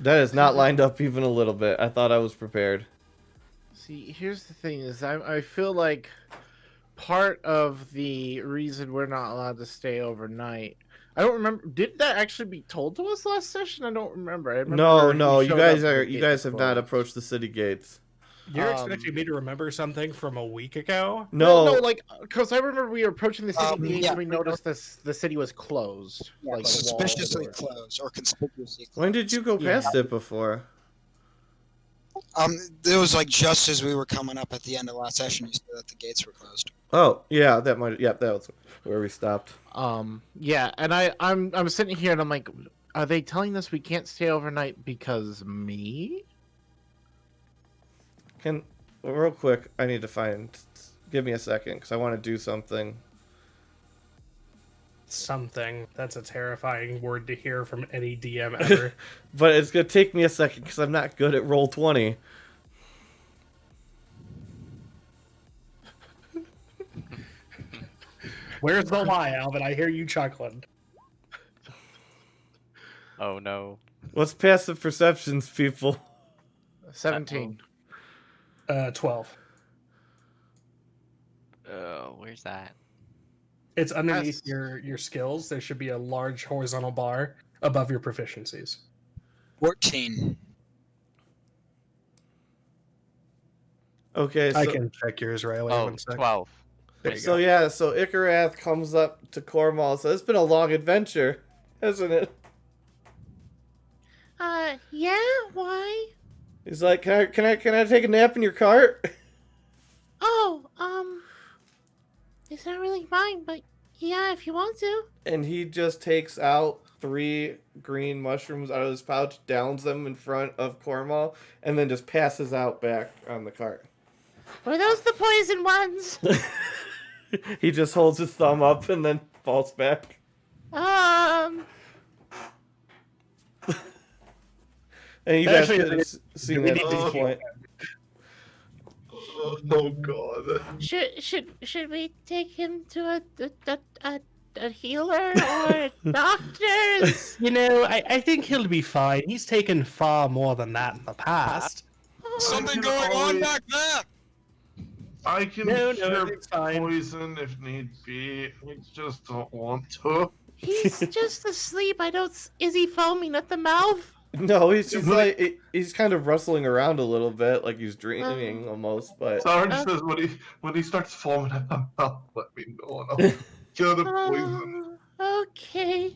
That is not lined up even a little bit. I thought I was prepared. See, here's the thing: is I feel like part of the reason we're not allowed to stay overnight. I don't remember. Did that actually be told to us last session? I don't remember. I remember No, he you showed up guys and are the you gate guys was have not closed. approached the city gates. You're expecting me to remember something from a week ago? No, No, like, because I remember we were approaching the city gates yeah. and we noticed the city was closed. Yeah, Like, the wall suspiciously door. closed or conspicuously closed. when did you go Yeah. past it before? It was like just as we were coming up at the end of last session, you said that the gates were closed. Oh, yeah, that was where we stopped. Yeah, and I'm sitting here and I'm like, are they telling us we can't stay overnight because me? Real quick, I need to find. Give me a second, because I want to do something. Something. That's a terrifying word to hear from any DM ever. But it's gonna take me a second, because I'm not good at Roll20. Where's the lie, Alvin? I hear you chuckling. Oh no. What's passive perceptions, people? 17. 12. Where's that? It's underneath Yes. your skills. There should be a large horizontal bar above your proficiencies. 14. Okay, I so can check yours right away. Oh, One sec. 12. There you so go. yeah, so Ikarath comes up to Cornwall. So it's been a long adventure, hasn't it? Yeah, why? He's like, can I take a nap in your cart? Oh, it's not really mine, but yeah, if you want to. And he just takes out 3 green mushrooms out of his pouch, downs them in front of Cornwall, and then just passes out back on the cart. Were those the poison ones? He just holds his thumb up and then falls back. And you guys Actually, could have seen that at this point. Oh god. Should we take him to a healer or doctors? You know, I think he'll be fine. He's taken far more than that in the past. Something can going on always- back there! I can No, cure it's fine. poison if need be. I just don't want to. He's just asleep. I don't. Is he foaming at the mouth? No, he's just like he's kind of rustling around a little bit, like he's dreaming almost. But Sarge says when he starts foaming at the mouth, let me know and I'll cure the poison. Okay.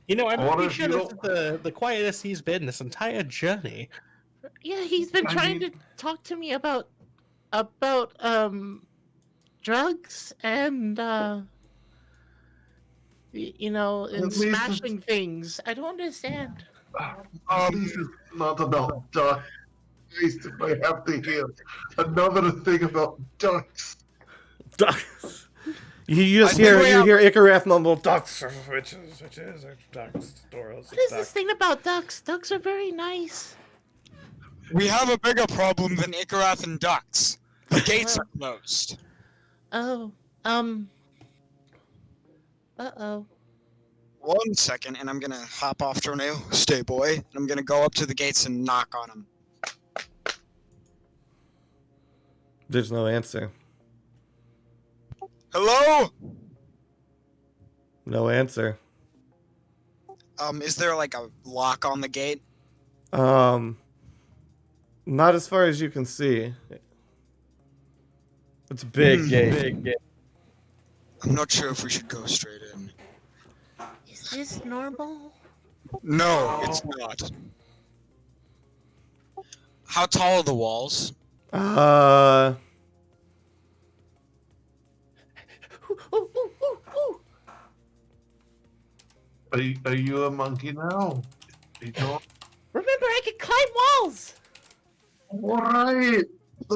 You know, I'm What pretty if sure you this is the quietest he's been this entire journey. Yeah, he's been I trying mean- to talk to me about drugs and you know, and At least it's- smashing things. I don't understand. This is not about ducks. Christ, if I have to hear another thing about ducks. ducks. You just I think we hear have- Ikarath mumble, ducks, witches, ducks, Doros, What is this ducks. thing about ducks? Ducks are very nice. We have a bigger problem than Ikarath and ducks. The gates are closed. Oh, uh-oh. 1 second, and I'm gonna hop off Tornado. Stay, boy. And I'm gonna go up to the gates and knock on them. There's no answer. Hello? No answer. Is there like a lock on the gate? Not as far as you can see. It's a big gate. Big gate. I'm not sure if we should go straight in. Is this normal? No, it's not. How tall are the walls? Ooh, ooh, ooh, ooh, ooh. Are you a monkey now? You don't. Remember, I can climb walls. Alright. They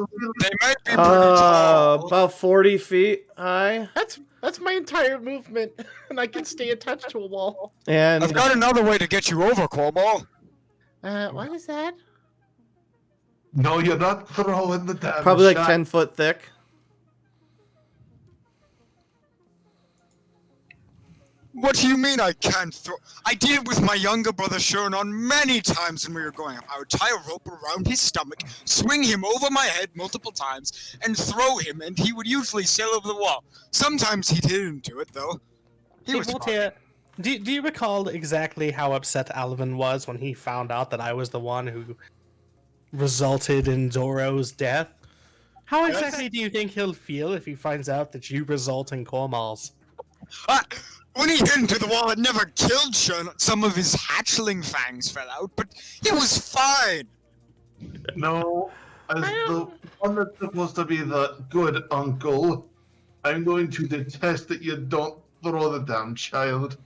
might be pretty tall. About 40 feet high. That's my entire movement, and I can stay attached to a wall. And I've got another way to get you over, Cuomo. What is that? No, you're not throwing the damn probably like shot. 10 foot thick. What do you mean I can't throw? I did it with my younger brother Sharon on many times when we were growing up. I would tie a rope around his stomach, swing him over my head multiple times, and throw him, and he would usually sail over the wall. Sometimes he didn't do it, though. He Hey, was fine. Voltaire, do you recall exactly how upset Alvin was when he found out that I was the one who resulted in Zoro's death? How exactly do you think he'll feel if he finds out that you result in Cormal's? When he hit into the wall, it never killed Sharon. Some of his hatchling fangs fell out, but he was fine. No, as the one that's supposed to be the good uncle, I'm going to detest that you don't throw the damn child.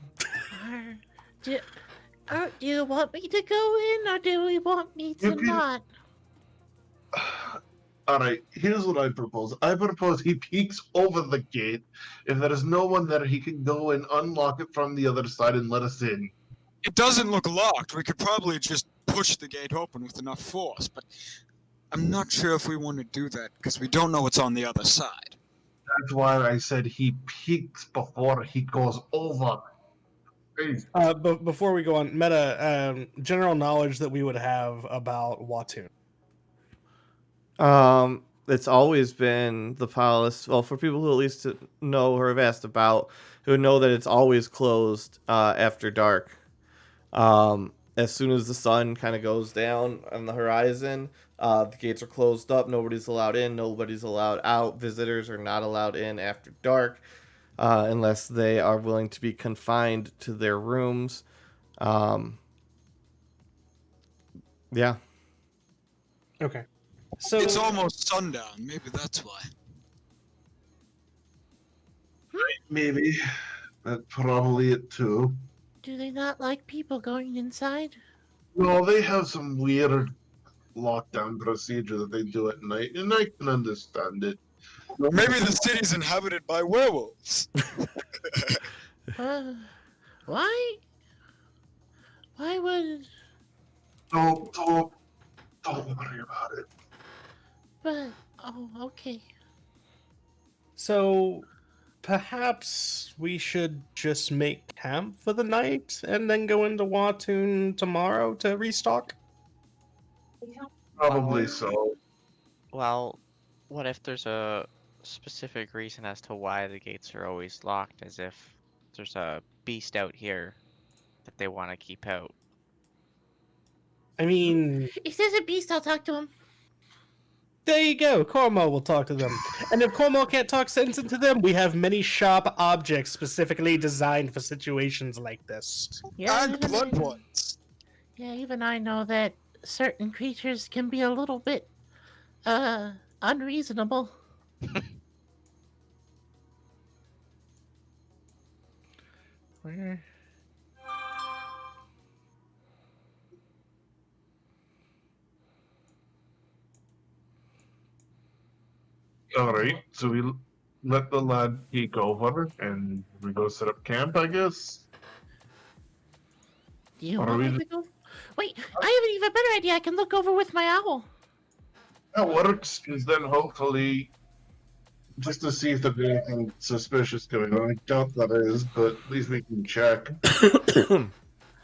Do you want me to go in, or do we want me to You can- not? Alright, here's what I propose. I propose he peeks over the gate. If there is no one there, he can go and unlock it from the other side and let us in. It doesn't look locked. We could probably just push the gate open with enough force, but I'm not sure if we want to do that because we don't know what's on the other side. That's why I said he peeks before he goes over. Please. But before we go on, Meta, general knowledge that we would have about Watun. It's always been the policy. Well, for people who at least know or have asked about, who know that it's always closed after dark. As soon as the sun kind of goes down on the horizon, the gates are closed up. Nobody's allowed in. Nobody's allowed out. Visitors are not allowed in after dark unless they are willing to be confined to their rooms. Yeah. Okay. So It's almost sundown. Maybe that's why. Maybe. That's probably it too. Do they not like people going inside? No, they have some weird lockdown procedure that they do at night, and I can understand it. Maybe the city's inhabited by werewolves. Why? Why would? Don't worry about it. But okay. So perhaps we should just make camp for the night and then go into Watun tomorrow to restock? Probably so. Well, what if there's a specific reason as to why the gates are always locked, as if there's a beast out here that they want to keep out? I mean, If there's a beast, I'll talk to him. there you go. Cormo will talk to them. And if Cormo can't talk sense into them, we have many sharp objects specifically designed for situations like this. Yeah, And even blood I- ones. Yeah, even I know that certain creatures can be a little bit, unreasonable. Where? Alright, so we let the lad peek over and we go set up camp, I guess. Do you Or want we me to go? Wait, I have an even better idea. I can look over with my owl. That works, because then hopefully, just to see if there's anything suspicious going on. I doubt that is, but at least we can check.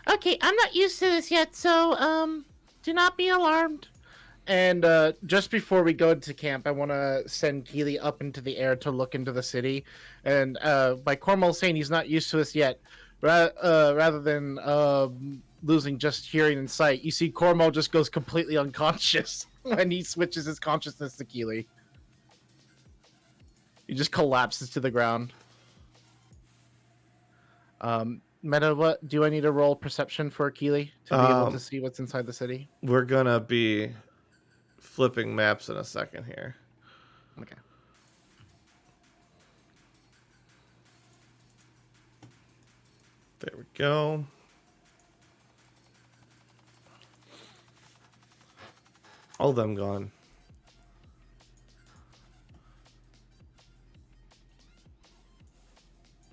Okay, I'm not used to this yet, so do not be alarmed. And just before we go into camp, I want to send Keely up into the air to look into the city. And by Cormal saying he's not used to this yet, rather than losing just hearing and sight, you see Cormal just goes completely unconscious when he switches his consciousness to Keely. He just collapses to the ground. Meta, what do I need to roll perception for Keely to be able to see what's inside the city? We're gonna be flipping maps in a second here. Okay. There we go. All of them gone.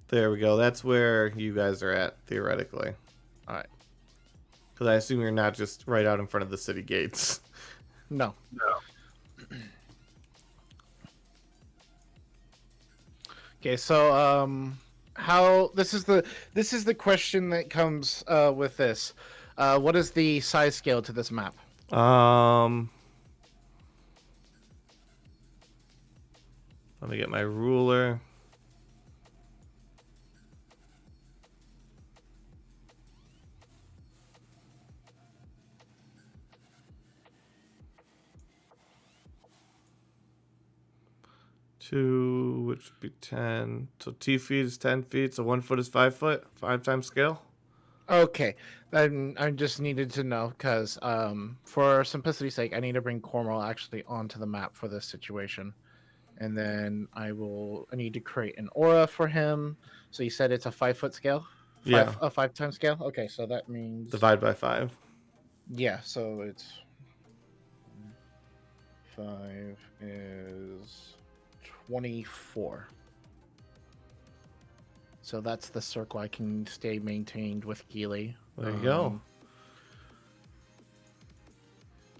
There we go. That's where you guys are at, theoretically. Alright. Because I assume you're not just right out in front of the city gates. No. Okay, so How this is the question that comes with this. What is the size scale to this map? Let me get my ruler. Two, which would be 10. So 2 feet is 10 feet. So 1 foot is 5 foot. 5 times scale. Okay, I just needed to know because for simplicity's sake, I need to bring Cornwall actually onto the map for this situation, and then I need to create an aura for him. So you said it's a 5 foot scale, Yeah. a 5 times scale. Okay, so that means Divide by 5. yeah. So it's 5 is 24. So that's the circle I can stay maintained with Keely. There you go.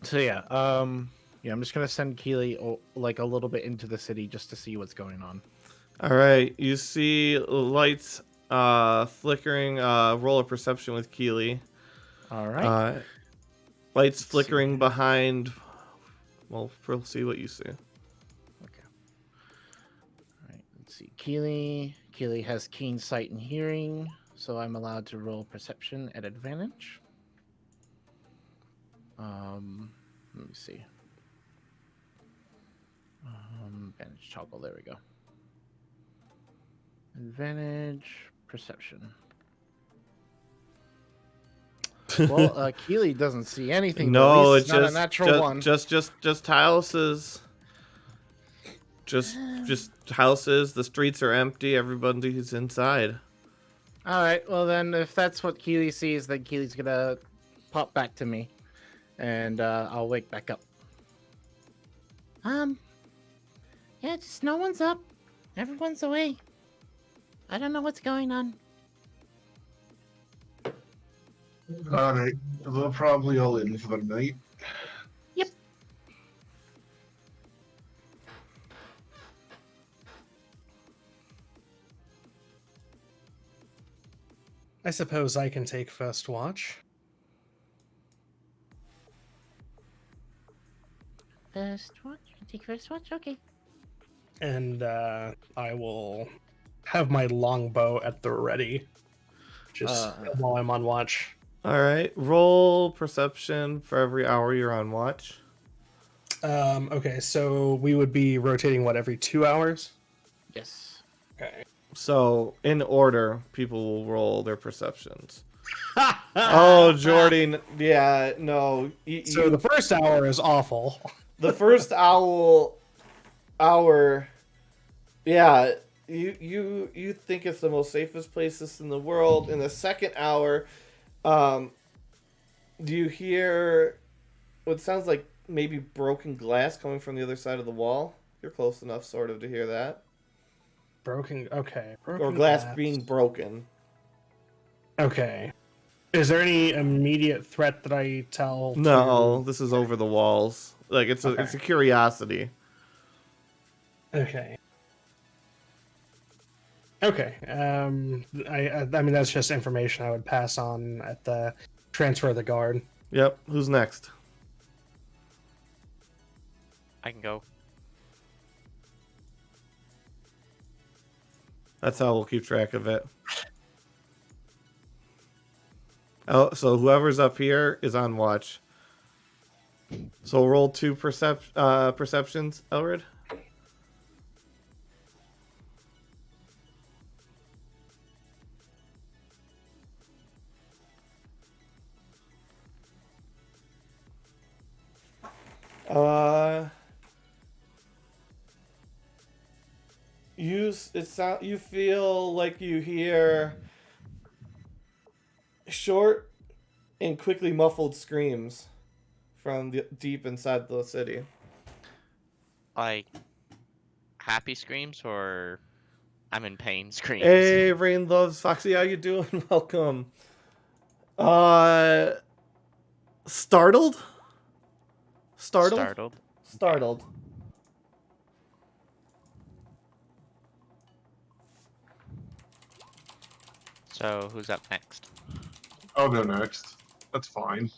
So yeah, yeah, I'm just gonna send Keely like a little bit into the city just to see what's going on. All right. You see lights flickering. Roll a perception with Keely. All right. Lights flickering behind. Well, we'll see what you see. Okay. All right. Let's see. Keely has keen sight and hearing, so I'm allowed to roll perception at advantage. Let me see. Advantage toggle. There we go. Advantage perception. Well, Keely doesn't see anything. No, it's it's not just a natural one. just houses. Just houses. The streets are empty. Everybody's inside. All right. Well, then, if that's what Keely sees, then Keely's gonna pop back to me, and I'll wake back up. Yeah, just no one's up. Everyone's away. I don't know what's going on. All right, they're probably all in for the night. Yep. I suppose I can take first watch. First watch? Take first watch? Okay. And I will have my longbow at the ready, just while I'm on watch. All right. Roll perception for every hour you're on watch. Okay, so we would be rotating what, every 2 hours? Yes. Okay. So in order, people will roll their perceptions. Oh, Jordan. Yeah. No. So the first hour is awful. The first hour. Yeah. You think it's the most safest places in the world. In the second hour, do you hear what sounds like maybe broken glass coming from the other side of the wall? You're close enough, sort of, to hear that. Broken Or glass being broken. Okay. Is there any immediate threat that I tell? No, this is over the walls. Like it's a curiosity. Okay. Okay. I mean that's just information I would pass on at the transfer of the guard. Yep. Who's next? I can go. That's how we'll keep track of it. Oh, so whoever's up here is on watch. So roll 2 perceptions, Elred. You feel like you hear short and quickly muffled screams from the deep inside the city. Like happy screams or I'm in pain screams. Hey, Rain Loves Foxy, how you doing? Welcome. Startled? Startled. Startled. So who's up next? I'll go next. That's fine.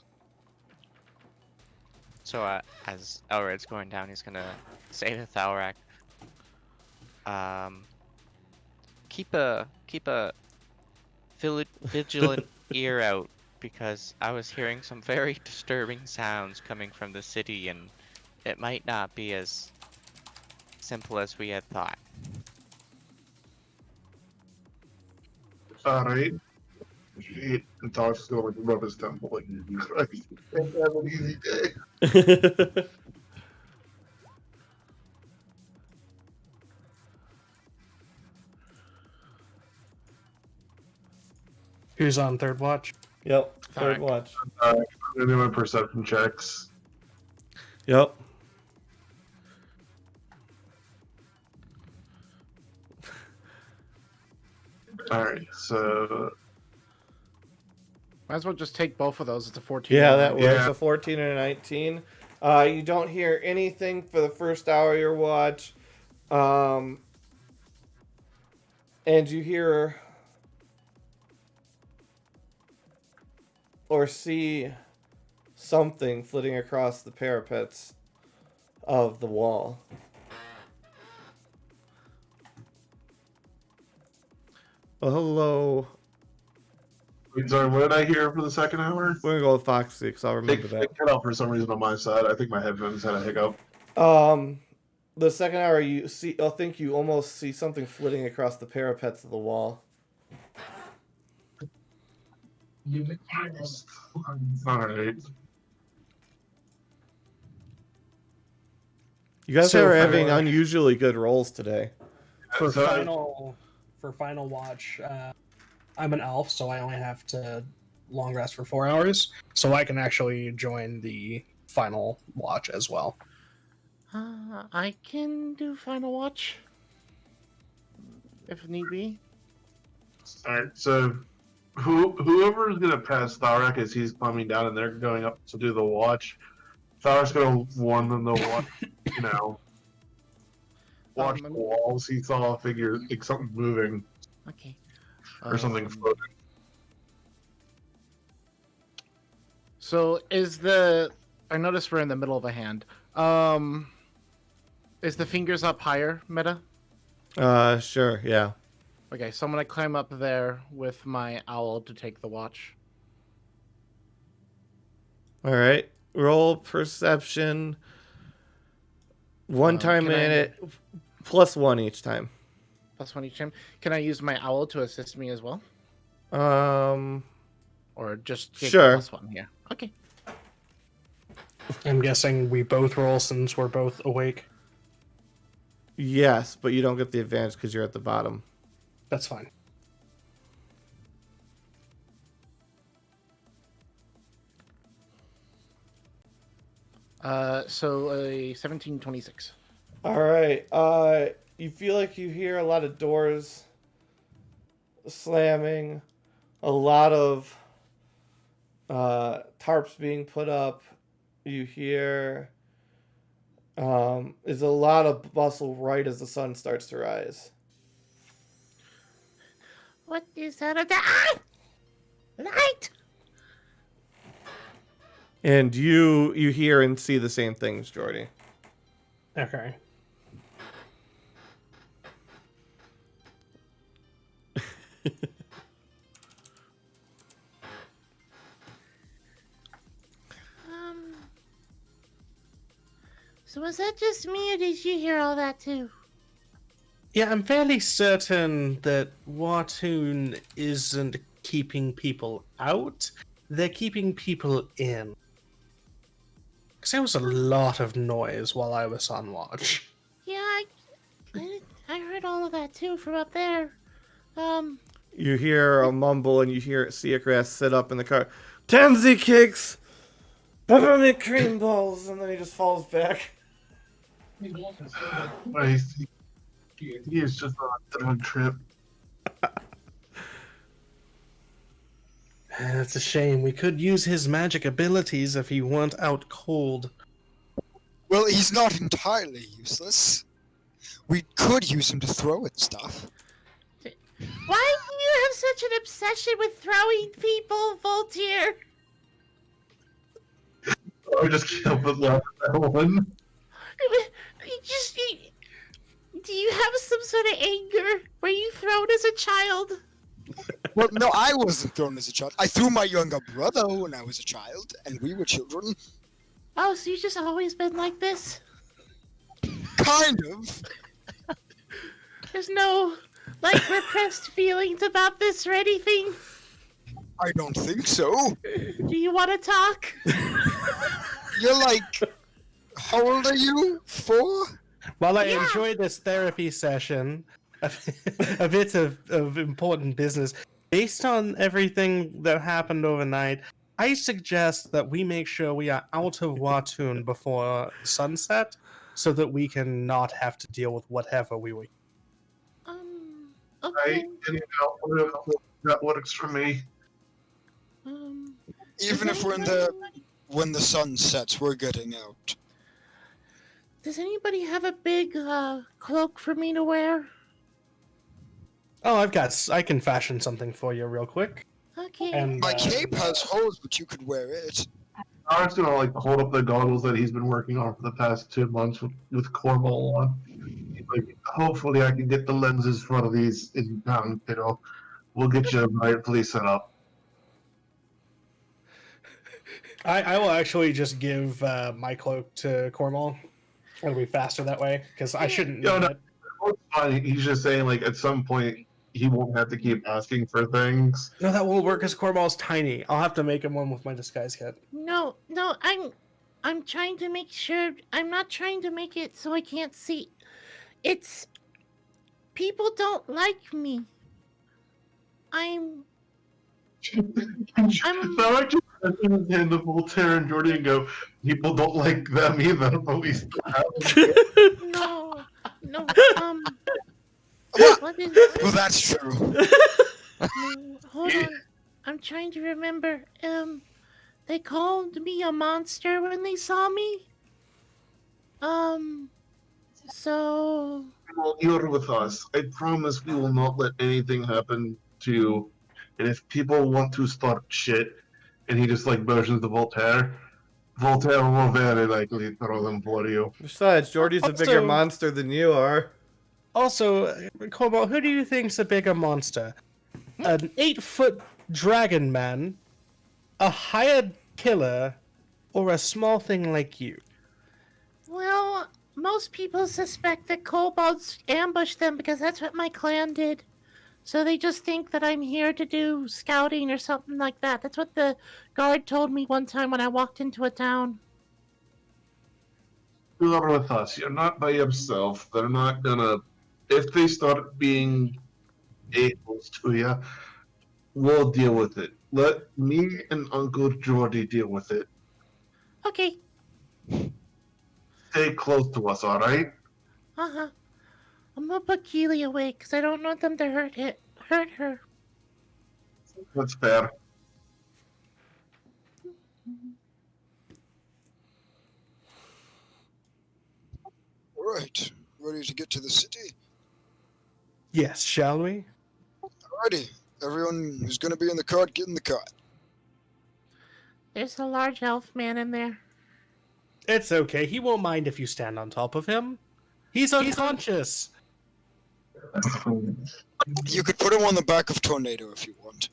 So as Elred's going down, he's gonna say to Thalrak, keep a vigilant ear out, because I was hearing some very disturbing sounds coming from the city, and it might not be as simple as we had thought. Alright. And Tosh is going to rub his temple like, Christ, can't have an easy day. Who's on third watch? Yep. Third Alright. watch. I'm gonna do my perception checks. Yep. Alright, so Might as well just take both of those. It's a 14. Yeah, that works. Yeah. A 14 and a 19. You don't hear anything for the first hour of your watch. And you hear or see something flitting across the parapets of the wall. Oh, hello. wait, sorry, what did I hear for the second hour? We're gonna go with Foxy because I'll remember It that. cut out for some reason on my side. I think my headphones had a hiccup. The second hour you see, I think you almost see something flitting across the parapets of the wall. Alright. You guys So are having for- unusually good rolls today. For So- final watch, I'm an elf, so I only have to long rest for 4 hours, so I can actually join the final watch as well. I can do final watch if need be. Alright, so whoever is gonna pass Tharek as he's climbing down and they're going up to do the watch, Tharek's gonna warn them to watch, watch the walls. He saw a figure, like something moving Okay. or something floating. So I noticed we're in the middle of a hand. Is the fingers up higher, Meta? Sure, yeah. Okay, so I'm gonna climb up there with my owl to take the watch. All right. Roll perception. One time can I- in it, +1 each time. +1 each time. Can I use my owl to assist me as well, Um, or just take Sure. the +1 here? Okay. I'm guessing we both roll since we're both awake. yes, but you don't get the advantage because you're at the bottom. That's fine. So a 1726. All right. You feel like you hear a lot of doors slamming, a lot of tarps being put up. You hear there's a lot of bustle right as the sun starts to rise. What is that? Light! And you hear and see the same things, Jordy. Okay. So was that just me, or did you hear all that too? Yeah, I'm fairly certain that Wartoon isn't keeping people out. They're keeping people in. Because there was a lot of noise while I was on watch. Yeah, I heard all of that too from up there. You hear a mumble and you hear Seacrass sit up in the car. Tansy cakes! Peppermint cream balls! And then he just falls back. He is just on a drug trip. That's a shame. We could use his magic abilities if he weren't out cold. Well, he's not entirely useless. We could use him to throw at stuff. Why do you have such an obsession with throwing people, Voltaire? I just can't but laugh at that one. Do you have some sort of anger? Were you thrown as a child? Well, no, I wasn't thrown as a child. I threw my younger brother when I was a child, and we were children. Oh, so you've just always been like this? Kind of. There's no, like, repressed feelings about this or anything? I don't think so. Do you want to talk? You're like, how old are you? 4? While I Yeah. enjoy this therapy session, a bit of important business, based on everything that happened overnight, I suggest that we make sure we are out of Watun before sunset, so that we can not have to deal with whatever we were. Okay. That works for me. Even if when the sun sets, we're getting out. Does anybody have a big cloak for me to wear? Oh, I can fashion something for you real quick. Okay. And My cape has holes, but you could wear it. I was gonna like hold up the goggles that he's been working on for the past 2 months with Cornwall on. Like, hopefully I can get the lenses for these in town, kiddo. We'll get you rightfully set up. I will actually just give my cloak to Cornwall. It'll be faster that way, because I shouldn't need No, no. it. It's fine. He's just saying, like, at some point he won't have to keep asking for things. No, that won't work because Cornwall's tiny. I'll have to make him one with my disguise kit. No, I'm trying to make sure. I'm not trying to make it so I can't see. It's people don't like me. I'm Now I just understand the Voltaire and Jordy and go, people don't like them either, but we still have them. no. Well, What is? well, that's true. No, hold on. I'm trying to remember. They called me a monster when they saw me. So Well, you're with us. I promise we will not let anything happen to you. And if people want to start shit, and he just like motions to Voltaire will very likely throw them for you. Besides, Jordy's a bigger Also- monster than you are. Also, Cornwall, who do you think's a bigger monster? An 8-foot dragon man, a hired killer, or a small thing like you? well, most people suspect that kobolds ambushed them because that's what my clan did. So they just think that I'm here to do scouting or something like that. That's what the guard told me one time when I walked into a town. You're with us. You're not by yourself. They're not gonna. If they start being assholes to you, we'll deal with it. Let me and Uncle Jordy deal with it. Okay. Stay close to us, all right? Uh-huh. I'm gonna put Keely away because I don't want them to hurt her. That's fair. All right, ready to get to the city? Yes, shall we? Alrighty, everyone who's gonna be in the cart, get in the cart. There's a large elf man in there. It's okay. He won't mind if you stand on top of him. He's unconscious. You could put him on the back of Tornado if you want.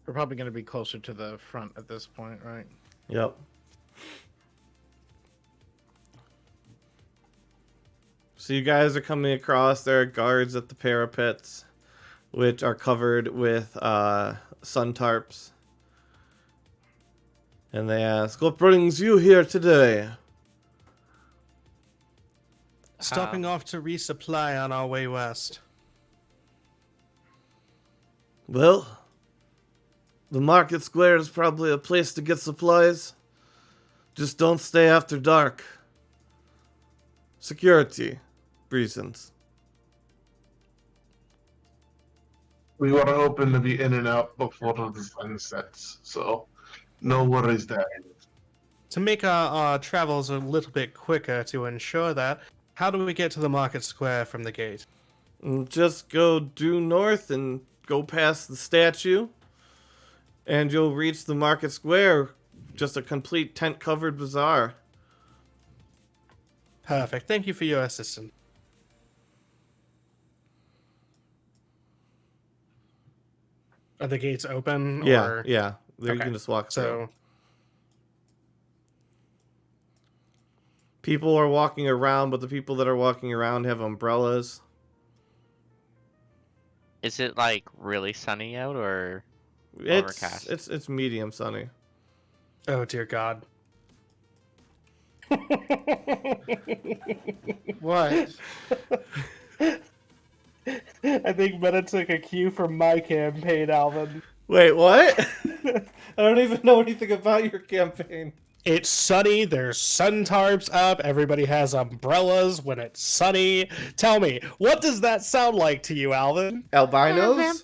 We're probably going to be closer to the front at this point, right? Yep. So you guys are coming across. There are guards at the parapets, which are covered with sun tarps. And they ask, "What brings you here today?" Stopping off to resupply on our way west. Well, the market square is probably a place to get supplies. Just don't stay after dark. Security reasons. We were hoping to be in and out before the sun sets, so no worries there. To make our travels a little bit quicker to ensure that, how do we get to the market square from the gate? Just go due north and go past the statue, and you'll reach the market square. Just a complete tent-covered bazaar. Perfect. Thank you for your assistance. Are the gates open? Yeah, Or... yeah. There you Okay, can just walk through. So, People are walking around, but the people that are walking around have umbrellas. Is it like really sunny out or It's overcast? it's medium sunny. oh dear God. What? I think Meta took a cue from my campaign, Alvin. Wait, what? I don't even know anything about your campaign. It's sunny, there's sun tarps up, everybody has umbrellas when it's sunny. Tell me, what does that sound like to you, Alvin? Albinos?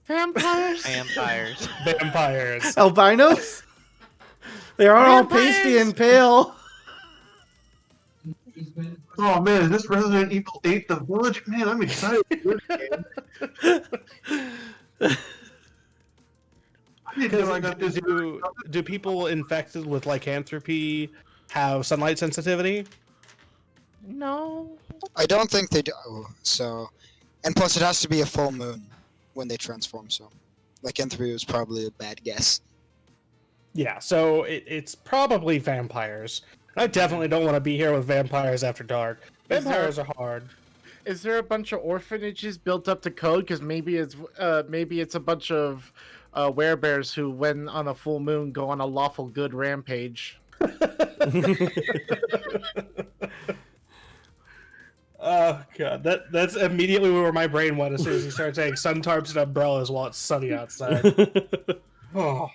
Vampires. Vampires. Vampires. Albinos? They are all pasty and pale. Oh man, is this Resident Evil 8 The Village? Man, I'm excited for this game. I didn't know I got this. Do people infected with lycanthropy have sunlight sensitivity? No. I don't think they do. So, and plus, it has to be a full moon when they transform. So, lycanthropy was probably a bad guess. Yeah, so it's probably vampires. I definitely don't want to be here with vampires after dark. Vampires are hard. Is there a bunch of orphanages built up to code? Because maybe it's a bunch of werebears who, when on a full moon, go on a lawful good rampage. Oh god, that's immediately where my brain went as soon as he started saying sun tarps and umbrellas while it's sunny outside. Oh.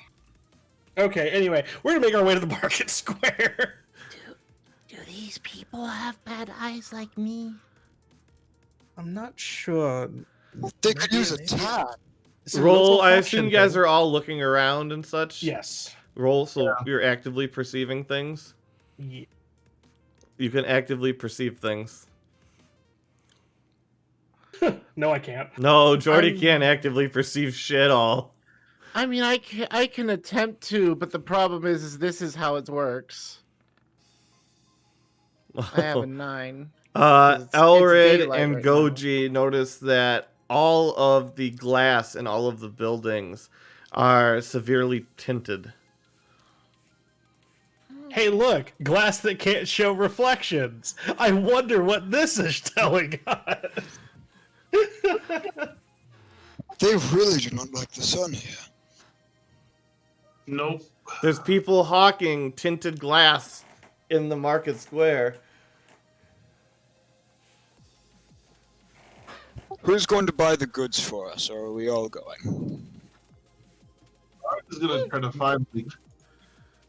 Okay, anyway, we're gonna make our way to the market square. Do these people have bad eyes like me? I'm not sure. They could use a tad. It's a Roll, little I faction assume you guys thing. are all looking around and such. Yes. Roll, so Yeah. you're actively perceiving things. Ye- You can actively perceive things. No, I can't. No, Jordy I'm- can't actively perceive shit all. I mean, I can attempt to, but the problem is this is how it works. I have a 9. It's Elrid daylight and right now. Goji notice that all of the glass in all of the buildings are severely tinted. Hey, look, glass that can't show reflections. I wonder what this is telling us. They really do not like the sun here. Nope. There's people hawking tinted glass in the market square. Who's going to buy the goods for us, or are we all going? I was gonna try to find like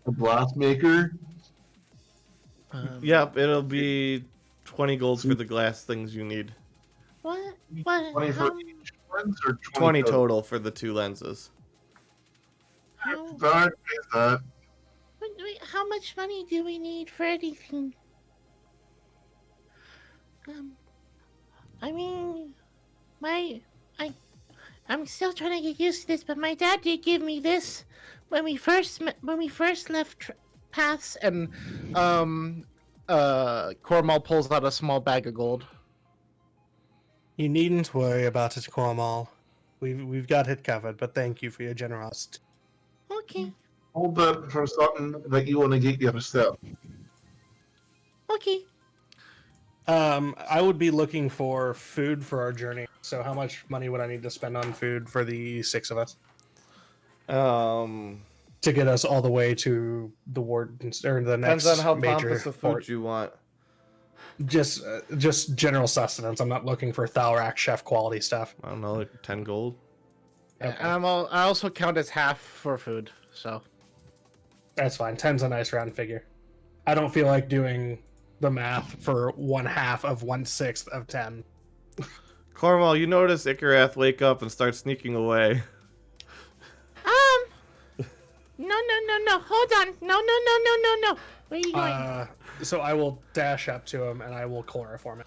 a glass maker. Yep, it'll be 20 golds for the glass things you need. What? 20 How, for each lens or 20 total for the 2 lenses. how, That is that. wait, how much money do we need for anything? I mean, I'm still trying to get used to this, but my dad did give me this when we first left paths. And Cormal pulls out a small bag of gold. You needn't worry about it, Cormal. We've got it covered, but thank you for your generosity. Okay, Hold that for something that you want to get yourself. okay. I would be looking for food for our journey. So how much money would I need to spend on food for the 6 of us Um, to get us all the way to the warden's or the next depends on how major pompous of port? food you want. Just general sustenance. I'm not looking for Thalrak chef quality stuff. I don't know, like 10 gold. Okay. And I also count as half for food. So That's fine. 10's a nice round figure. I don't feel like doing the math for 1/2 of 1/6 of 10. Cornwall, you notice Ikarath wake up and start sneaking away. No. Hold on. No. Where are you going? So I will dash up to him and I will chloroform it.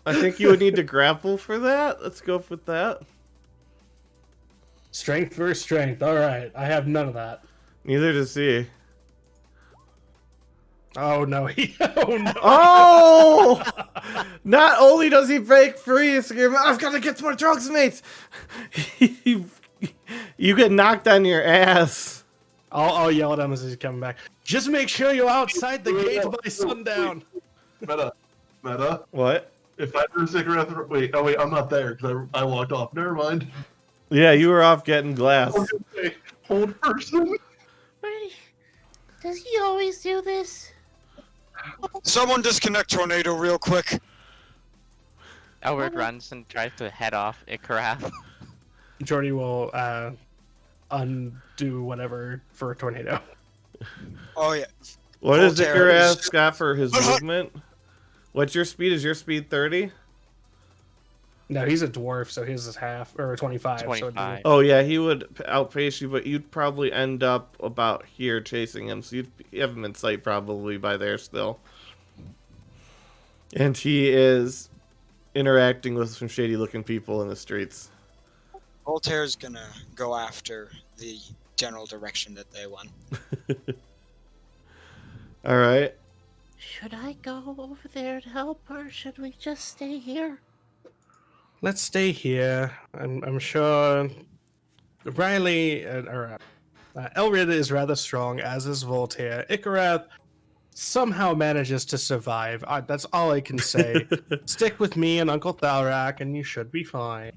I think you would need to grapple for that. Let's go with that. Strength versus strength. All right, I have none of that. Neither does he. Oh no! Oh no! Oh! Not only does he break free, he's screaming, I've got to get some more drugs, mates! You get knocked on your ass. I'll yell at him as he's coming back. Just make sure you're outside the gate by sundown. Meta. What? If I threw cigarette, wait, I'm not there because I walked off. Never mind. Yeah, you were off getting glass. Okay, hold person. Does he always do this? Someone disconnect Tornado real quick. Elwood runs and tries to head off Ikarath. Jordy will undo whatever for a tornado. Oh yeah. What does Voltaire Ikarath is- got for his movement? What's your speed? Is your speed 30? No, he's a dwarf, so his is half or 25. 25. Oh yeah, he would outpace you, but you'd probably end up about here chasing him, so you'd have him in sight probably by there still. And he is interacting with some shady-looking people in the streets. Voltaire's gonna go after the general direction that they went. All right. Should I go over there to help, or should we just stay here? Let's stay here. I'm sure Riley Elrid is rather strong, as is Voltaire. Ikarath somehow manages to survive. That's all I can say. Stick with me and Uncle Thalrak, and you should be fine.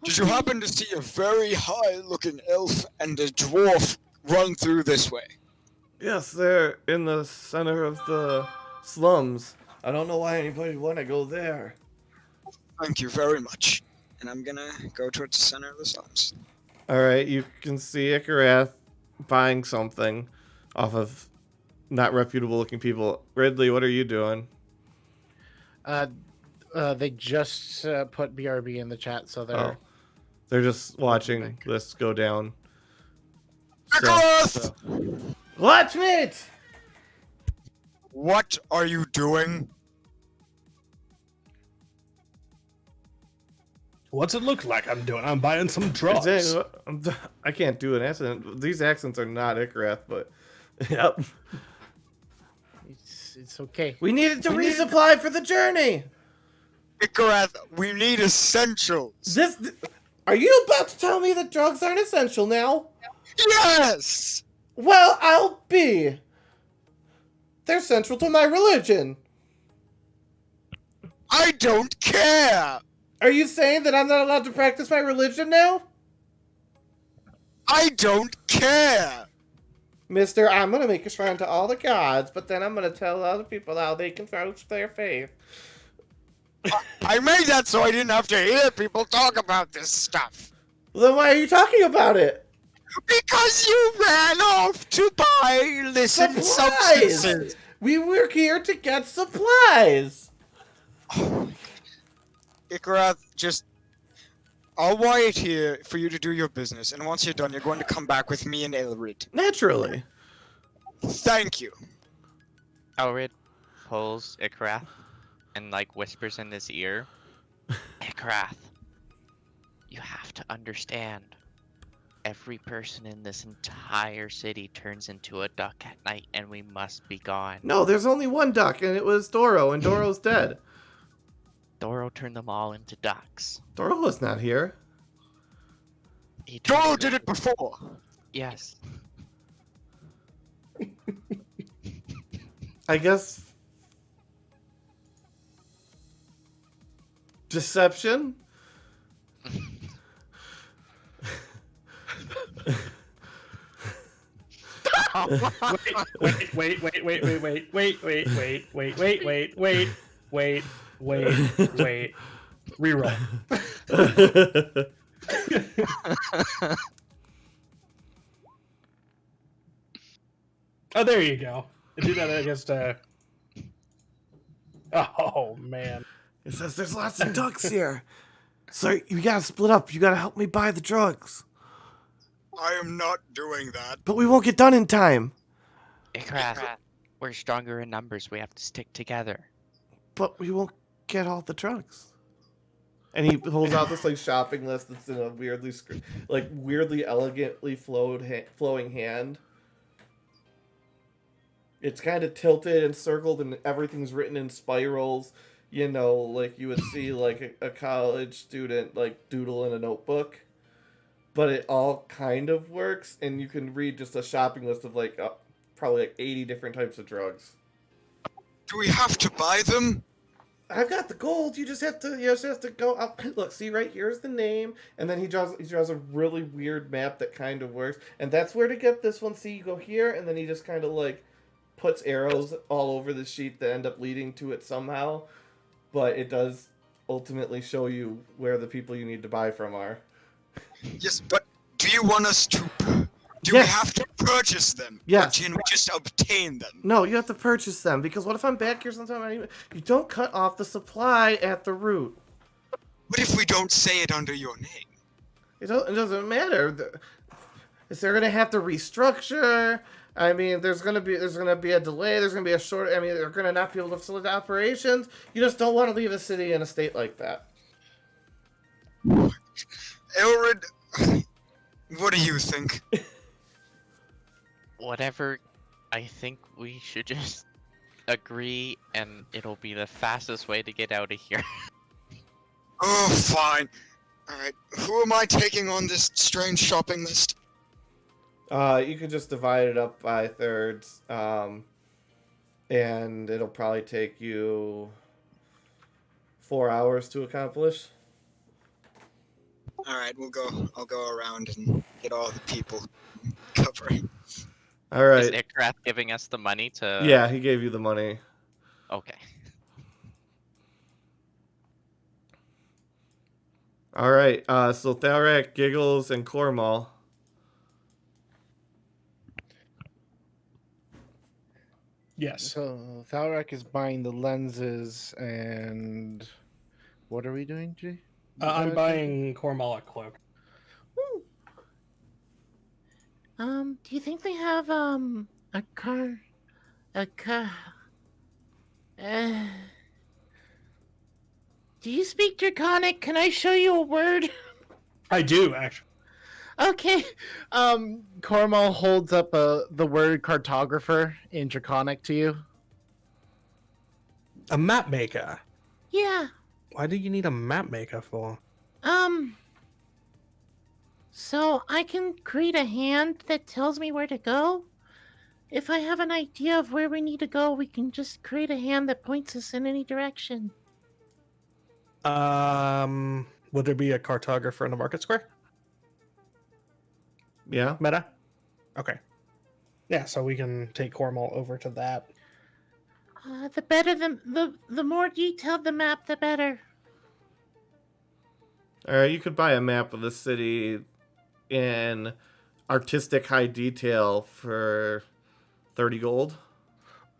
Did you happen to see a very high-looking elf and a dwarf run through this way? Yes, they're in the center of the slums. I don't know why anybody would want to go there. Thank you very much. And I'm gonna go towards the center of the slums. All right, you can see Ikarath buying something off of not reputable-looking people. Ridley, what are you doing? They just put BRB in the chat, so they're. Oh, they're just watching this go down. Ikarath! Watch me! What are you doing? What's it look like I'm doing? I'm buying some drugs. I can't do an accent. These accents are not Ikarath, but yep. It's okay. We needed to resupply for the journey. Ikarath, we need essentials. Are you about to tell me that drugs aren't essential now? Yes! Well, I'll be. They're central to my religion. I don't care! Are you saying that I'm not allowed to practice my religion now? I don't care! Mister, I'm gonna make a shrine to all the gods, but then I'm gonna tell other people how they can vouch their faith. I made that so I didn't have to hear people talk about this stuff. Then why are you talking about it? Because you ran off to buy illicit substances. We were here to get supplies. Ikarath, I'll wait here for you to do your business, and once you're done, you're going to come back with me and Elrid. Naturally. Thank you. Elrid pulls Ikarath and whispers in his ear, Ikarath, you have to understand. Every person in this entire city turns into a duck at night, and we must be gone. No, there's only one duck, and it was Doro, and Doro's dead. Doro turned them all into ducks. Doro was not here. He turned Doro them did it before. Yes. I guess. Deception? Wait. Reroll. Oh, there you go. Do that against Oh man. It says there's lots of ducks here. So you gotta split up. You gotta help me buy the drugs. I am not doing that. But we won't get done in time. Ikrath, we're stronger in numbers. We have to stick together. But we won't get all the drugs. And he holds out this like shopping list that's in a weirdly elegantly flowing hand. It's kind of tilted and circled, and everything's written in spirals. You know, like you would see like a college student like doodle in a notebook. But it all kind of works, and you can read just a shopping list of like probably like 80 different types of drugs. Do we have to buy them? I've got the gold. You just have to go out. Look, see right here's the name, and then he draws a really weird map that kind of works, and that's where to get this one. See, you go here, and then he just kind of like puts arrows all over the sheet that end up leading to it somehow, but it does ultimately show you where the people you need to buy from are. Yes, but do you want us to? Do Yes. we have to purchase them? Yes. Or can we just obtain them? No, you have to purchase them, because what if I'm back here sometime? You don't cut off the supply at the root. What if we don't say it under your name? It doesn't matter. Is they're gonna have to restructure? I mean, there's gonna be a delay. There's gonna be a short. I mean, they're gonna not be able to facilitate operations. You just don't want to leave a city in a state like that. Elred, what do you think? Whatever, I think we should just agree, and it'll be the fastest way to get out of here. Oh, fine. Alright, who am I taking on this strange shopping list? You could just divide it up by thirds, and it'll probably take you 4 hours to accomplish. Alright, I'll go around and get all the people covering. All right. Is Ikrath giving us the money to... Yeah, he gave you the money. Okay. All right. So Thalrak, Giggles, and Cormal. Yes. So Thalrak is buying the lenses, and what are we doing, G? I'm buying Cormal a cloak. Do you think they have a car? Do you speak Draconic? Can I show you a word? I do, actually. Okay. Cormal holds up the word cartographer in Draconic to you. A map maker. Yeah. Why do you need a map maker for? So I can create a hand that tells me where to go. If I have an idea of where we need to go, we can just create a hand that points us in any direction. Would there be a cartographer in the market square? Yeah. Meta? Okay. Yeah, so we can take Cormal over to that. The better the more detailed the map, the better. All right. You could buy a map of the city in artistic high detail for 30 gold.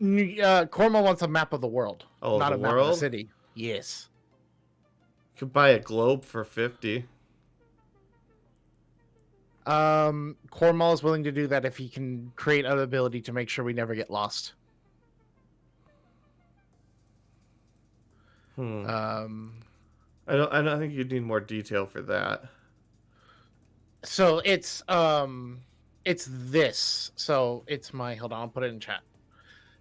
Cormal wants a map of the world, Oh, not the a map of world? the city. Yes. You could buy a globe for 50. Cormal is willing to do that if he can create an ability to make sure we never get lost. I don't think you'd need more detail for that. So it's this. So it's my, hold on, I'll put it in chat.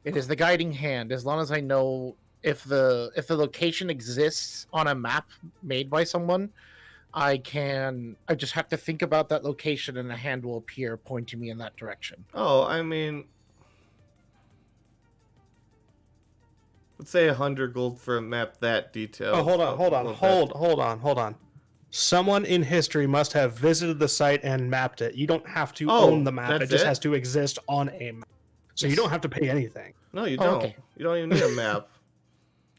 It is the guiding hand. As long as I know if the location exists on a map made by someone, I just have to think about that location and a hand will appear pointing me in that direction. Oh, I mean, let's say 100 gold for a map that detailed. Oh, hold on. Someone in history must have visited the site and mapped it. You don't have to Oh, own the map. It that's just it? has to exist on a map. So you don't have to pay anything. No, you Oh, don't. okay. You don't even need a map.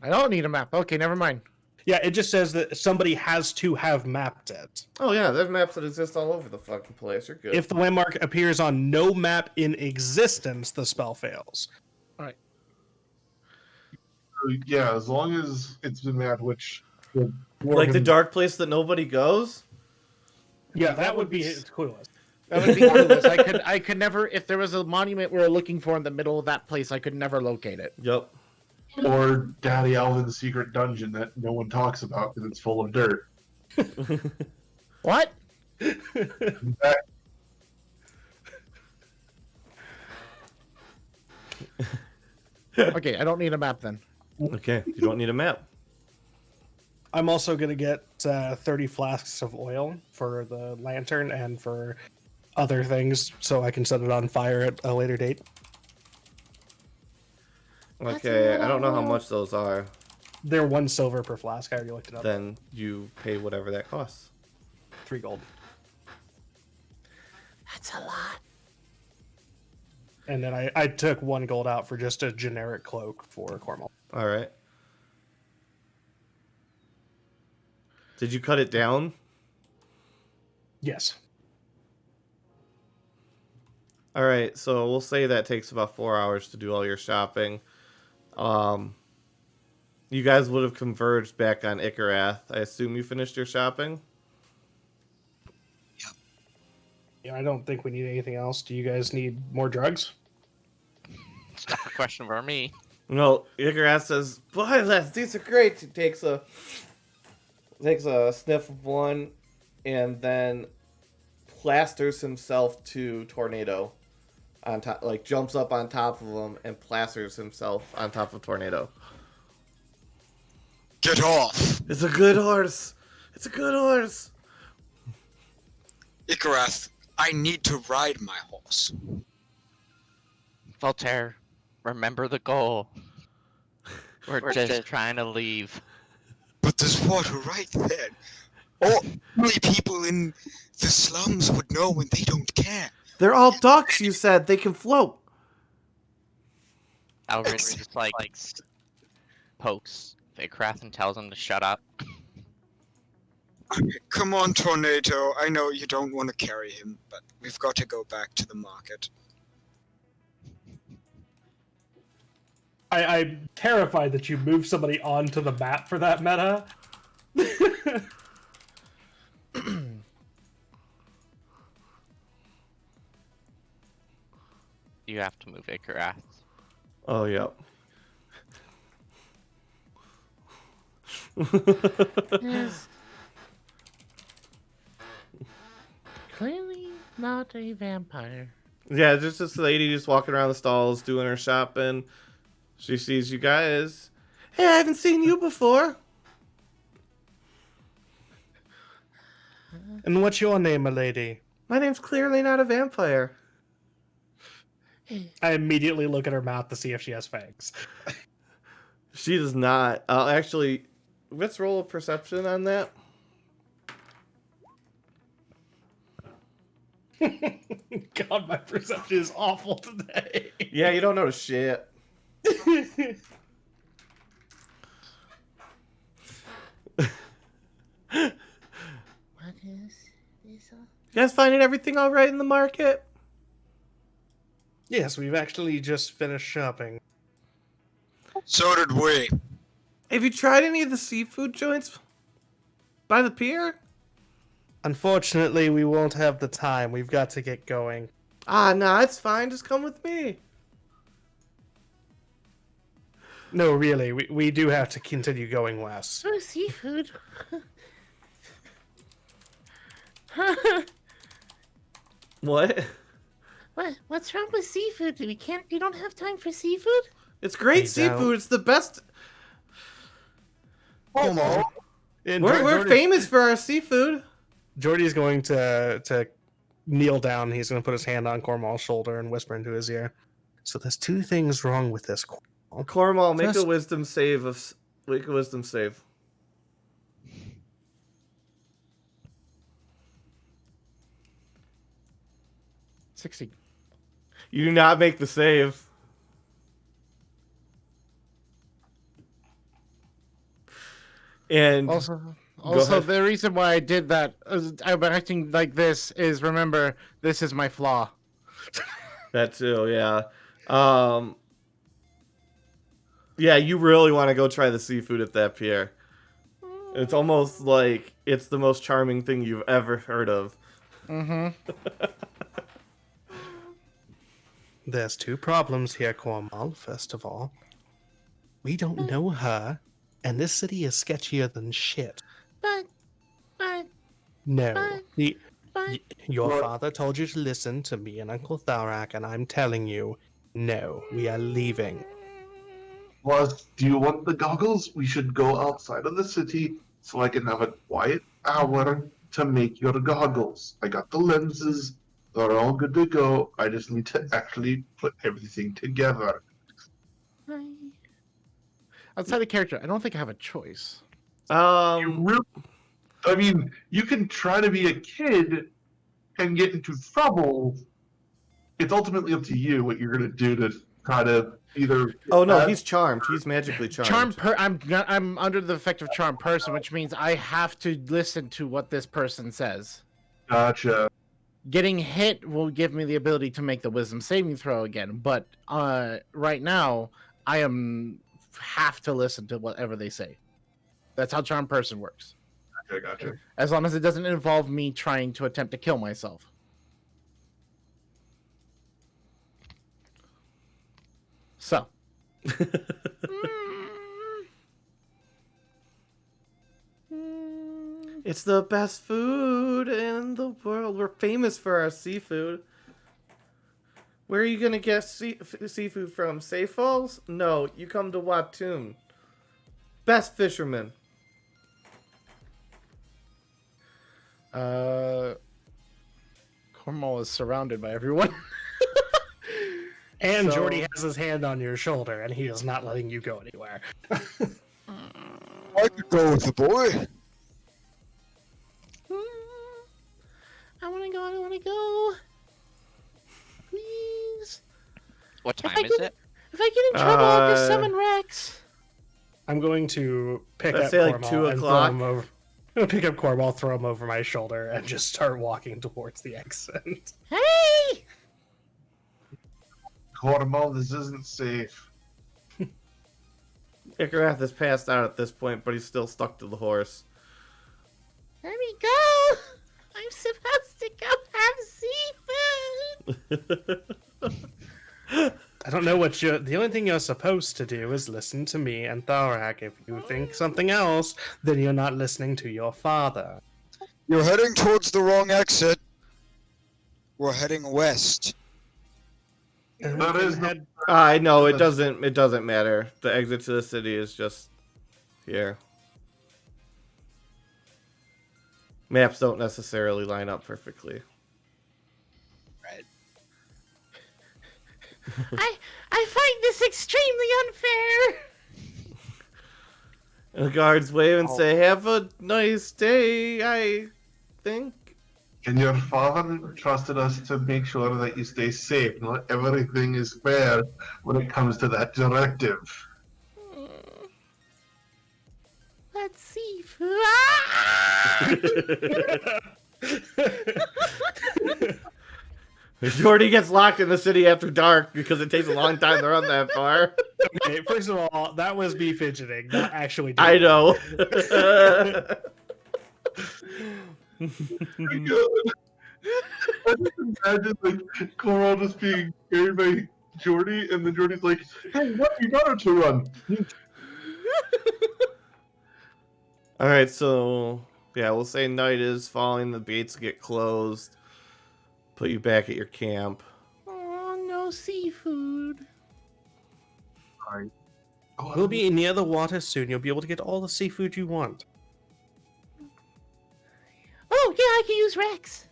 I don't need a map. Okay, never mind. Yeah, it just says that somebody has to have mapped it. Oh yeah, there's maps that exist all over the fucking place. You're good. If the landmark appears on no map in existence, the spell fails. Yeah, as long as it's been mapped, which like the dark place that nobody goes. Yeah, that would be clueless. That would be clueless. I could never. If there was a monument we were looking for in the middle of that place, I could never locate it. Yep. Or Daddy Alvin's secret dungeon that no one talks about because it's full of dirt. What? That- Okay, I don't need a map then. Okay, you don't need a map. I'm also going to get 30 flasks of oil for the lantern and for other things so I can set it on fire at a later date. That's Okay, a I don't know how lot. much those are. They're 1 silver per flask. I already looked it up. Then you pay whatever that costs. 3 gold. That's a lot. And then I took 1 gold out for just a generic cloak for Cornwall. All right. Did you cut it down? Yes. All right, so we'll say that takes about 4 hours to do all your shopping. You guys would have converged back on Ikarath. I assume you finished your shopping? Yeah, I don't think we need anything else. Do you guys need more drugs? It's not a question for me. No, Ikarath says, "Boy, Les, these are great." He takes a sniff of one and then plasters himself to Tornado on top, like jumps up on top of him and plasters himself on top of Tornado. Get off! It's a good horse. It's a good horse. Ikarath, I need to ride my horse. Voltaire, remember the goal. We're just trying to leave. But there's water right there. Only people in the slums would know when they don't care. They're all ducks, you said. They can float. Alred just like pokes Vikrath and tells him to shut up. Come on, Tornado. I know you don't want to carry him, but we've got to go back to the market. I'm terrified that you moved somebody onto the map for that meta. You have to move Ikarath. Oh, yeah. Yes. Clearly not a vampire. Yeah, just this lady just walking around the stalls doing her shopping. She sees you guys. Hey, I haven't seen you before. And what's your name, milady? My name's clearly not a vampire. I immediately look at her mouth to see if she has fangs. She does not. Actually, let's roll a perception on that. God, my perception is awful today. Yeah, you don't know shit. What is this? You guys finding everything all right in the market? Yes, we've actually just finished shopping. So did we. Have you tried any of the seafood joints by the pier? Unfortunately, we won't have the time. We've got to get going. Ah, nah, it's fine. Just come with me. No, really, we do have to continue going west. Oh, seafood. What? What's wrong with seafood? You don't have time for seafood? It's great I seafood. don't. It's the best. Homo. And We're famous for our seafood. Jordy's going to kneel down. He's going to put his hand on Cornwall's shoulder and whisper into his ear. So there's 2 things wrong with this. Cornwall, make Just- a wisdom save of. Make a wisdom save. $60. You do not make the save. And Also, ahead. the reason why I did that, I'm acting like this, is remember, this is my flaw. that too, yeah. Yeah, you really want to go try the seafood at that pier. It's almost like it's the most charming thing you've ever heard of. Mm-hmm. There's two problems here, Cornwall. First of all, we don't know her, and this city is sketchier than shit. But, No. but- Your What? father told you to listen to me and Uncle Tharak, and I'm telling you, no, we are leaving. Plus, do you want the goggles? We should go outside of the city so I can have a quiet hour to make your goggles. I got the lenses. They're all good to go. I just need to actually put everything together. Outside of character, I don't think I have a choice. You really, I mean, you can try to be a kid and get into trouble. It's ultimately up to you what you're going to do to try to either. Oh no, he's charmed. He's magically charmed. I'm under the effect of charm person, which means I have to listen to what this person says. Gotcha. Getting hit will give me the ability to make the wisdom saving throw again, but right now I have to listen to whatever they say. That's how charm person works. Okay, gotcha. As long as it doesn't involve me trying to attempt to kill myself. So. It's the best food in the world. We're famous for our seafood. Where are you gonna get seafood from? Safe Falls? No, you come to Watoon. Best fisherman. Cornwall is surrounded by everyone. And So- Jordy has his hand on your shoulder, and he is not letting you go anywhere. I could go with the boy. I want to go. Please. What If time I is get- it? If I get in trouble, I'll just Uh, summon Rex. I'm going to pick Let's up say, like, Cornwall 2 and throw o'clock. him over. I'm gonna pick up Cornwall, throw him over my shoulder, and just start walking towards the exit. Hey! Cornwall, this isn't safe. Ikarath is passed out at this point, but he's still stuck to the horse. Let me go. I'm supposed to go have seafood. I don't know what the only thing you're supposed to do is listen to me and Tharak. If you think something else, then you're not listening to your father. You're heading towards the wrong exit. We're heading west. And That we can is the- head- I know it doesn't matter. The exit to the city is just here. Maps don't necessarily line up perfectly. I find this extremely unfair. And the guards wave and say, "Have a nice day," I think. And your father trusted us to make sure that you stay safe. Not everything is fair when it comes to that directive. Let's see. Ah! Jordy gets locked in the city after dark because it takes a long time to run that far. Okay, first of all, that was me fidgeting, not actually doing I know. I just imagine like Coral just being carried by Jordy, and then Jordy's like, "Hey, what? You got her to run." All right, so yeah, we'll say night is falling. The gates get closed. Put you back at your camp. Oh, no seafood. Alright. We'll be near the water soon. You'll be able to get all the seafood you want. Oh, yeah, I can use Rex.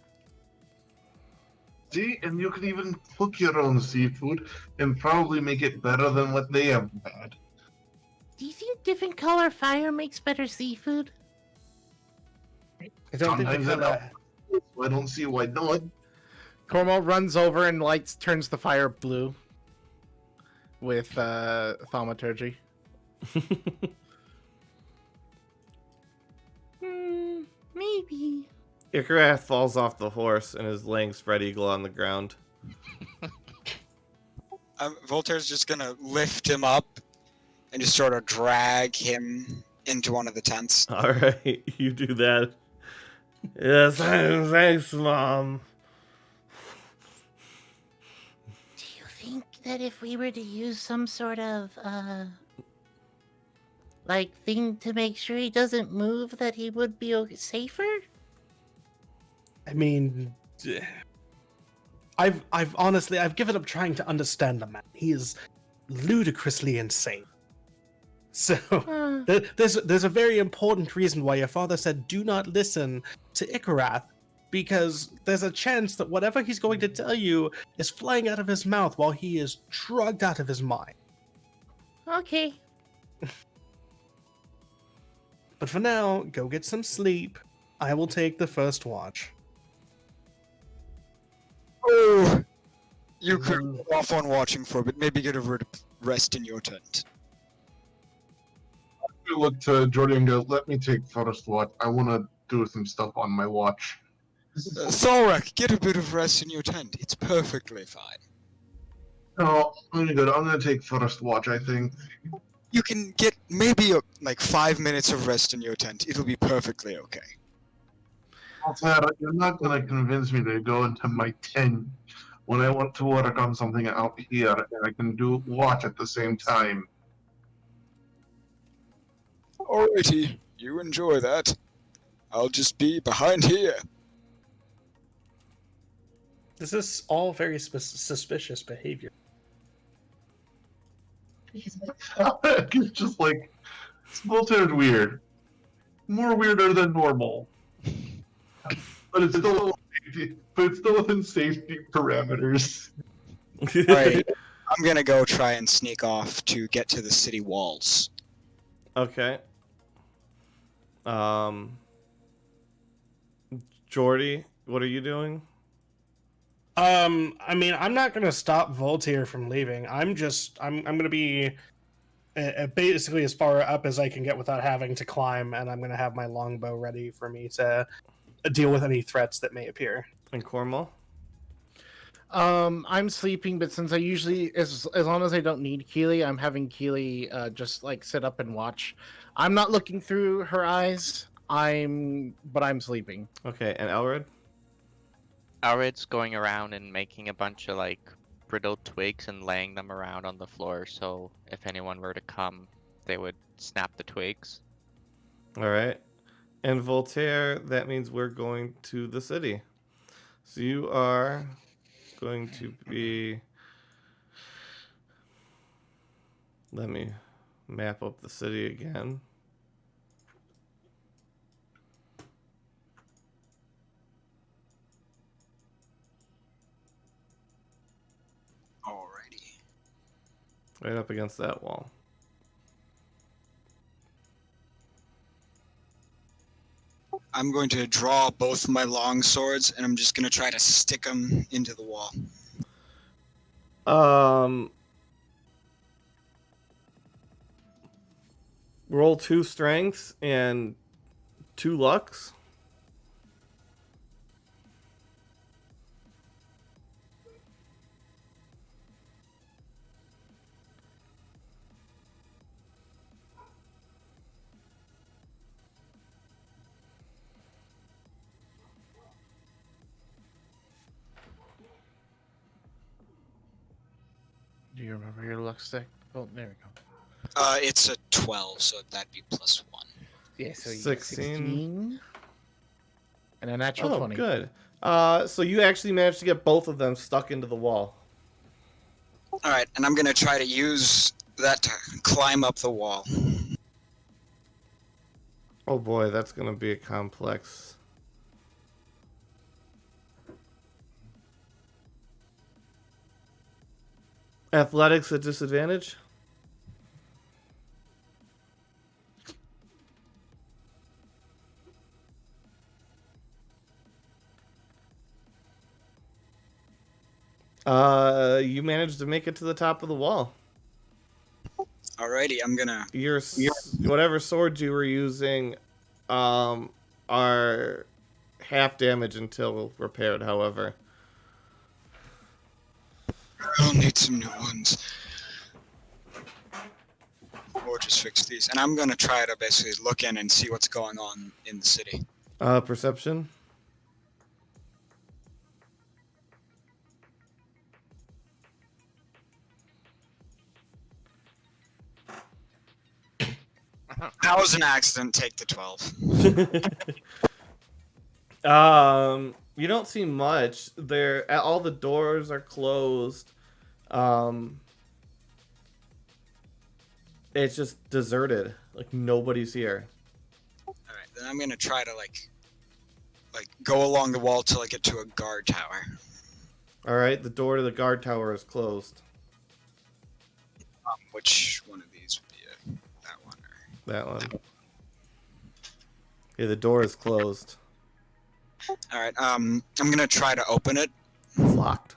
See, and you can even cook your own seafood and probably make it better than what they have had. Do you think different color fire makes better seafood? I don't think Sometimes the it color... helps. I don't see why not. Cornwall runs over and turns the fire blue with thaumaturgy. Maybe. Ikarath falls off the horse and is laying spread eagle on the ground. Voltaire's just gonna lift him up and just sort of drag him into one of the tents. All right, you do that. Yes, thanks, Mom. Do you think that if we were to use some sort of like thing to make sure he doesn't move, that he would be safer? I mean, I've honestly given up trying to understand the man. He is ludicrously insane. So there's a very important reason why your father said do not listen to Ikarath, because there's a chance that whatever he's going to tell you is flying out of his mouth while he is drugged out of his mind. Okay. But for now, go get some sleep. I will take the first watch. Oh, you could go off on watching for a bit. Maybe get a rest in your tent. I look to Jordy and go, let me take first watch. I want to do some stuff on my watch. Thorak, get a bit of rest in your tent. It's perfectly fine. No, I'm good. I'm going to take first watch, I think. You can get maybe like 5 minutes of rest in your tent. It'll be perfectly okay. Altair, you're not going to convince me to go into my tent when I want to work on something out here and I can do watch at the same time. Alrighty, you enjoy that. I'll just be behind here. This is all very suspicious behavior. It's just like, Voltaire's weird. More weirder than normal. But it's still within safety parameters. Alright, I'm gonna go try and sneak off to get to the city walls. Okay. Jordy, what are you doing? I mean, I'm not gonna stop Voltaire from leaving. I'm gonna be basically as far up as I can get without having to climb, and I'm gonna have my longbow ready for me to deal with any threats that may appear. And Cornwall? I'm sleeping, but since I usually, as long as I don't need Keely, I'm having Keely just like sit up and watch. I'm not looking through her eyes. But I'm sleeping. Okay, and Elred? Alred's going around and making a bunch of like brittle twigs and laying them around on the floor, so if anyone were to come, they would snap the twigs. Alright. And Voltaire, that means we're going to the city. So you are going to be... Let me map up the city again. Alrighty. Right up against that wall. I'm going to draw both my long swords, and I'm just going to try to stick them into the wall. Roll 2 strengths and 2 lucks. Do you remember your luck stick? Oh, there we go. It's a 12, so that'd be +1. Yeah, so you 16. 16 and a natural Oh, 20. good. So you actually managed to get both of them stuck into the wall. Alright, and I'm going to try to use that to climb up the wall. Oh boy, that's going to be a complex. Athletics at disadvantage? You managed to make it to the top of the wall. Alrighty, I'm gonna... Whatever swords you were using are half damage until repaired, however. I'll need some new ones. Or just fix these. And I'm gonna try to basically look in and see what's going on in the city. Perception? That was an accident. Take the 12. You don't see much. All the doors are closed. It's just deserted. Like nobody's here. All right, then I'm gonna try to like go along the wall till I get to a guard tower. All right, the door to the guard tower is closed. Which one of these would be it? That one or That one. Yeah, the door is closed. all right. I'm gonna try to open it. It's locked.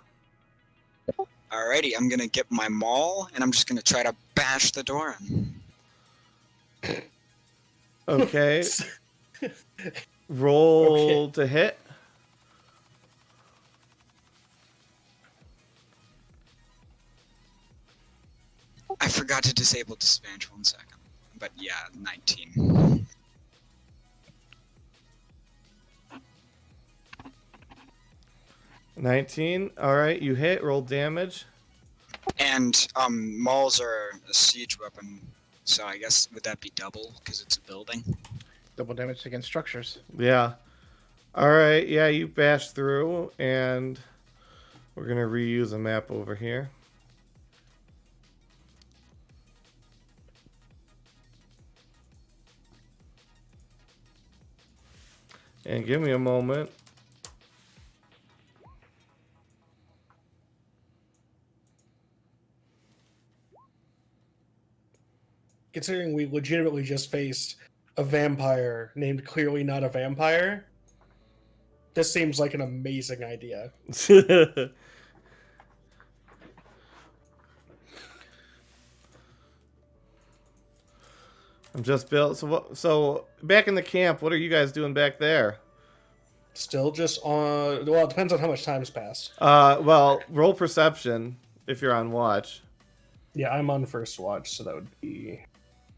Alrighty, I'm gonna get my maul and I'm just gonna try to bash the door in. Okay. Roll to hit. I forgot to disable disadvantage 1 second. But yeah, 19. $19. All right, you hit. Roll damage. And mauls are a siege weapon, so I guess would that be double because it's a building? Double damage against structures. Yeah. All right. Yeah, you bash through, and we're gonna reuse a map over here. And give me a moment. Considering we legitimately just faced a vampire named Clearly Not a Vampire, this seems like an amazing idea. I'm just built. So back in the camp, what are you guys doing back there? Still just on. Well, it depends on how much time's passed. Well, roll perception if you're on watch. Yeah, I'm on first watch, so that would be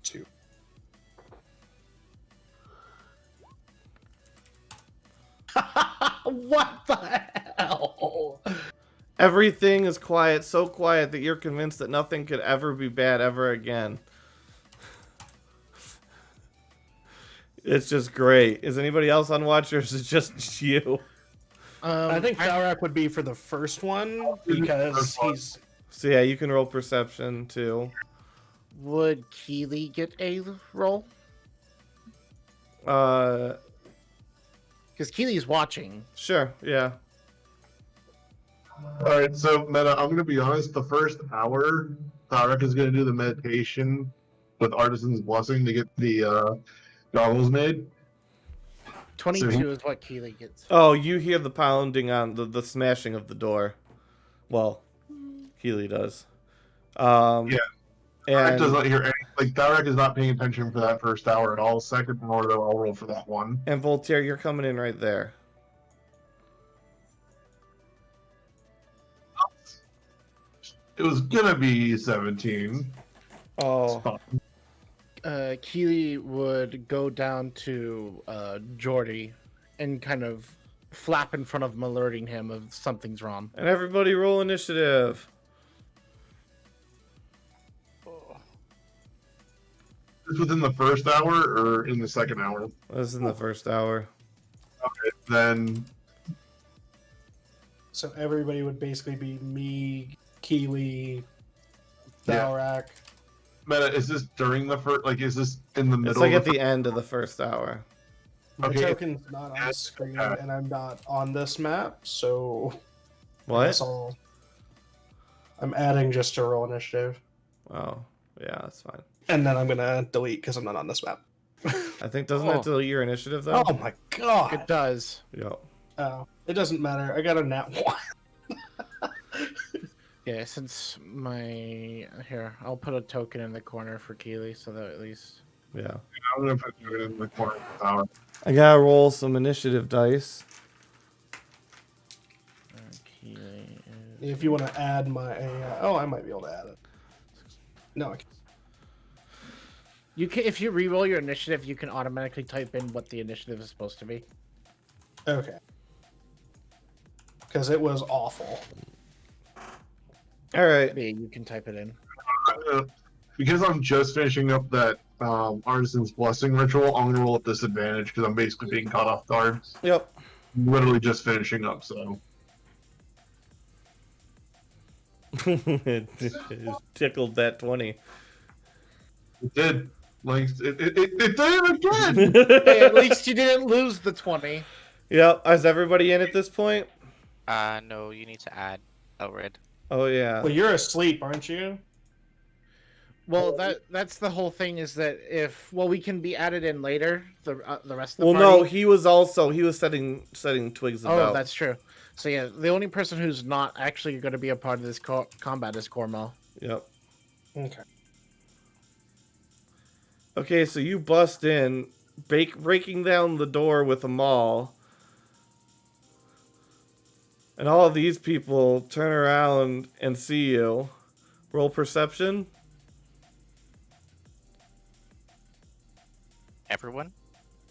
2. What the hell? Everything is quiet, so quiet that you're convinced that nothing could ever be bad ever again. It's just great. Is anybody else on watch, or is it just you? I think Tharak would be for the first one because he's. So yeah, you can roll perception too. Would Keely get a roll? Because Keely's watching. Sure, yeah. All right, so Meta, I'm gonna be honest. The first hour, Tarek is gonna do the meditation with Artisan's Blessing to get the goggles made. 22 is what Keely gets. Oh, you hear the pounding on the smashing of the door. Well, Keely does. Yeah. Tarek And does not hear any. Like Tarek is not paying attention for that first hour at all. Second hour, though, I'll roll for that one. and Voltaire, you're coming in right there. It was gonna be 17. Oh, Keely would go down to Jordy and kind of flap in front of him, alerting him of something's wrong. and everybody roll initiative. Is this within the first hour or in the second hour? This is in the first hour. Okay, then So everybody would basically be me, Keely, Yeah. Tharak. Meta, is this during the first? Like, is this in the middle? It's like of at the end of the first hour. My Okay. token's not on screen, and I'm not on this map, so What? that's all. I'm adding just to roll initiative, Oh, yeah, that's fine. and then I'm gonna delete because I'm not on this map. I think doesn't that delete your initiative though? Oh my god! It does. Yep. Oh, it doesn't matter. I got a nat 1. Yeah, since my... Here, I'll put a token in the corner for Keely so that at least... Yeah. I'm gonna put it in the corner of the tower. I gotta roll some initiative dice. Keely is... If you want to add my, oh, I might be able to add it. No, I can't. You can, if you re-roll your initiative, you can automatically type in what the initiative is supposed to be. Okay. Because it was awful. All right. Yeah, you can type it in. Because I'm just finishing up that Artisan's Blessing ritual, I'm gonna roll at disadvantage because I'm basically being caught off guard. Yep. Literally just finishing up, so. It tickled that 20. It did. Like, it did it again! Hey, at least you didn't lose the 20. Yep. Is everybody in at this point? No, you need to add Elred. Oh, yeah. Well, you're asleep, aren't you? Well, that's the whole thing is that if we can be added in later, the rest of the Well, party. no, he was setting twigs about. Oh, that's true. So yeah, the only person who's not actually going to be a part of this combat is Cormo. Yep. Okay. Okay, so you bust in, breaking down the door with a maul. And all of these people turn around and see you. Roll perception. Everyone?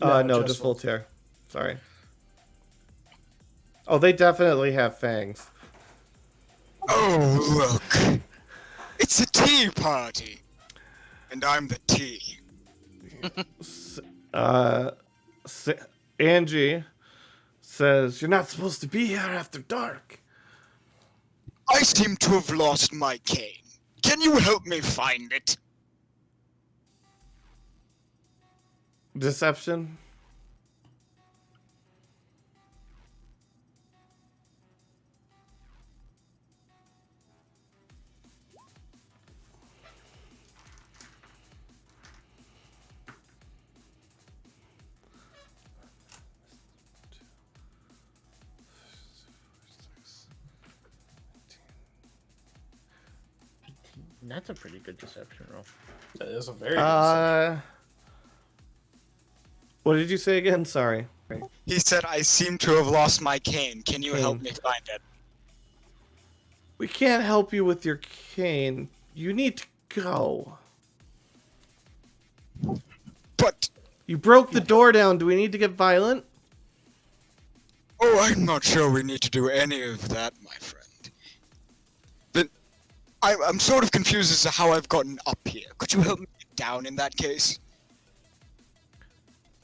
No, just Voltaire. Sorry. Oh, they definitely have fangs. Oh, look. It's a tea party. And I'm the tea. Angie says, "You're not supposed to be here after dark." I seem to have lost my cane. Can you help me find it? Deception. That's a pretty good deception roll. That is a very What did you say again? Sorry. He said, I seem to have lost my cane. Can you help me find it? We can't help you with your cane. You need to go. But, You broke the door down. Do we need to get violent? oh, I'm not sure we need to do any of that, my friend. But I'm sort of confused as to how I've gotten up here. Could you help me get down in that case?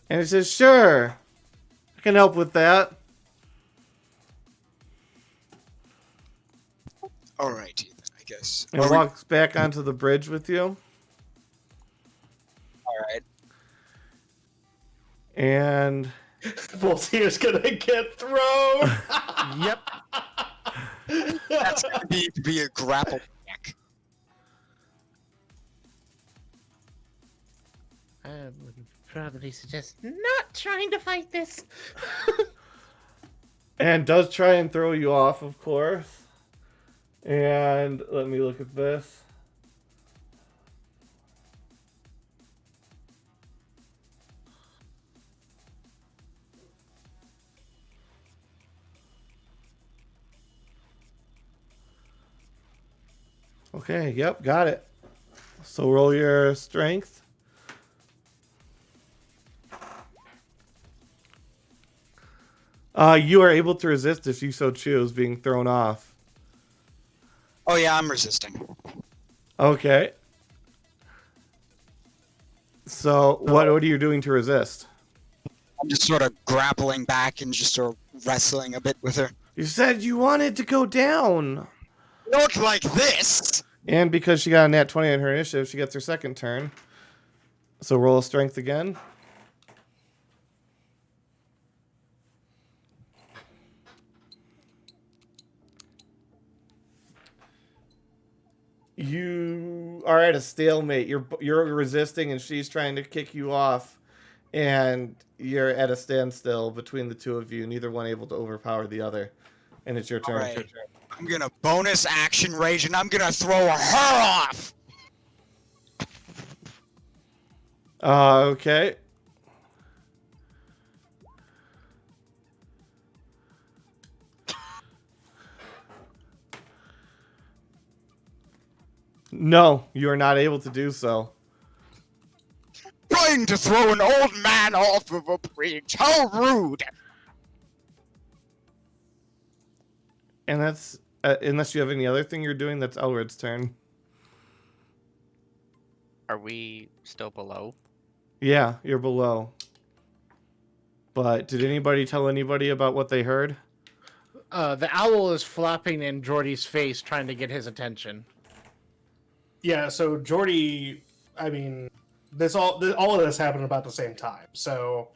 And he says, "Sure. I can help with that." Alrighty then, I guess. And walks back onto the bridge with you. Alright. And Voltaire's gonna get thrown. Yep. That's gonna need to be a grapple check. I would probably suggest not trying to fight this. and does try and throw you off, of course. And let me look at this. Okay, yep, got it. So roll your strength. You are able to resist if you so choose being thrown off. Oh yeah, I'm resisting. Okay. So what are you doing to resist? I'm just sort of grappling back and just sort of wrestling a bit with her. You said you wanted to go down. Not like this! And because she got a nat 20 on her initiative, she gets her second turn. So roll a strength again. You are at a stalemate. You're resisting, and she's trying to kick you off, and you're at a standstill between the two of you. Neither one able to overpower the other, and it's your turn. Alright. I'm gonna bonus action rage, and I'm gonna throw her off. Okay. No, you are not able to do so. Trying to throw an old man off of a bridge. How rude! And that's unless you have any other thing you're doing. That's Elred's turn. Are we still below? Yeah, you're below. But did anybody tell anybody about what they heard? The owl is flopping in Jordy's face, trying to get his attention. Yeah, so Jordy, I mean, all of this happened about the same time, so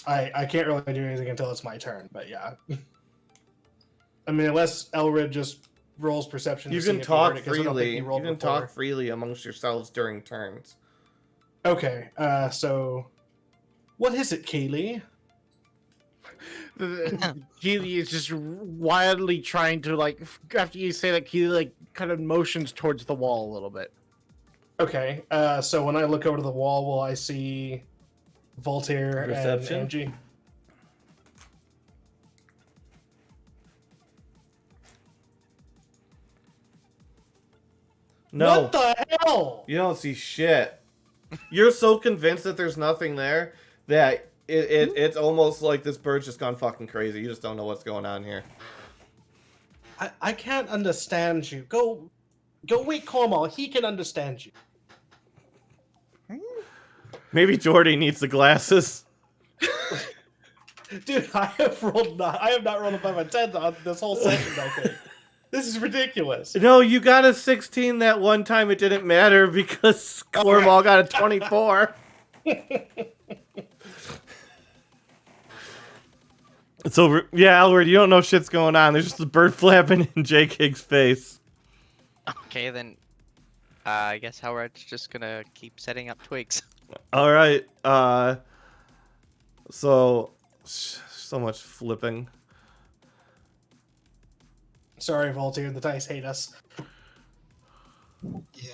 I can't really do anything until it's my turn. But yeah, I mean, unless Elred just rolls perception. You to see can if he heard talk it, 'cause I don't think freely. he You rolled can before. talk freely amongst yourselves during turns. Okay, so what is it, Kaylee? Keely is just wildly trying to, like, after you say that, Keely, like, kind of motions towards the wall a little bit. Okay, so when I look over to the wall, will I see Voltaire Perception? and Angie? No, What the hell? you don't see shit. You're so convinced that there's nothing there that it's almost like this bird's just gone fucking crazy. You just don't know what's going on here. I can't understand you. Go wake Cornwall. He can understand you. Maybe Jordy needs the glasses. Dude, I have not rolled above a 10 on this whole session, I think. This is ridiculous. No, you got a 16 that one time. It didn't matter because Cornwall got a 24. So, yeah, Elward, you don't know shit's going on. There's just a bird flapping in Jake Higgs' face. Okay, then. I guess Howard's just gonna keep setting up twigs. All right. So much flipping. Sorry, Voltaire, the dice hate us. Yeah.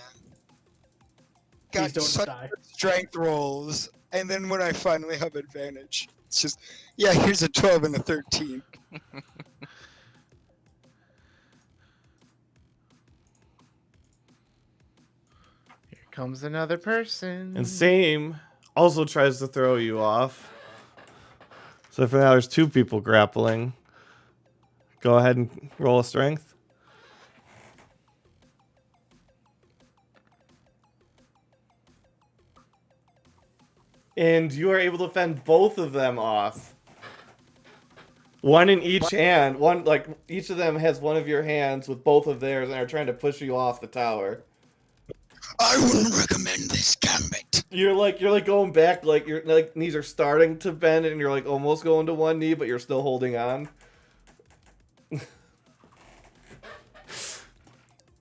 Please Got don't such die. strength rolls, and then when I finally have advantage, it's just, yeah, here's a 12 and a 13. Here comes another person. And Same also tries to throw you off. So for now, there's two people grappling. Go ahead and roll a strength. And you are able to fend both of them off. One in each hand. One, like, each of them has one of your hands with both of theirs and are trying to push you off the tower. I wouldn't recommend this gambit. You're like going back, like your like knees are starting to bend and you're like almost going to one knee, but you're still holding on.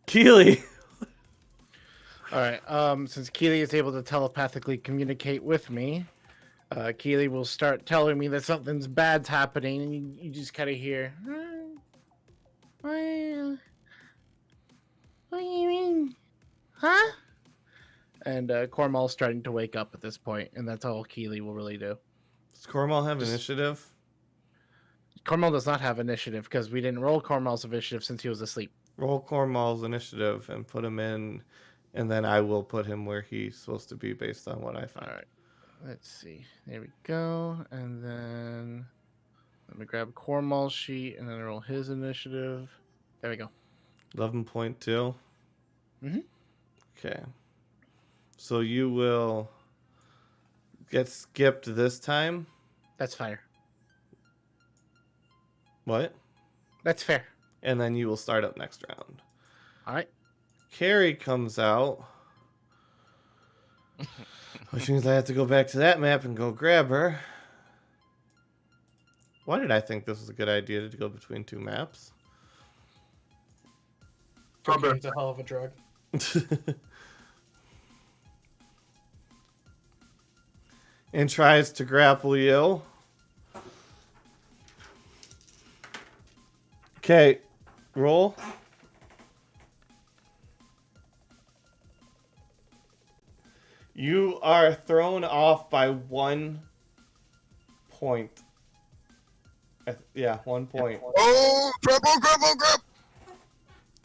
Keely. All right. Since Keely is able to telepathically communicate with me, Keely will start telling me that something's bad's happening, and you just kind of hear, "What do you mean? Huh?" And Cornwall's starting to wake up at this point, and that's all Keely will really do. Does Cornwall have Just- initiative? Cornwall does not have initiative because we didn't roll Cornwall's initiative since he was asleep. Roll Cornwall's initiative and put him in, and then I will put him where he's supposed to be based on what I find. All right. Let's see. There we go. And then let me grab Cornwall's sheet and then roll his initiative. There we go. 11.2. Mhm. Okay. So you will get skipped this time. That's fair. What? That's fair. And then you will start up next round. All right. Carrie comes out. Which means I have to go back to that map and go grab her. Why did I think this was a good idea to go between two maps? Cocaine's a hell of a drug. And tries to grapple you. Okay, roll. You are thrown off by 1 point. Yeah, 1 point. Oh, grapple, grapple, grapple!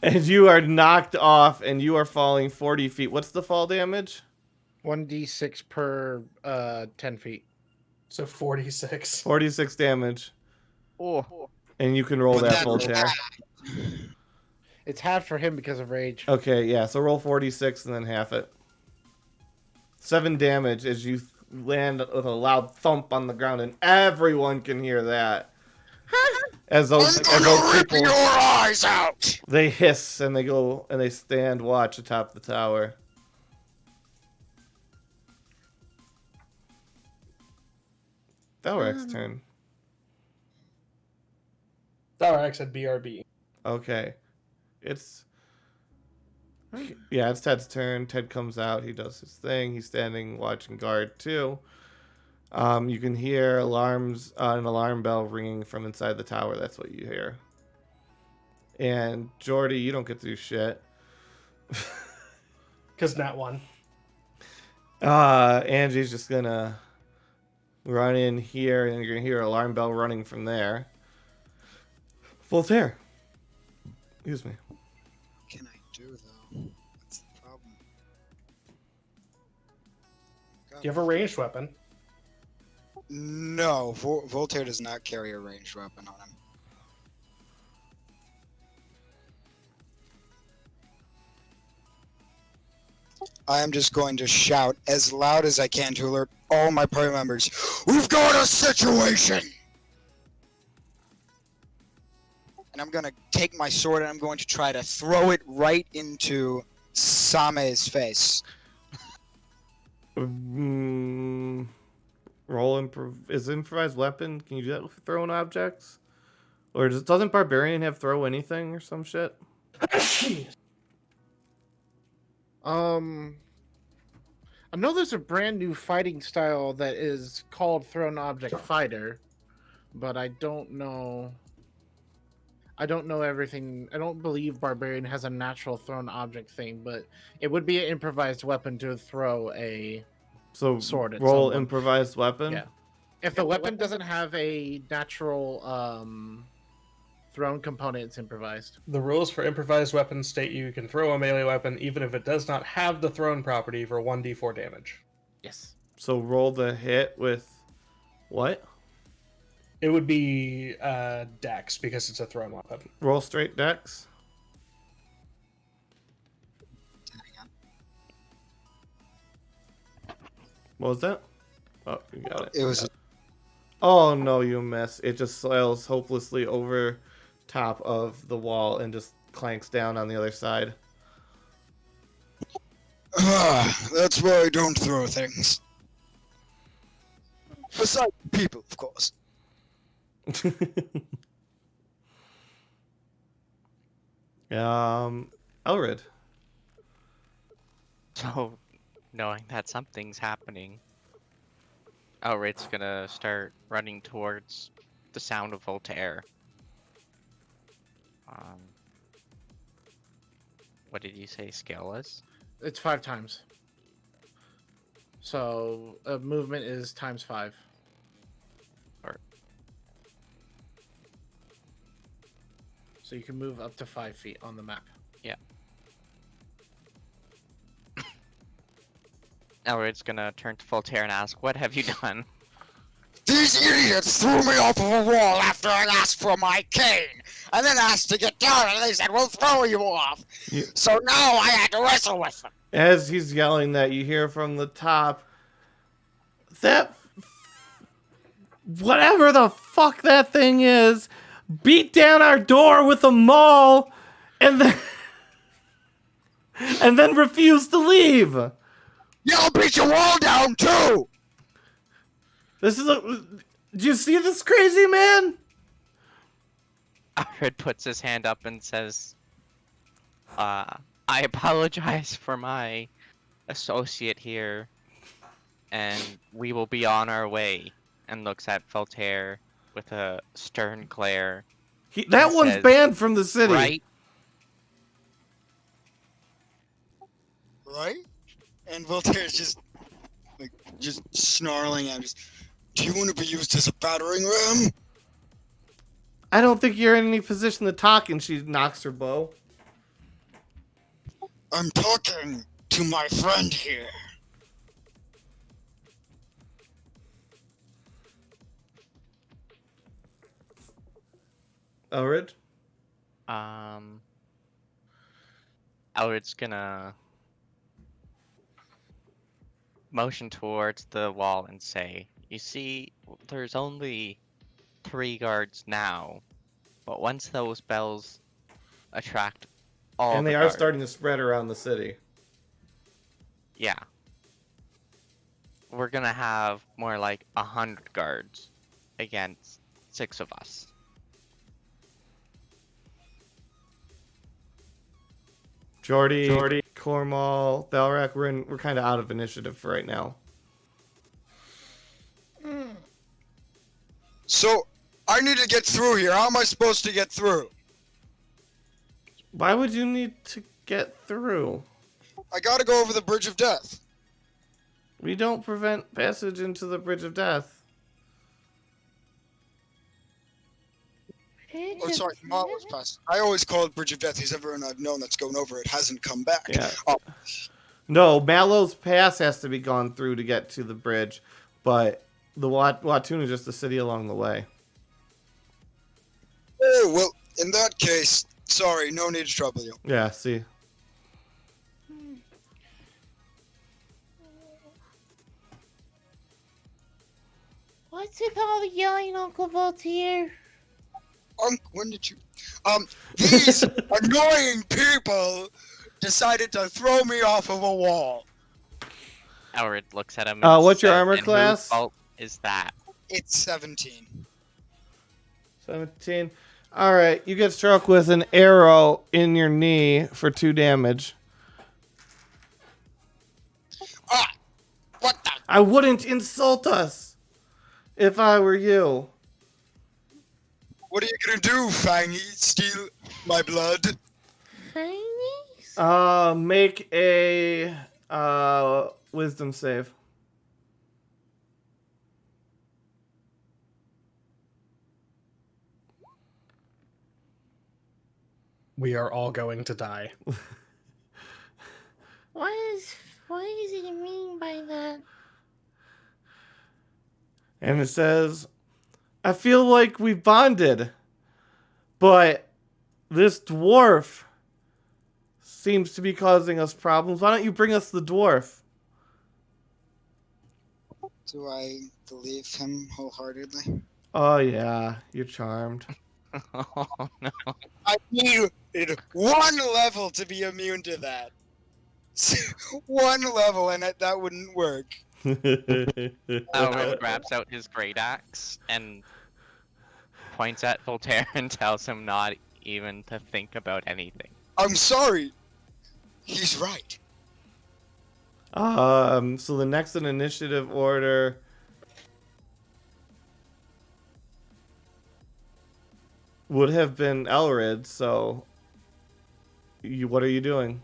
And you are knocked off and you are falling 40 feet. What's the fall damage? 1d6 per 10 feet. So 46. 46 damage. Oh. And you can roll But that that's Voltaire. It's half for him because of rage. Okay, yeah, so roll 46 and then half it. 7 damage as you land with a loud thump on the ground, and everyone can hear that. As those Rip people, your eyes out! they hiss and they go and they stand watch atop the tower. Dalrek's turn. Dalek said BRB. Okay. It's Ted's turn. Ted comes out, he does his thing. He's standing watching guard too. You can hear alarms, an alarm bell ringing from inside the tower. That's what you hear. And Jordy, you don't get to do shit. Because not one. Angie's just gonna run in here, and you're gonna hear an alarm bell running from there. Voltaire. Excuse me. What can I do though? What's the problem? Do you have a ranged weapon? No, Voltaire does not carry a ranged weapon on him. I am just going to shout as loud as I can to alert all my party members. We've got a situation! And I'm going to take my sword and I'm going to try to throw it right into Same's face. Is improvised weapon? Can you do that with throwing objects? Or doesn't barbarian have throw anything or some shit? I know there's a brand new fighting style that is called thrown object fighter, but I don't know. I don't know everything. I don't believe barbarian has a natural thrown object thing, but it would be an improvised weapon to throw a sword at roll someone. improvised weapon. Yeah. If the weapon doesn't have a natural thrown component, it's improvised. The rules for improvised weapons state you can throw a melee weapon even if it does not have the thrown property for 1d4 damage. Yes. So roll the hit with what? It would be dex because it's a thrown weapon. Roll straight dex. What was that? Oh, you got it. It was Oh no, you miss. It just sails hopelessly over top of the wall and just clanks down on the other side. that's why I don't throw things. Besides people, of course. Elred. So, knowing that something's happening, Elrid's gonna start running towards the sound of Voltaire. What did you say scale was? It's 5 times. So movement is times 5. So you can move up to 5 feet on the map. Yeah. Elrid's gonna turn to Voltaire and ask, "What have you done?" These idiots threw me off of a wall after I asked for my cane, and then asked to get down, and they said, "We'll throw you off." So now I had to wrestle with them. As he's yelling that, you hear from the top, that whatever the fuck that thing is, beat down our door with a maul, and then refused to leave. Yeah, I'll beat your wall down too. Do you see this crazy man? Elrid puts his hand up and says, I apologize for my associate here, and we will be on our way. And looks at Voltaire with a stern glare. That one's says, banned from the city. Right? Right? And Voltaire's just snarling at us. Do you want to be used as a battering ram? I don't think you're in any position to talk, and she knocks her bow. I'm talking to my friend here. Elrid? Elrid's gonna motion towards the wall and say, "You see, there's only 3 guards now, but once those bells attract all And the they are guards, starting to spread around the city. yeah, we're gonna have more like 100 guards against 6 of us." Jordy, Cornwall, Valrak, we're kind of out of initiative for right now. So, I need to get through here. How am I supposed to get through? Why would you need to get through? I gotta go over the Bridge of Death. We don't prevent passage into the Bridge of Death. Oh, sorry, Marlo's passed. I always call it Bridge of Death because everyone I've known that's going over it hasn't come back. Yeah. Oh, No, Mallow's Pass has to be gone through to get to the bridge, but the Watun is just a city along the way. oh, well, in that case, sorry, no need to trouble you. Yeah, see. What's with all the yelling, Uncle Voltaire? When did you... These annoying people decided to throw me off of a wall. Elred looks at him. What's your says, armor "And whose class?" fault is that? It's 17. 17. Alright, you get struck with an arrow in your knee for 2 damage. Ah! What the... I wouldn't insult us if I were you. What are you gonna do, Fangy? Steal my blood? Fannies? Make a wisdom save. We are all going to die. What does he mean by that? And it says, I feel like we bonded, but this dwarf seems to be causing us problems. Why don't you bring us the dwarf? Do I believe him wholeheartedly? Oh, yeah, you're charmed. Oh no. I needed 1 level to be immune to that. 1 level, and that wouldn't work. Elred grabs out his great axe and points at Voltaire and tells him not even to think about anything. I'm sorry. He's right. So the next in initiative order would have been Elred, so what are you doing?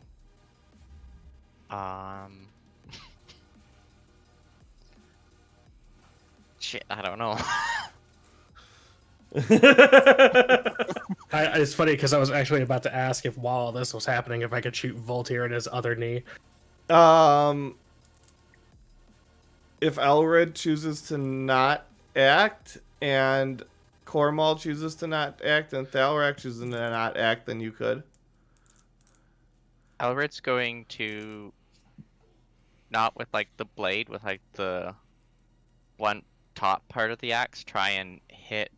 Shit, I don't know. It's funny because I was actually about to ask if while all this was happening, if I could shoot Voltaire in his other knee. If Elred chooses to not act and Cornwall chooses to not act and Thalrak chooses to not act, then you could. Elred's going to, not with like the blade, with like the one top part of the axe, try and hit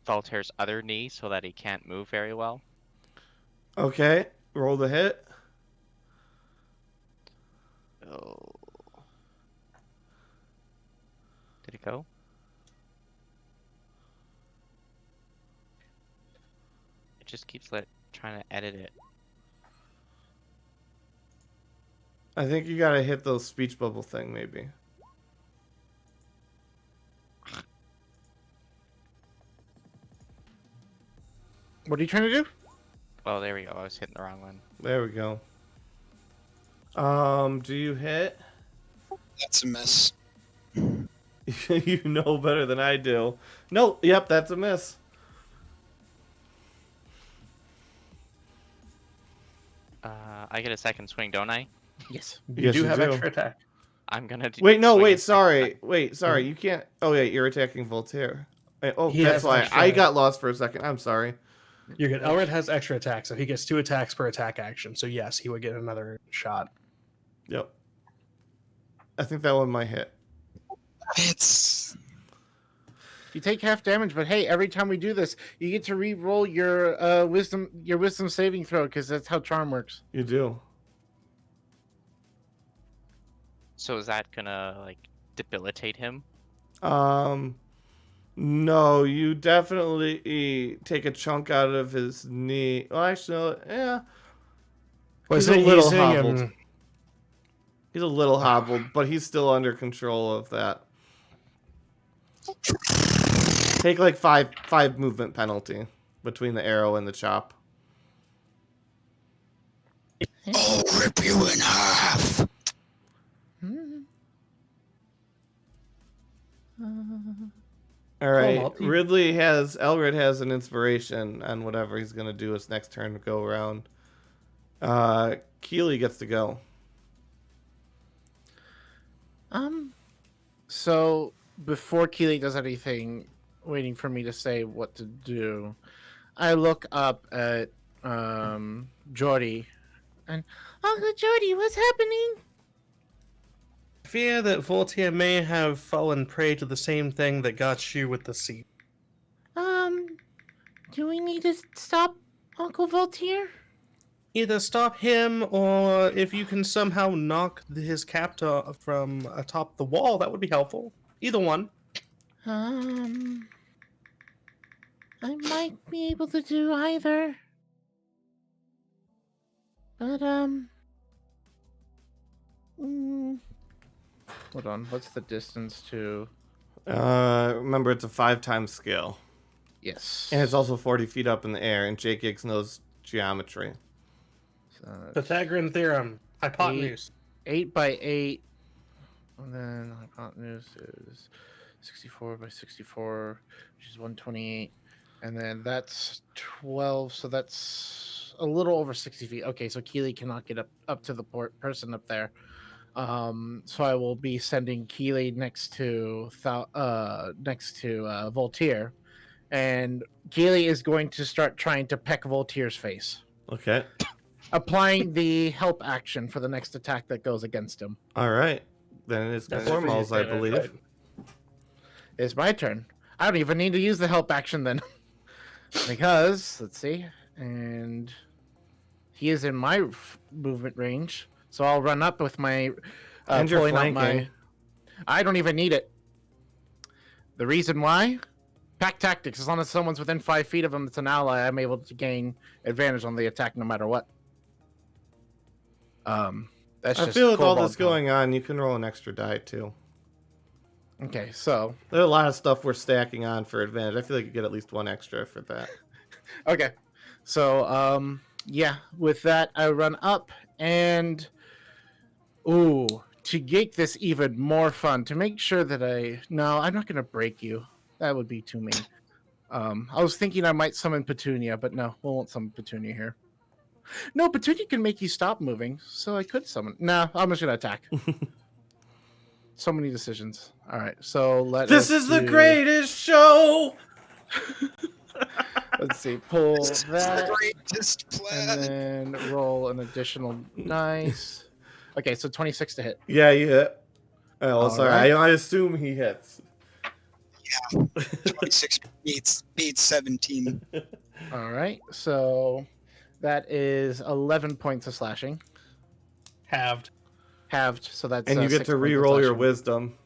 Voltaire's other knee so that he can't move very well. Okay, roll the hit. Oh. Did it go? It just keeps trying to edit it. I think you gotta hit those speech bubble thing, maybe. What are you trying to do? Oh, there we go. I was hitting the wrong one. There we go. Do you hit? That's a miss. You know better than I do. No, yep, that's a miss. I get a second swing, don't I? Yes. You Yes, do you have do. extra attack. I'm gonna do. Wait, no, swing a wait, second sorry. time. Wait, sorry, you can't. Oh, yeah, you're attacking Voltaire. Oh, He that's has why. extra- I got lost for a second. I'm sorry. You're good. Elred has extra attack, so he gets 2 attacks per attack action. So yes, he would get another shot. Yep. I think that one might hit. It's You take half damage, but hey, every time we do this, you get to re-roll your wisdom saving throw because that's how charm works. You do. So is that gonna like debilitate him? No, you definitely take a chunk out of his knee. Well, actually, yeah. He's a little hobbled. He's a little hobbled, but he's still under control of that. Take like five movement penalty between the arrow and the chop. I'll rip you in half. All right, Multi. Elred has an inspiration on whatever he's gonna do his next turn to go around. Keely gets to go. So before Keely does anything, waiting for me to say what to do, I look up at Jordy, and Uncle Jody, what's happening? Fear that Voltaire may have fallen prey to the same thing that got you with the seed. Do we need to stop Uncle Voltaire? Either stop him, or if you can somehow knock his captor from atop the wall, that would be helpful. Either one. I might be able to do either. But, hold on, what's the distance to? Remember, it's a 5-time scale. Yes. And it's also 40 feet up in the air, and Jake Giggs knows geometry. Pythagorean theorem. Hypotenuse. 8 by 8. And then hypotenuse is 64 by 64, which is 128. And then that's 12, so that's a little over 60 feet. Okay, so Keely cannot get up to the person up there. So I will be sending Keely next to Voltaire, and Keely is going to start trying to peck Voltaire's face, Okay. applying the help action for the next attack that goes against him. All right. Then it's That's Cormal's, I pretty believe. good. It's my turn. I don't even need to use the help action then. Because, let's see, and he is in my movement range, so I'll run up with my And you're pulling out my. flanking. I don't even need it. The reason why? Pack tactics. As long as someone's within 5 feet of him that's an ally, I'm able to gain advantage on the attack no matter what. That's I just feel with all Kobold this talk. going on, you can roll an extra die too. Okay, so There's a lot of stuff we're stacking on for advantage. I feel like you get at least one extra for that. okay, so yeah, with that I run up and to make this even more fun, to make sure that I'm not gonna break you. That would be too mean. I was thinking I might summon Petunia, but no, we won't summon Petunia here. No, Petunia can make you stop moving, so I could summon. Nah, I'm just gonna attack. So many decisions. All right, so This is the greatest show! Let's see, pull This is that. the greatest And plan. then roll an additional dice. Okay, so 26 to hit. Yeah, you hit. Oh, All sorry. right. I assume he hits. 26 beats 17. All right, so that is 11 points of slashing. Halved. Halved, so that's And you get 6 to points of re-roll your slashing. wisdom.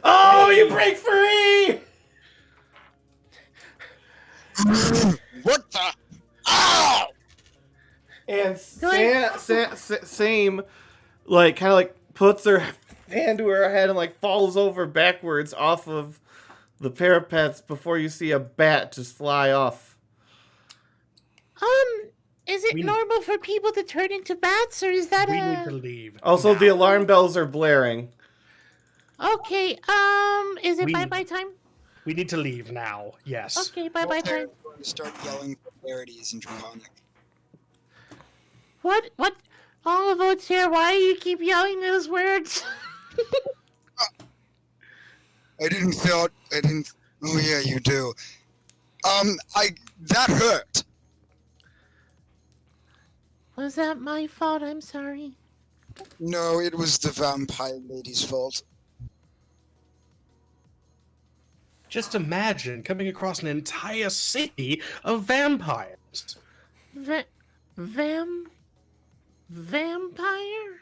Oh, you break free! What the? Ow! And same, like, kind of like puts her hand to her head and like falls over backwards off of the parapets before you see a bat just fly off. Is it We- normal for people to turn into bats, or is that We a... need to leave. Also, now. the alarm bells are blaring. Okay, is it We- bye-bye time? We need to leave now. Yes. Okay, bye-bye Voltaire time. is going to start yelling vulgarities in Draconic. What? All of us here, why do you keep yelling those words? I didn't. Oh yeah, you do. That hurt. Was that my fault? I'm sorry. No, it was the vampire lady's fault. Just imagine coming across an entire city of vampires. Va- vampire?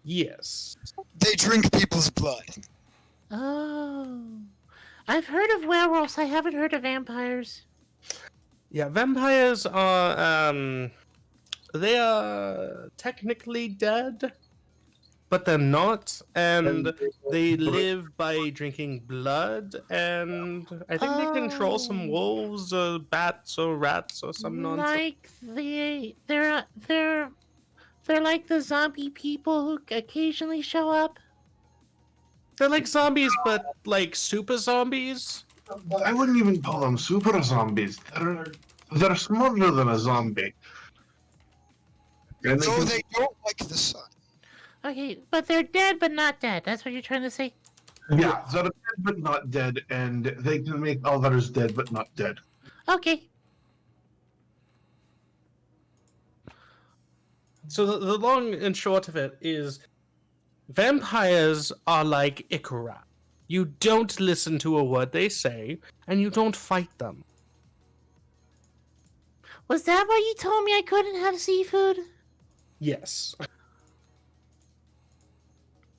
Yes. They drink people's blood. Oh. I've heard of werewolves. I haven't heard of vampires. Yeah, vampires are they are technically dead, but they're not, and they live by drinking blood, and I think they control some wolves or bats or rats or some nonsense. Like they're like the zombie people who occasionally show up. They're like zombies, but like super zombies. I wouldn't even call them super zombies. They're smaller than a zombie. And So they don't like the sun. Okay, but they're dead but not dead. That's what you're trying to say? yeah, they're dead but not dead, and they can make others dead but not dead. Okay. So the long and short of it is, vampires are like Ikora. You don't listen to a word they say, and you don't fight them. Was that why you told me I couldn't have seafood? Yes.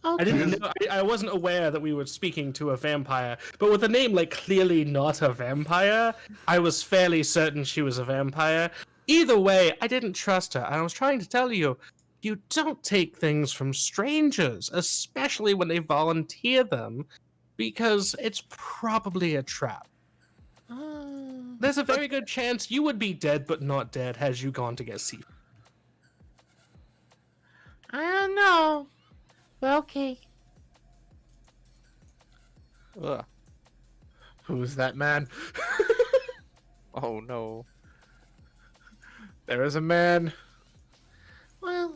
Okay. I didn't know, I wasn't aware that we were speaking to a vampire, but with a name like clearly not a vampire, I was fairly certain she was a vampire. Either way, I didn't trust her, and I was trying to tell you, you don't take things from strangers, especially when they volunteer them, because it's probably a trap. There's a very good chance you would be dead but not dead had you gone to get seafood. I don't know. Well, okay. Ugh. Who's that man? Oh no. There is a man. Well,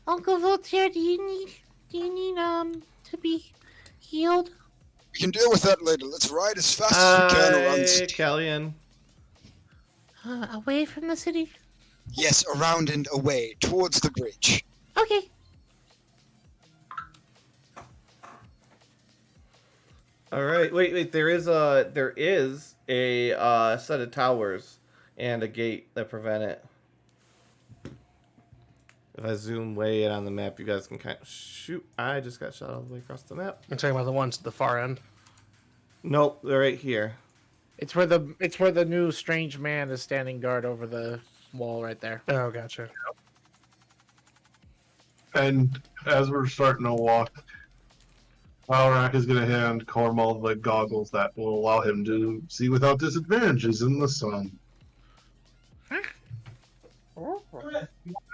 Uncle Voltaire, do you need to be healed? We can deal with that later. Let's ride as fast as we can around the city. Callian. Away from the city? Yes, around and away, towards the bridge. Okay. All right. Wait. There is a set of towers and a gate that prevent it. If I zoom way in on the map, you guys can kind of shoot. I just got shot all the way across the map. I'm talking about the ones at the far end. Nope, they're right here. It's where the new strange man is standing guard over the wall right there. Oh, gotcha. And as we're starting to walk, Alrak is going to hand Cormal the goggles that will allow him to see without disadvantages in the sun.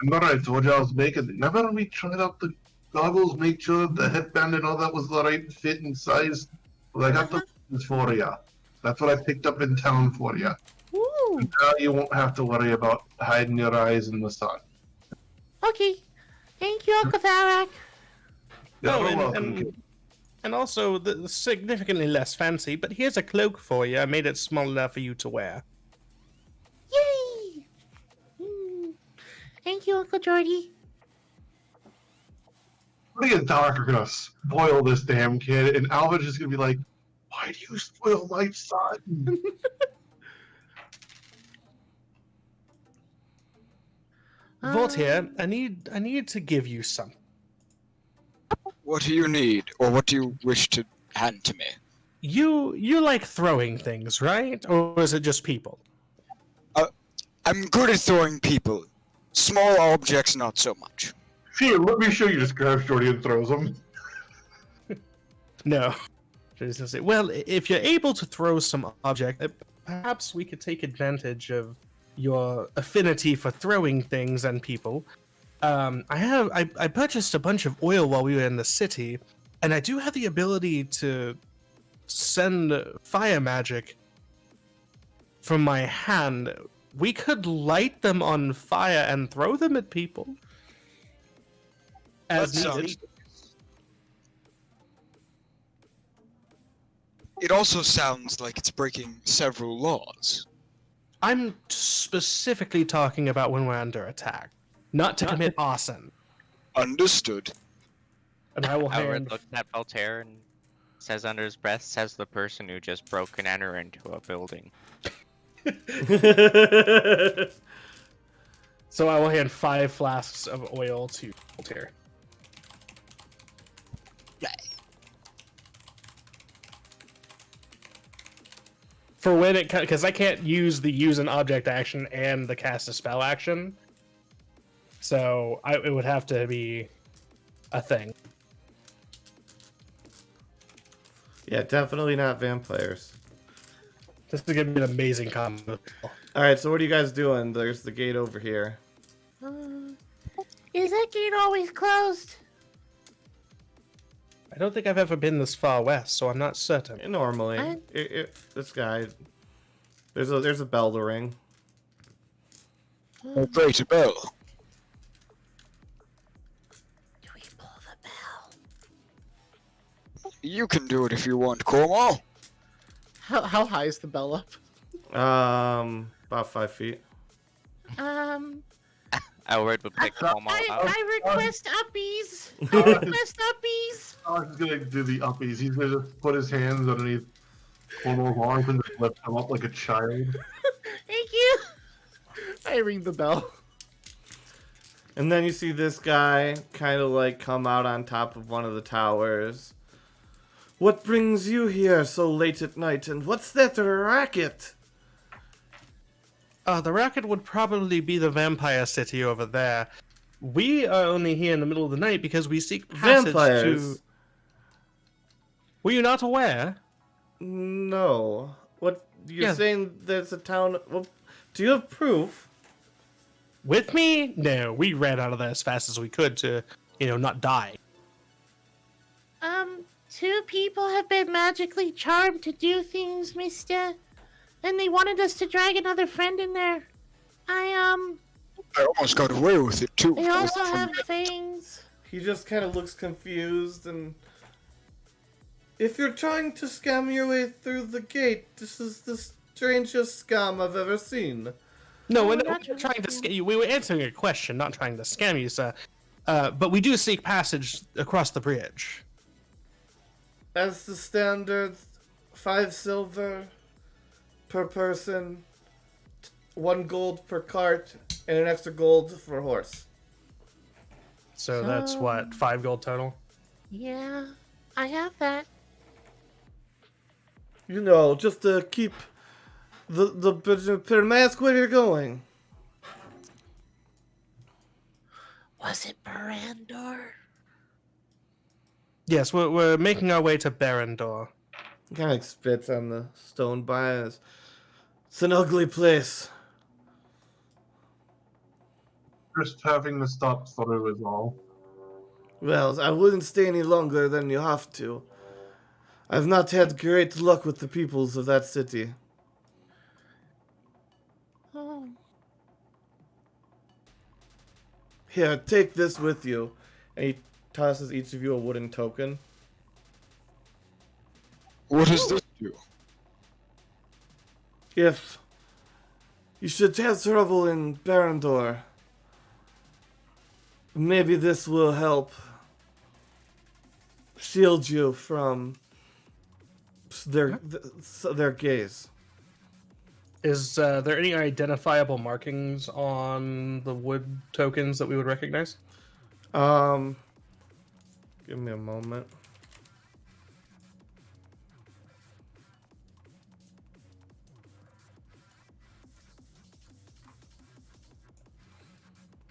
Remember I told you I was making... Remember we tried out the goggles, make sure the headband and all that was the right fit and size? Well, I got the ones for you. That's what I picked up in town for you. Woo! And now you won't have to worry about hiding your eyes in the sun. Okay. Thank you, Uncle Tharak. Yeah, Oh, you're welcome, kid. and also the significantly less fancy, but here's a cloak for you. I made it small enough for you to wear. Yay! Thank you, Uncle Jordy. Woody and Doc are gonna spoil this damn kid, and Alvin's just gonna be like, "Why do you spoil my son?" Voltaire, I need to give you something. What do you need, or what do you wish to hand to me? You like throwing things, right? Or is it just people? I'm good at throwing people. Small objects, not so much. Here, let me show you. Just grabs Jordy and throws him. No. Well, if you're able to throw some object, perhaps we could take advantage of your affinity for throwing things and people. I purchased a bunch of oil while we were in the city, and I do have the ability to send fire magic from my hand. We could light them on fire and throw them at people. As That needed. sounds- It also sounds like it's breaking several laws. I'm specifically talking about when we're under attack, not to commit arson. Understood. And I will Alred hand. looks at Voltaire and says under his breath, says the person who just broke and enter into a building. So I will hand 5 flasks of oil to Voltaire. For when it, because I can't use the use an object action and the cast a spell action, so it would have to be a thing. Yeah, definitely not vampires. This is gonna be an amazing combo. All right, so what are you guys doing? There's the gate over here. Is that gate always closed? I don't think I've ever been this far west, so I'm not certain. Normally, this guy. There's a bell to ring. Oh, great, a bell. Do we pull the bell? You can do it if you want, Cornwall. How high is the bell up? About 5 feet. Alred would pick them all out. I request uppies. I request uppies. Alex is gonna do the uppies. He's gonna just put his hands underneath Cornwall's arms and just lift him up like a child. Thank you. I ring the bell. And then you see this guy kind of like come out on top of one of the towers. What brings you here so late at night, and what's that racket? The racket would probably be the vampire city over there. We are only here in the middle of the night because we seek passage Vampires? to... Were you not aware? No. What, you're Yeah. saying there's a town... Well, do you have proof? With me? No, we ran out of there as fast as we could to, not die. 2 people have been magically charmed to do things, mister. And they wanted us to drag another friend in there. I almost got away with it, too. They also have fangs. He just kind of looks confused and... If you're trying to scam your way through the gate, this is the strangest scam I've ever seen. No, we're we're not not trying to scam you. We were answering a question, not trying to scam you, sir. But we do seek passage across the bridge. As the standard, 5 silver per person, 1 gold per cart, and an extra gold for a horse. So that's what, 5 gold total? Yeah, I have that. You know, just to keep the mask where you're going. Was it Barandor? Yes, we're making our way to Barandor. Kind of like spits on the stone by us. It's an ugly place. Just having to stop through is all. Well, I wouldn't stay any longer than you have to. I've not had great luck with the peoples of that city. Oh. Here, take this with you. And he tosses each of you a wooden token. What does this do? If you should have trouble in Barandor, maybe this will help shield you from their gaze. Is there any identifiable markings on the wood tokens that we would recognize? Give me a moment.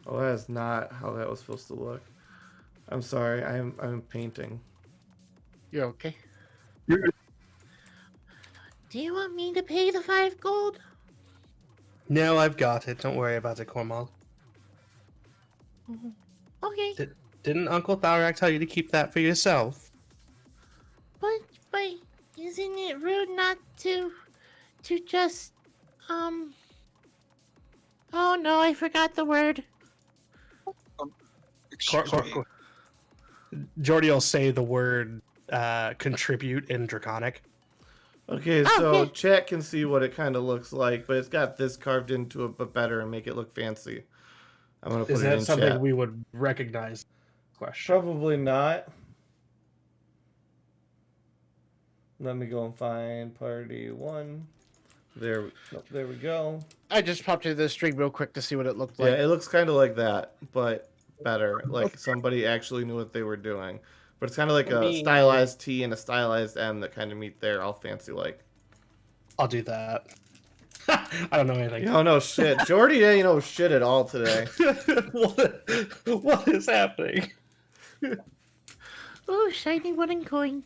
Oh, that is not how that was supposed to look. I'm sorry. I'm painting. You're okay. Do you want me to pay the 5 gold? No, I've got it. Don't worry about it, Cornwall. Okay, Didn't Uncle Tharak tell you to keep that for yourself? but isn't it rude not to just oh no, I forgot the word. Excuse me. Jordy will say the word contribute in Draconic. Okay, Oh, so yeah. chat can see what it kind of looks like, but it's got this carved into it, but better and make it look fancy. I'm gonna put Is it that in something chat. we would recognize? Question. Probably not. Let me go and find party 1. There, nope, there we go. I just popped into the stream real quick to see what it looked Yeah, like. it looks kind of like that, but better. Like somebody actually knew what they were doing. But it's kind of like For a me- stylized T and a stylized M that kind of meet there, all fancy like. I'll do that. I don't know anything. You don't know shit. Jordy ain't know shit at all today. What is happening? Ooh, shiny wooden coin.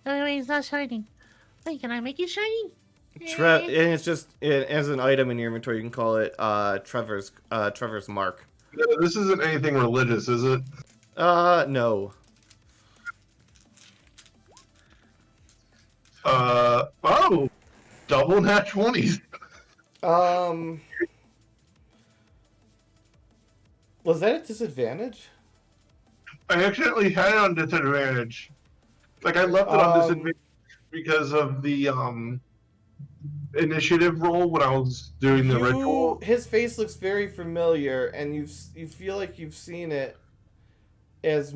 Oh, wait, it's not shining. Wait, can I make it shiny? And it's just as an item in your inventory, you can call it Trevor's mark. No, this isn't anything religious, is it? No. Oh, double nat 20s. Was that a disadvantage? I accidentally had it on disadvantage. Like I left it on disadvantage because of the initiative roll when I was doing the ritual. His face looks very familiar, and you feel like you've seen it as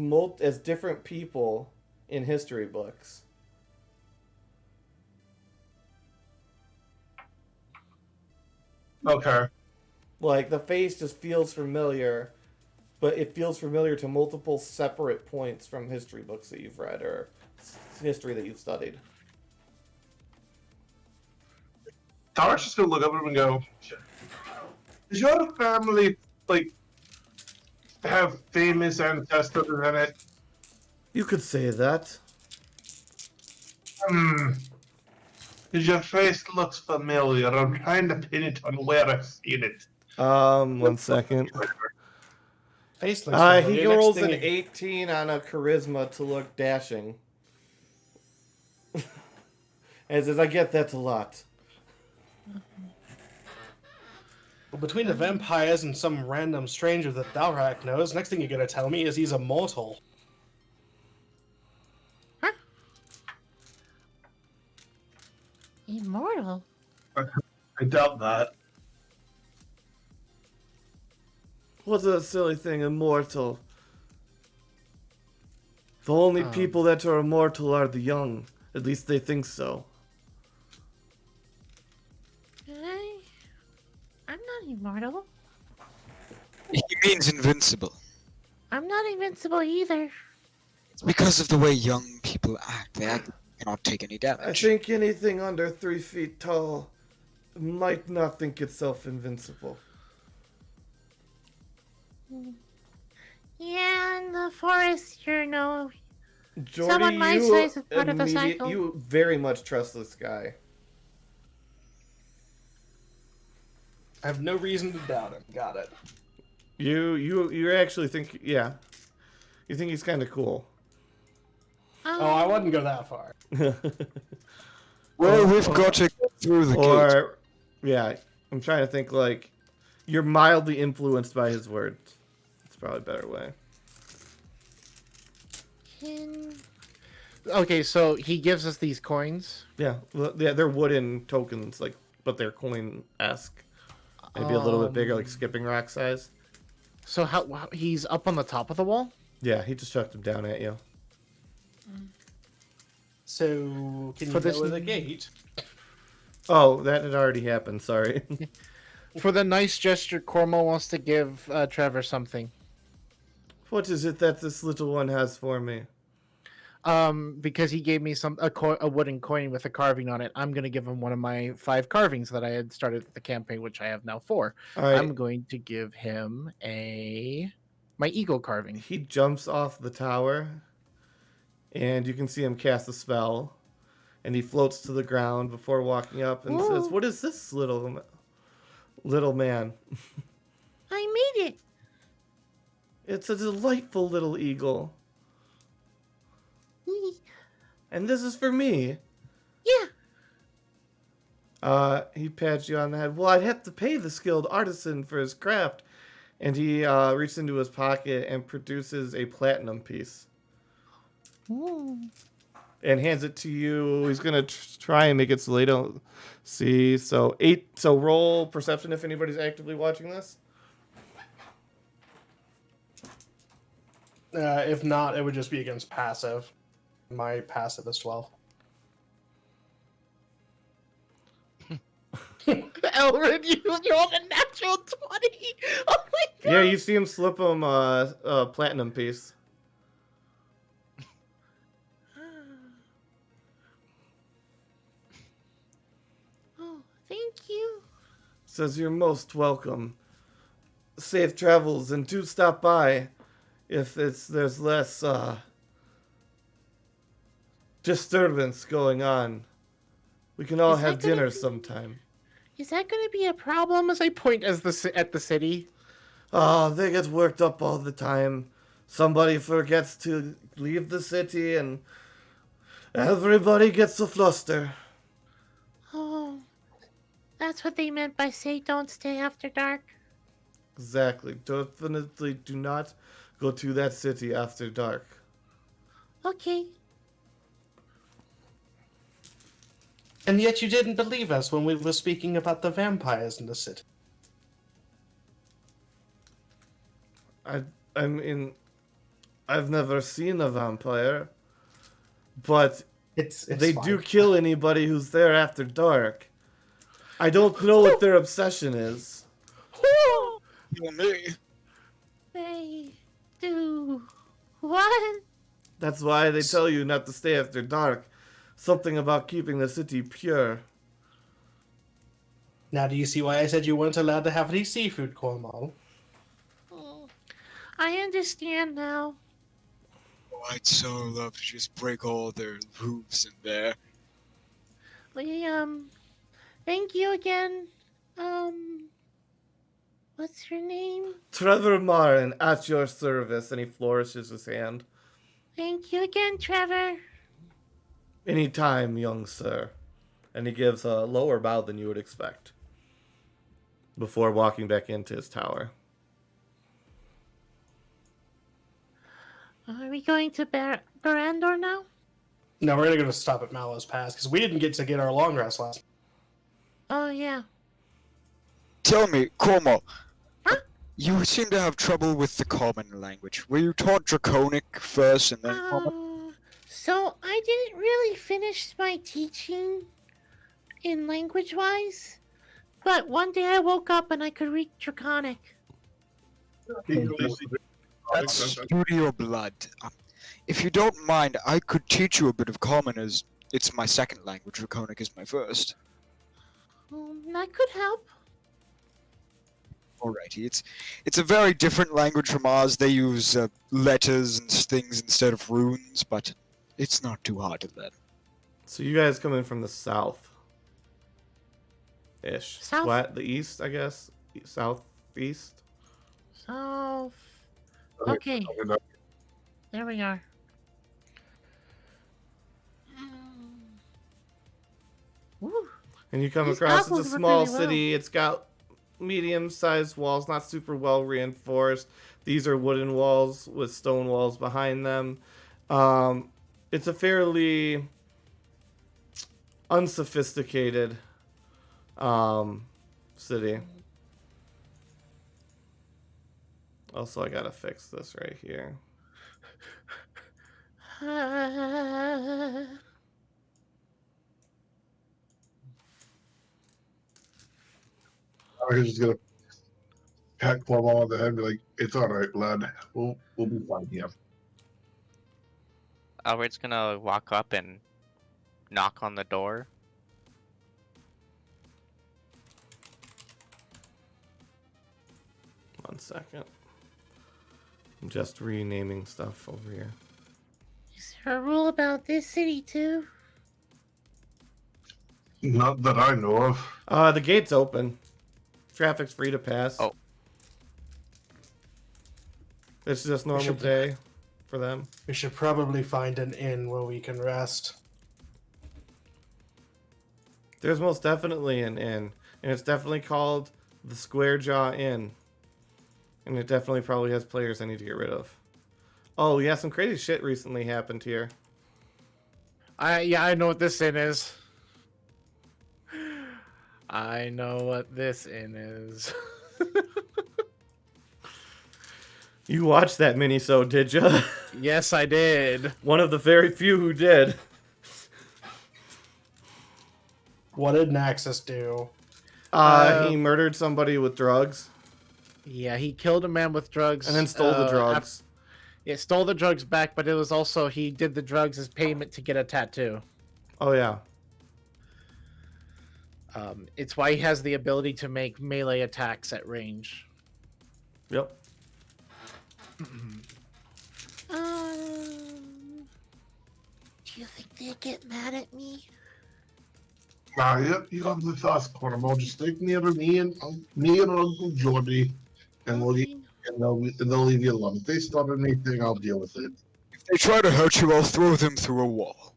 different people in history books. Okay. Like the face just feels familiar, but it feels familiar to multiple separate points from history books that you've read or history that you've studied. Tower's just gonna look up at him and go, "Does your family like have famous ancestors in it?" You could say that. Because your face looks familiar. I'm trying to pin it on where I've seen it. 1 second. Face looks familiar. He Next rolls thing an 18 on a charisma to look dashing. And says, I get that a lot. Well, between the vampires and some random stranger that Dalrak knows, next thing you're gonna tell me is he's immortal. Immortal? I doubt that. What's a silly thing, immortal? The only people that are immortal are the young. At least they think so. I'm not immortal. He means invincible. I'm not invincible either. It's because of the way young people act. They cannot take any I damage. think anything under 3 feet tall might not think itself invincible. Yeah, in the forest, Someone Jordy, my size is part of the cycle. you very much trust this guy. I have no reason to doubt him. Got it. You actually think, yeah. You think he's kind of cool. Oh, I wouldn't go that far. Well, we've got to go through the gate. Or, yeah, I'm trying to think like, you're mildly influenced by his words. It's probably a better way. Okay, so he gives us these coins. Yeah, well, yeah, they're wooden tokens, like, but they're coin-esque. Maybe a little bit bigger, like skipping rock size. So how he's up on the top of the wall? Yeah, he just chucked them down at you. So, can you For go this- with a gate? Oh, that had already happened, sorry. For the nice gesture, Cormo wants to give Trevor something. What is it that this little one has for me? Because he gave me a wooden coin with a carving on it. I'm gonna give him one of my 5 carvings that I had started the campaign, which I have now 4. All right, I'm going to give him my eagle carving. he jumps off the tower, and you can see him cast a spell, and he floats to the ground before walking up and says, Whoa. "What is this little man?" I made it. It's a delightful little eagle, and this is for me. Yeah. He pats you on the head. Well, I'd have to pay the skilled artisan for his craft. And he reaches into his pocket and produces a platinum piece. Ooh. and hands it to you. He's gonna try and make it so they don't see. So 8. So roll perception if anybody's actively watching this. If not, it would just be against passive. My passive is 12. Elrin, you rolled a natural 20. Oh my god. Yeah, you see him slip him a platinum piece. Oh, thank you. Says you're most welcome. Safe travels, and do stop by if there's less disturbance going on. We can all Is that have gonna dinner be- sometime. Is that going to be a problem? As I point at the city. Oh, they get worked up all the time. Somebody forgets to leave the city, and everybody gets a fluster. Oh, that's what they meant by say don't stay after dark. Exactly. Definitely do not go to that city after dark. Okay. And yet you didn't believe us when we were speaking about the vampires in the city. I mean, I've never seen a vampire, but It's they fine. do kill anybody who's there after dark. I don't know what their obsession is. You and me. They do. What? That's why they tell you not to stay after dark. Something about keeping the city pure. Now, do you see why I said you weren't allowed to have any seafood, Cornwall? Oh, I understand now. Oh, I'd so love to just break all their roofs in there. We, thank you again. What's your name? Trevor Marin, at your service, and he flourishes his hand. Thank you again, Trevor. Any time, young sir. And he gives a lower bow than you would expect before walking back into his tower. Are we going to Barandor now? No, we're gonna stop at Mallows Pass because we didn't get to get our long rest last. Oh, yeah. Tell me, Cormo, Huh? you seem to have trouble with the common language. Were you taught Draconic first and then common? So I didn't really finish my teaching in language-wise, but one day I woke up and I could read Draconic. That's due to your blood. If you don't mind, I could teach you a bit of common as it's my second language. Draconic is my first. That could help. Alrighty, it's a very different language from ours. They use letters and things instead of runes, but it's not too hard to learn. So you guys come in from the south. Ish. South? What? The east, I guess? Southeast? South. Okay, there we are. Woo. And you come These across, it's a goblins work small really well. city. It's got medium-sized walls, not super well reinforced. These are wooden walls with stone walls behind them. It's a fairly unsophisticated city. Also, I gotta fix this right here. I was just gonna pat Cornwall on the head and be like, "It's all right, lad. We'll be fine here." Albert's gonna walk up and knock on the door. One second. I'm just renaming stuff over here. Is there a rule about this city too? Not that I know of. The gate's open. Traffic's free to pass. Oh. It's just normal day for them. We should probably find an inn where we can rest. There's most definitely an inn, and it's definitely called the Square Jaw Inn. And it definitely probably has players I need to get rid of. Oh, yeah, some crazy shit recently happened here. I know what this inn is. I know what this inn is. You watched that mini-sode, did you? Yes, I did. One of the very few who did. What did Naxus do? He murdered somebody with drugs Yeah, he killed a man with drugs. and then stole the drugs. Yeah, stole the drugs back, but it was also he did the drugs as payment to get a tattoo. Oh yeah. It's why he has the ability to make melee attacks at range. Yep. Do you think they get mad at me? Yep, you come with us, Cornwall. Just stick near me and Uncle Jordy, and they'll leave you alone. If they start anything, I'll deal with it. If they try to hurt you, I'll throw them through a wall.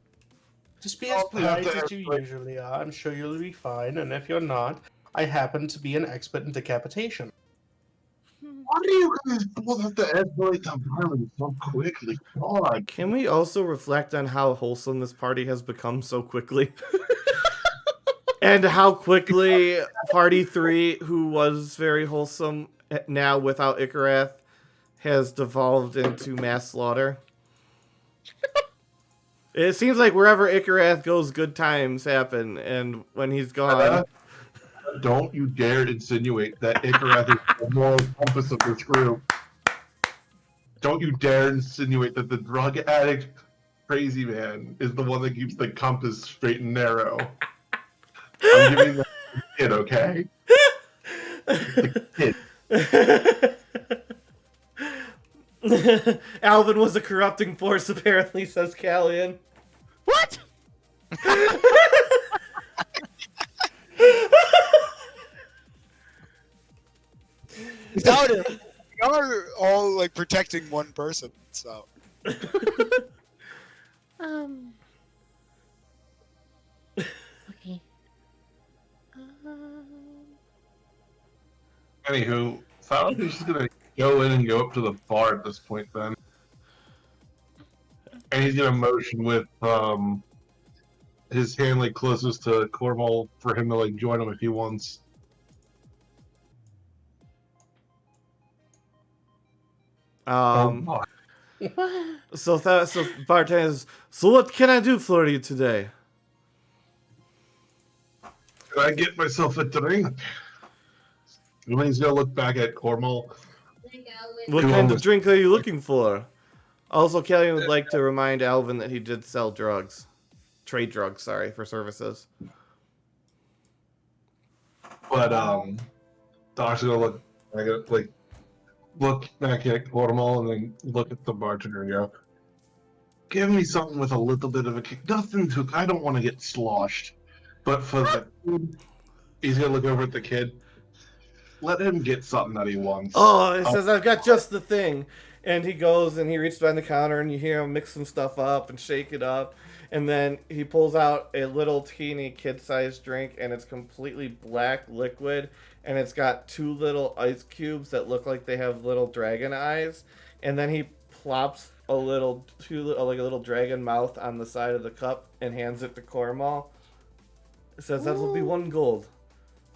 Just be as polite as you usually are. I'm sure you'll be fine. And if you're not, I happen to be an expert in decapitation. Why do you guys both have to escalate the violence so quickly? God. Can we also reflect on how wholesome this party has become so quickly? And how quickly Party 3, who was very wholesome, now without Ikarath, has devolved into mass slaughter. It seems like wherever Ikarath goes, good times happen, and when he's gone... Don't you dare insinuate that Ikarath is the moral compass of this group. Don't you dare insinuate that the drug addict crazy man is the one that keeps the compass straight and narrow. I'm giving that to the kid, okay? The kid. Alvin was a corrupting force, apparently, says Callian. What? Without him, we are all like protecting one person, so. Okay. Anywho, Fallon's just gonna go in and go up to the bar at this point then. And he's gonna motion with his hand like closest to Cornwall for him to like join him if he wants. So bartenders, so what can I do for you today? Can I get myself a drink? And then he's gonna look back at Cornwall. What kind of drink are you looking for? Also, Callian would like to remind Alvin that he did sell drugs. Trade drugs, sorry, for services. But Doc's gonna look back at Cornwall and then look at the bartender and go, give me something with a little bit of a kick. Nothing too I don't want to get sloshed. But for the food, he's gonna look over at the kid. Let him get something that he wants. Oh, he says, I've got just the thing. And he goes and he reaches behind the counter and you hear him mix some stuff up and shake it up. And then he pulls out a little teeny kid-sized drink and it's completely black liquid. And it's got 2 little ice cubes that look like they have little dragon eyes. And then he plops a little dragon mouth on the side of the cup and hands it to Cornwall. It says, that will be 1 gold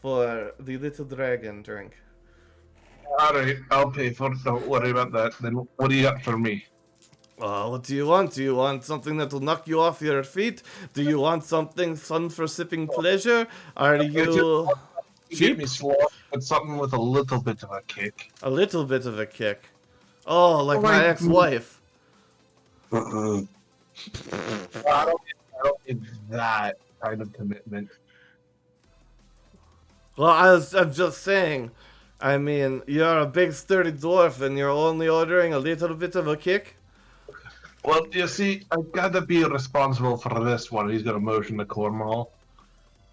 for the little dragon drink. Alright, I'll pay for it. Don't worry about that. Then what do you got for me? What do you want? Do you want something that will knock you off your feet? Do you want something fun for sipping pleasure? Are you Get me slow, but something with a little bit of a kick. a little bit of a kick? Oh, like my ex-wife. I don't need that kind of commitment. Well, I'm just saying. I mean, you're a big sturdy dwarf and you're only ordering a little bit of a kick? Well, you see, I've got to be responsible for this one. He's going to motion to Cornwall.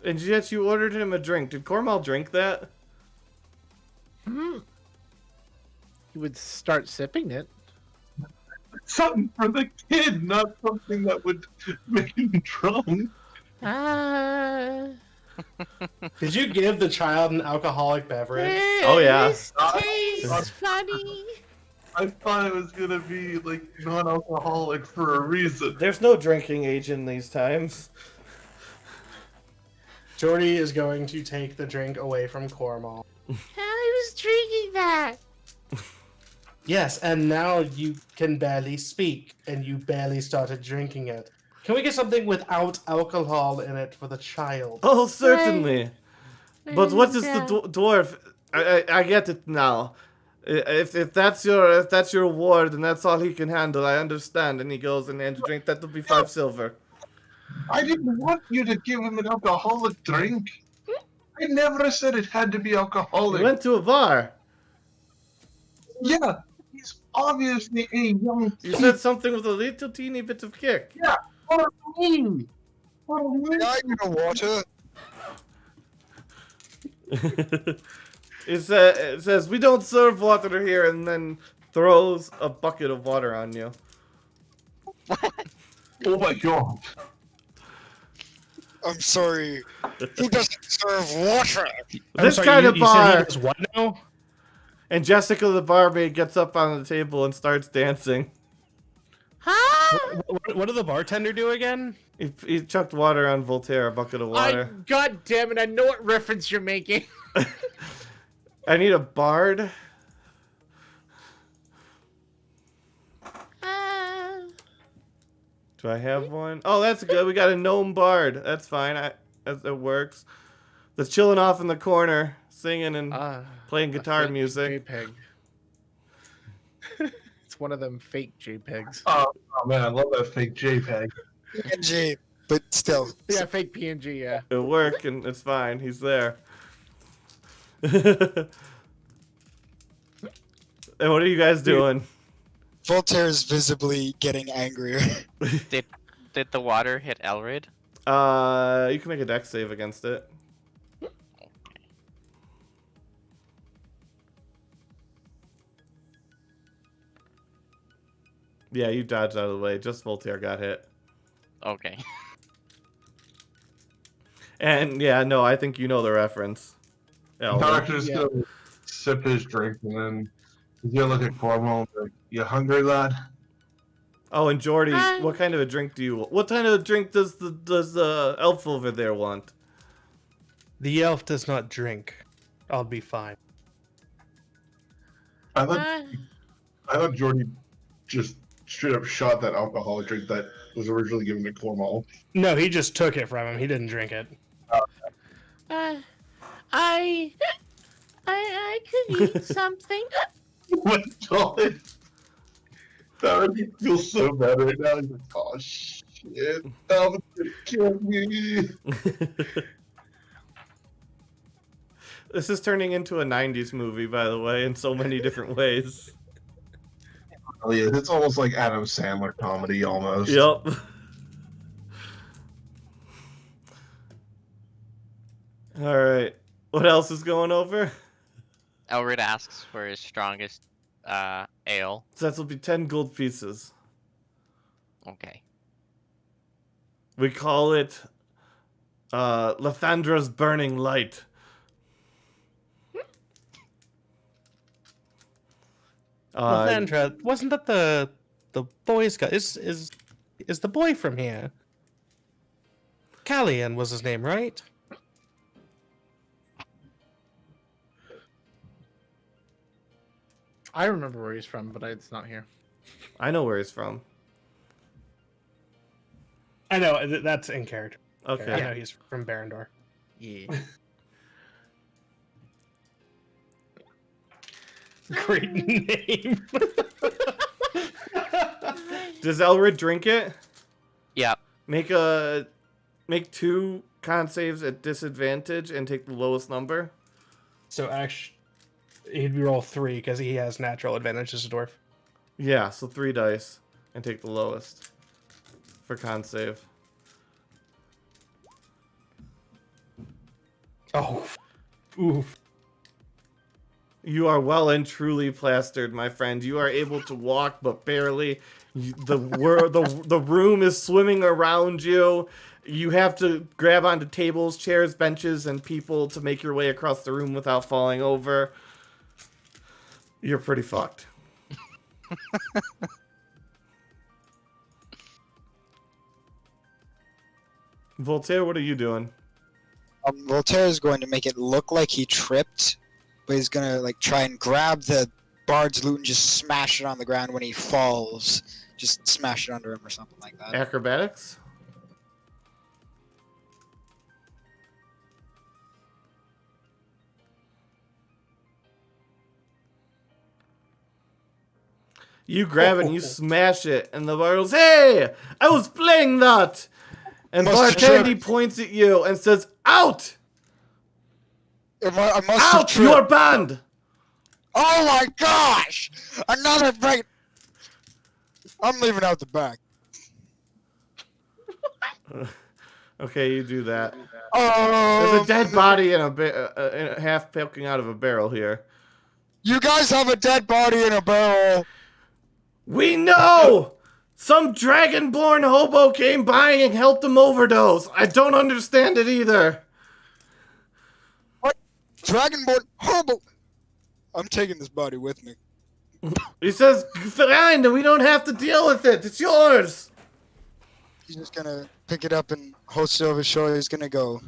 And yet you ordered him a drink. Did Cornwall drink that? He would start sipping it. Something for the kid, not something that would make him drunk. Did you give the child an alcoholic beverage? Oh, yeah. This tastes funny. I thought it was gonna be like non-alcoholic for a reason. There's no drinking age in these times. Jordy is going to take the drink away from Cormal. I was drinking that. Yes, and now you can barely speak, and you barely started drinking it. Can we get something without alcohol in it for the child? Oh, certainly. But what is Yeah. the dwarf? I get it now. If that's your ward and that's all he can handle, I understand. And he goes and hands a drink. That'll be 5 silver. I didn't want you to give him an alcoholic drink. I never said it had to be We alcoholic. went to a bar. Yeah, he's obviously a young You kid. said something with a little teeny bit of kick. What do you mean? What do you mean? I know water. It says we don't serve water here, and then throws a bucket of water on you. Oh my god. I'm sorry. Who doesn't serve water? This kind of bar. You said he does what now? And Jessica the barmaid gets up on the table and starts dancing. Huh? What did the bartender do again? He chucked water on Voltaire, a bucket of water. God damn it! I know what reference you're making. I need a bard. Do I have one? Oh, that's good. We got a gnome bard. That's fine. It works. That's chilling off in the corner, singing and playing guitar music. JPEG. It's one of them fake JPEGs. Oh man, I love that fake JPEG. PNG, but still. Yeah, fake PNG. Yeah. It worked, and it's fine. He's there. And what are you guys doing? Voltaire is visibly getting angrier. Did the water hit Elrid? You can make a dex save against it. Yeah, you dodged out of the way. Just Voltaire got hit. Okay. And yeah, no, I think you know the reference. Doctor's Yeah. gonna sip his drink and then he's gonna look at Cornwall and be like, "You hungry, lad?" Oh, and Jordy, Hi. what kind of a drink do you want? What kind of drink does the elf over there want? The elf does not drink. I'll be fine. I thought Jordy just straight up shot that alcoholic drink that was originally given to Cornwall. No, he just took it from him. He didn't drink it. I could eat something. What God? That would make me feel so bad right now. He's like, "Oh shit, Alvin's gonna kill me." This is turning into a 90s movie, by the way, in so many different ways. Oh yeah, it's almost like Adam Sandler comedy almost. Yep. Alright. What else is going over? Elrid asks for his strongest ale. So that will be 10 gold pieces. Okay. We call it Lathandra's Burning Light. Lathandra, wasn't that the boy's guy? Is the boy from here? Callian was his name, right? I remember where he's from, but it's not here. I know where he's from. I know that's in character. Okay. I know he's from Barendor. Yeah. Great name. Does Elrid drink it? Yeah. Make 2 con saves at disadvantage and take the lowest number. So actually, he'd roll 3 because he has natural advantage as a dwarf. Yeah, so 3 dice and take the lowest for con save. Oh, oof. You are well and truly plastered, my friend. You are able to walk, but barely. The room is swimming around you. You have to grab onto tables, chairs, benches, and people to make your way across the room without falling over. You're pretty fucked. Voltaire, what are you doing? Voltaire is going to make it look like he tripped, but he's gonna like try and grab the bard's loot and just smash it on the ground when he falls. Just smash it under him or something like that. Acrobatics? You grab it and you smash it, and the bar goes, "Hey, I was playing that!" And Must have Bartandy tripped. points at you and says, "Out! I must have Out! tripped. You're banned!" Oh my gosh! Another break. I'm leaving out the back. Okay, you do that. There's a dead Um, body in a half poking out of a barrel here. You guys have a dead body in a barrel. We know! Some dragonborn hobo came by and helped him overdose. I don't understand it either. Dragonborn hobo. I'm taking this body with me. He says, "Fine, we don't have to deal with it. It's yours." He's just gonna pick it up and hoist it over his shoulder. He's gonna go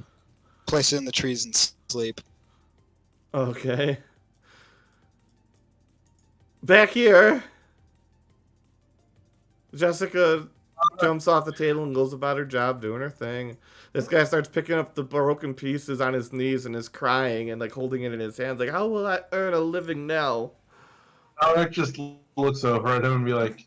place it in the trees and sleep. Okay. Back here, Jessica jumps off the table and goes about her job, doing her thing. This guy starts picking up the broken pieces on his knees and is crying and like holding it in his hands, like, "How will I earn a living now?" Alec just looks over at him and be like,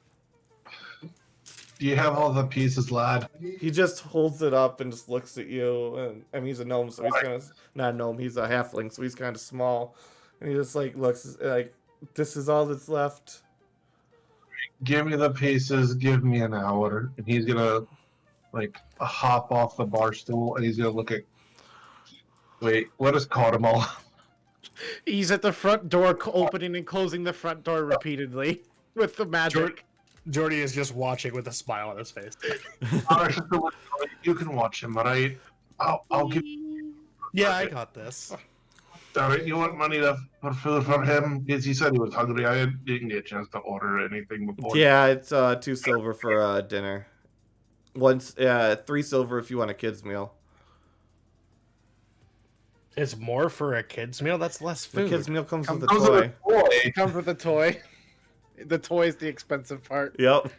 "Do you have all the pieces, lad?" He just holds it up and just looks at you. And I mean, he's a gnome, so he's kind of not a gnome. He's a halfling, so he's kind of small. And he just like looks like, "This is all that's left." Give me the pieces, give me an hour. And he's gonna like hop off the bar stool and he's gonna look at. Wait, what is caught him all? He's at the front door, opening and closing the front door repeatedly with the magic. Jordy is just watching with a smile on his face. You can watch him, alright? I'll give. Yeah, I got this. Alright, you want money for food for him? Because he said he was hungry. I didn't get a chance to order anything before. Yeah, it's 2 silver for dinner. 3 silver if you want a kid's meal. It's more for a kid's meal? That's less The food. kid's meal comes with a Comes with toy. a toy. It comes with a toy. The toy is the expensive part. Yep.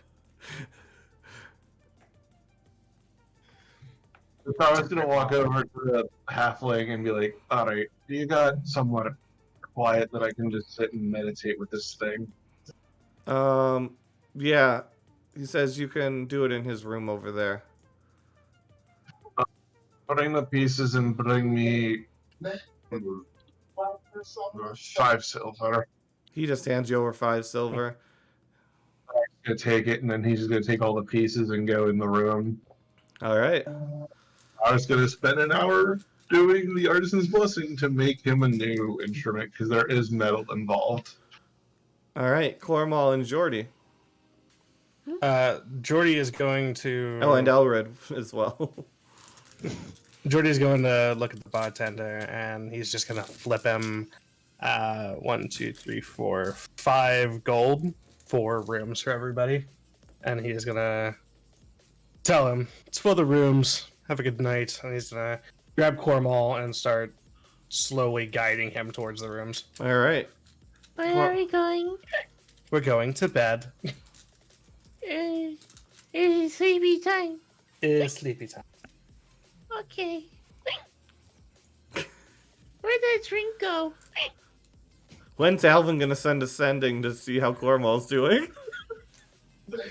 So I was gonna walk over to the halfling and be like, "Alright, you got somewhat quiet that I can just sit and meditate with this thing?" Yeah. He says you can do it in his room over there. Bring the pieces and bring me 5 silver. He just hands you over 5 silver. Gonna take it, and then he's just gonna take all the pieces and go in the room. All right. I was gonna spend an hour doing the artisan's blessing to make him a new instrument because there is metal involved. All right. Cormal and Jordy. Jordy is going to. Oh, and Elred as well. Jordy is going to look at the bartender, and he's just going to flip him 1, 2, 3, 4, 5 gold, 4 rooms for everybody. And he's going to tell him, "It's for the rooms. Have a good night." And he's going to grab Cormal and start slowly guiding him towards the rooms. All right. Where are we going? We're going to bed. It's sleepy time. It's sleepy time. Okay. Where'd that drink go? When's Alvin gonna send a sending to see how Cormal's doing?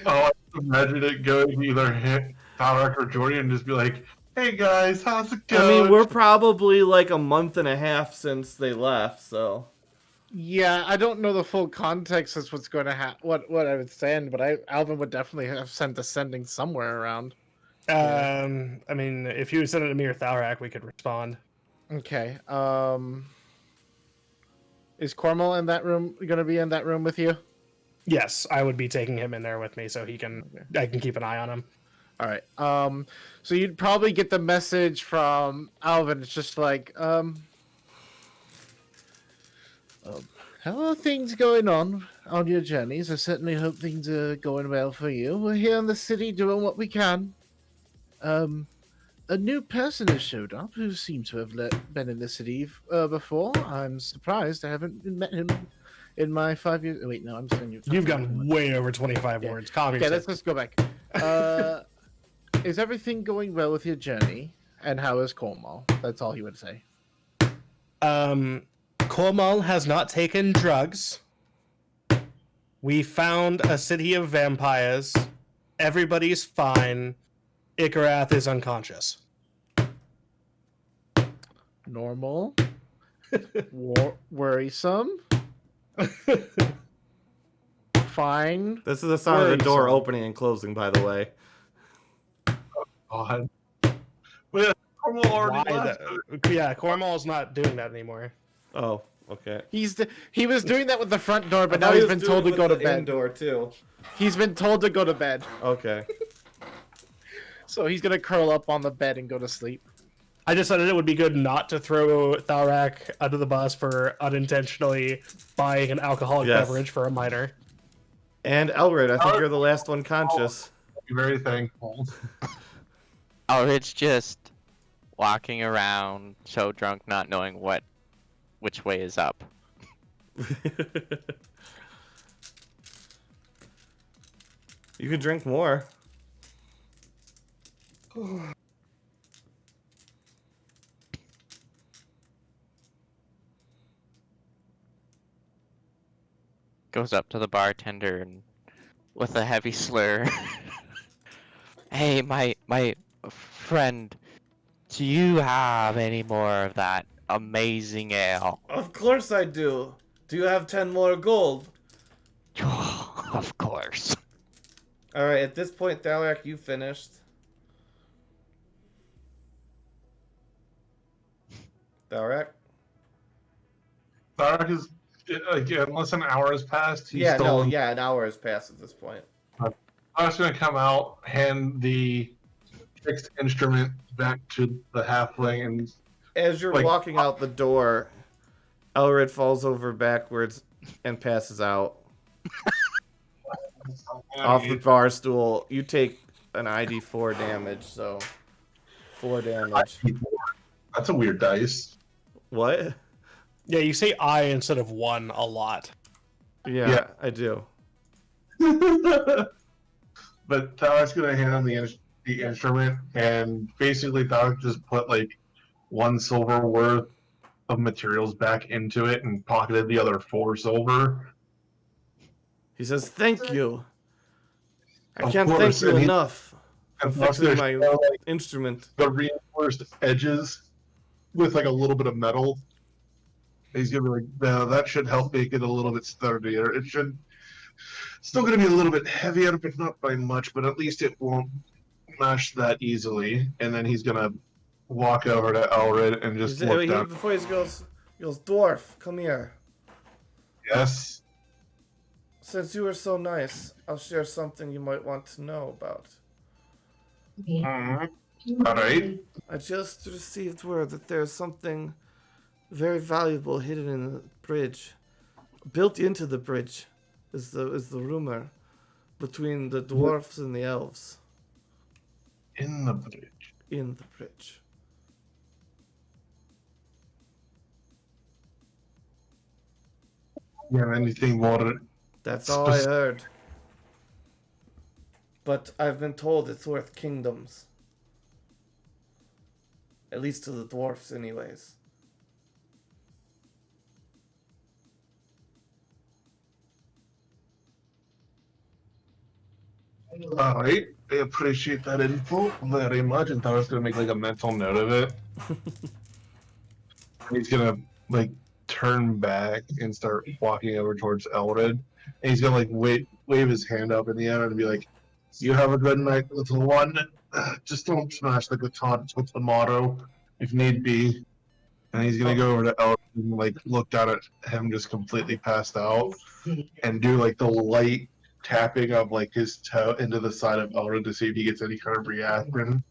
Oh, I imagine it going either hit Tarek or Jordy and just be like, "Hey guys, how's it I going?" mean, we're probably like a month and a half since they left, so. Yeah, I don't know the full context as what's going to happen. What I would send, but Alvin would definitely have sent a sending somewhere around. I mean, if you would send it to me or Thalrak, we could respond. Okay. Is Cormal in that room? Going to be in that room with you? Yes, I would be taking him in there with me so I can keep an eye on him. All right. So you'd probably get the message from Alvin. It's just like, how are things going on on your journeys. I certainly hope things are going well for you. We're here in the city doing what we can. A new person has showed up who seems to have been in the city before. I'm surprised I haven't met him in my 5 years. Wait, no, I'm saying You've gone way over 25 Yeah. words. Calm Okay, yourself. let's go back. Is everything going well with your journey? And how is Cornwall? That's all he would say. Cornwall has not taken drugs. We found a city of vampires. Everybody's fine. Ikarath is unconscious. Normal. Worrisome. Fine. This is the sound of the door Worrisome. opening and closing, by the way. God. Well, yeah, Cornwall already Why left. yeah, Cornwall's not doing that anymore. Oh, okay. He was doing that with the front door, but I now thought he's he been was told to doing go it to with the bed. indoor too. He's been told to go to bed. Okay. So he's gonna curl up on the bed and go to sleep. I decided it would be good not to throw Thalrak under the bus for unintentionally buying an alcoholic Yes. beverage for a minor. And Elred, I think you're the last one conscious. Be very thankful. Elrid's just walking around, so drunk, not knowing which way is up. You could drink more. Goes up to the bartender and with a heavy slur. Hey, my friend, do you have any more of that amazing ale? Of course I do. Do you have 10 more gold? Of course. Alright, at this point, Thalak, you finished. Thalak? Thark is, again, unless an hour has passed, he's Yeah, still no, yeah, an hour has passed at this point. I'm just gonna come out, hand the fixed instrument back to the halfling, and As you're Like- walking out the door, Elred falls over backwards and passes out off the bar stool. You take an ID4 damage, so 4 damage. That's a weird dice. What? Yeah, you say I instead of one a lot. Yeah, Yeah. I do. But Thark's gonna hand him the instrument, and basically Thark just put like 1 silver worth of materials back into it and pocketed the other 4 silver. He says, "Thank you. I Of can't course, thank you and he- enough for And plus fixing there's my still, like, instrument." the reinforced edges with like a little bit of metal. He's gonna be like, no, that should help make it a little bit sturdier. It should still gonna be a little bit heavier, but not by much, but at least it won't mash that easily. And then he's gonna walk over to Elred and just look down. Before he goes, "Dwarf, come here. Yes. Since you were so nice, I'll share something you might want to know about. Mhm. All right. I just received word that there's something very valuable hidden in the bridge. Built into the bridge is the rumor between the dwarfs and the elves In the bridge. in the bridge. Yeah. Anything more? That's all I heard. But I've been told it's worth kingdoms. At least to the dwarfs, anyways. All right. I appreciate that info very much. And Tara's gonna make like a mental note of it. He's gonna like turn back and start walking over towards Elred. And he's gonna like wave his hand up in the air and be like, "You have a good night, little one. Just don't smash the guitar until tomorrow, if need be." And he's gonna go over to Elred and like look down at him just completely passed out, and do like the light tapping of like his toe into the side of Elred to see if he gets any kind of reaction.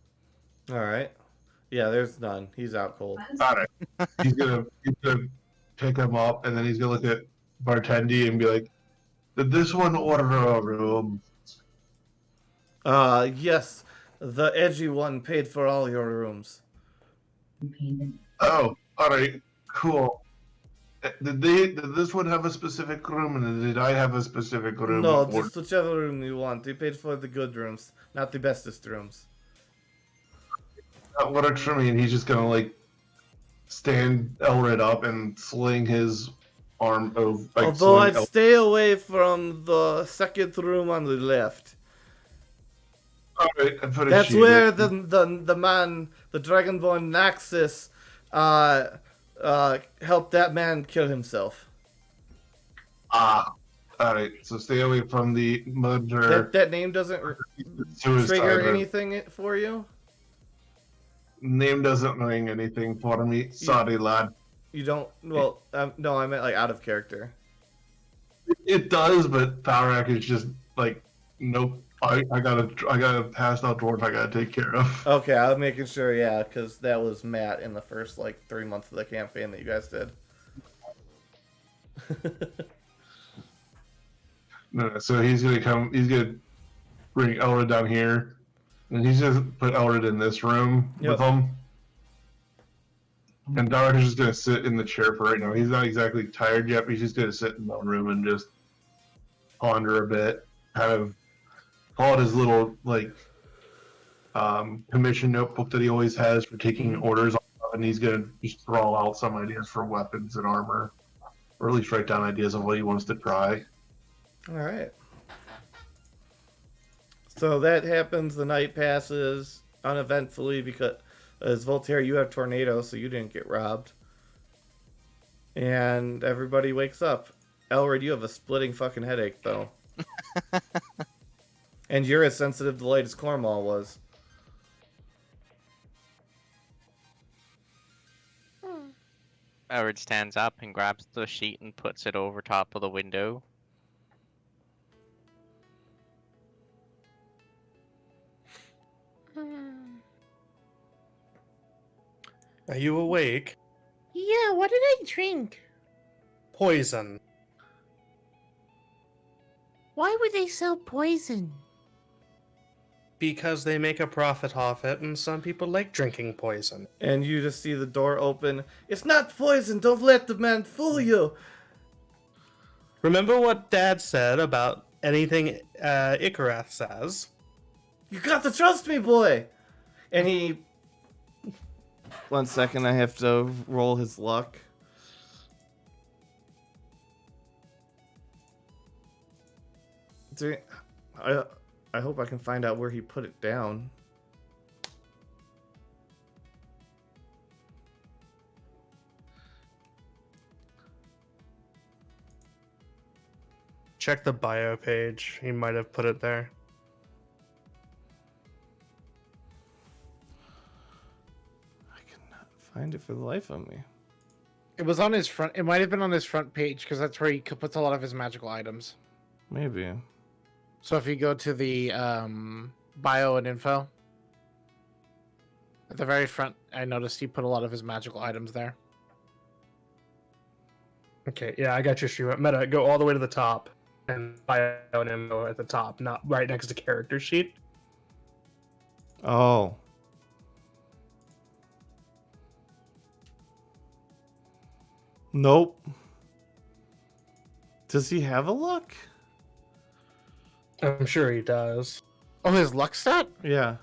Alright. Yeah, there's none. He's out cold. Alright. He's gonna pick him up, and then he's gonna look at Bartendi and be like, Did this one order a room? Yes. The edgy one paid for all your rooms. Oh, all right, cool. Did this one have a specific room, and did I have a specific room? No, Or just whichever room you want. They paid for the good rooms, not the bestest rooms. that works for me? And he's just gonna like stand Elred up and sling his arm of like. Although sling I'd stay away from the second room on the left. All right, I put That's where the man, the Dragonborn Naxus, helped that man kill himself. All right. So stay away from the murder. That name doesn't trigger anything for you? Name doesn't ring anything for me. Sorry, lad. You don't. Well, no, I meant like out of character. It does, but Tharak is just like, nope. I got a passed out dwarf I gotta take care of. Okay, I was making sure, yeah, because that was Matt in the first like 3 months of the campaign that you guys did. No, so he's gonna come. He's gonna bring Elred down here, and he's just put Elred in this room with him. And Tharak is just gonna sit in the chair for right now. He's not exactly tired yet, but he's just gonna sit in the room and just ponder a bit, kind of pull out his little like commission notebook that he always has for taking orders, and he's gonna just throw out some ideas for weapons and armor, or at least write down ideas of what he wants to try. All right. So that happens. The night passes uneventfully because, as Voltaire, you have tornado, so you didn't get robbed. And everybody wakes up. Elred, you have a splitting fucking headache, though. And you're as sensitive to light as Cornwall was. Edward stands up and grabs the sheet and puts it over top of the window. Are you awake? Yeah, what did I drink? Poison. Why would they sell poison? Because they make a profit off it, and some people like drinking poison. And you just see the door open. It's not poison. Don't let the man fool you. Remember what Dad said about anything Ikarath says? You got to trust me, boy. And he... 1 second, I have to roll his luck. I hope I can find out where he put it down. Check the bio page. He might have put it there. I cannot find it for the life of me. It was on his front. It might have been on his front page because that's where he puts a lot of his magical items. Maybe. So if you go to the bio and info, at the very front, I noticed he put a lot of his magical items there. Okay, yeah, I got your shoe. Meta, go all the way to the top. And bio and info at the top, not right next to character sheet. Oh. Nope. Does he have a luck? I'm sure he does. Oh, his luck stat? Yeah.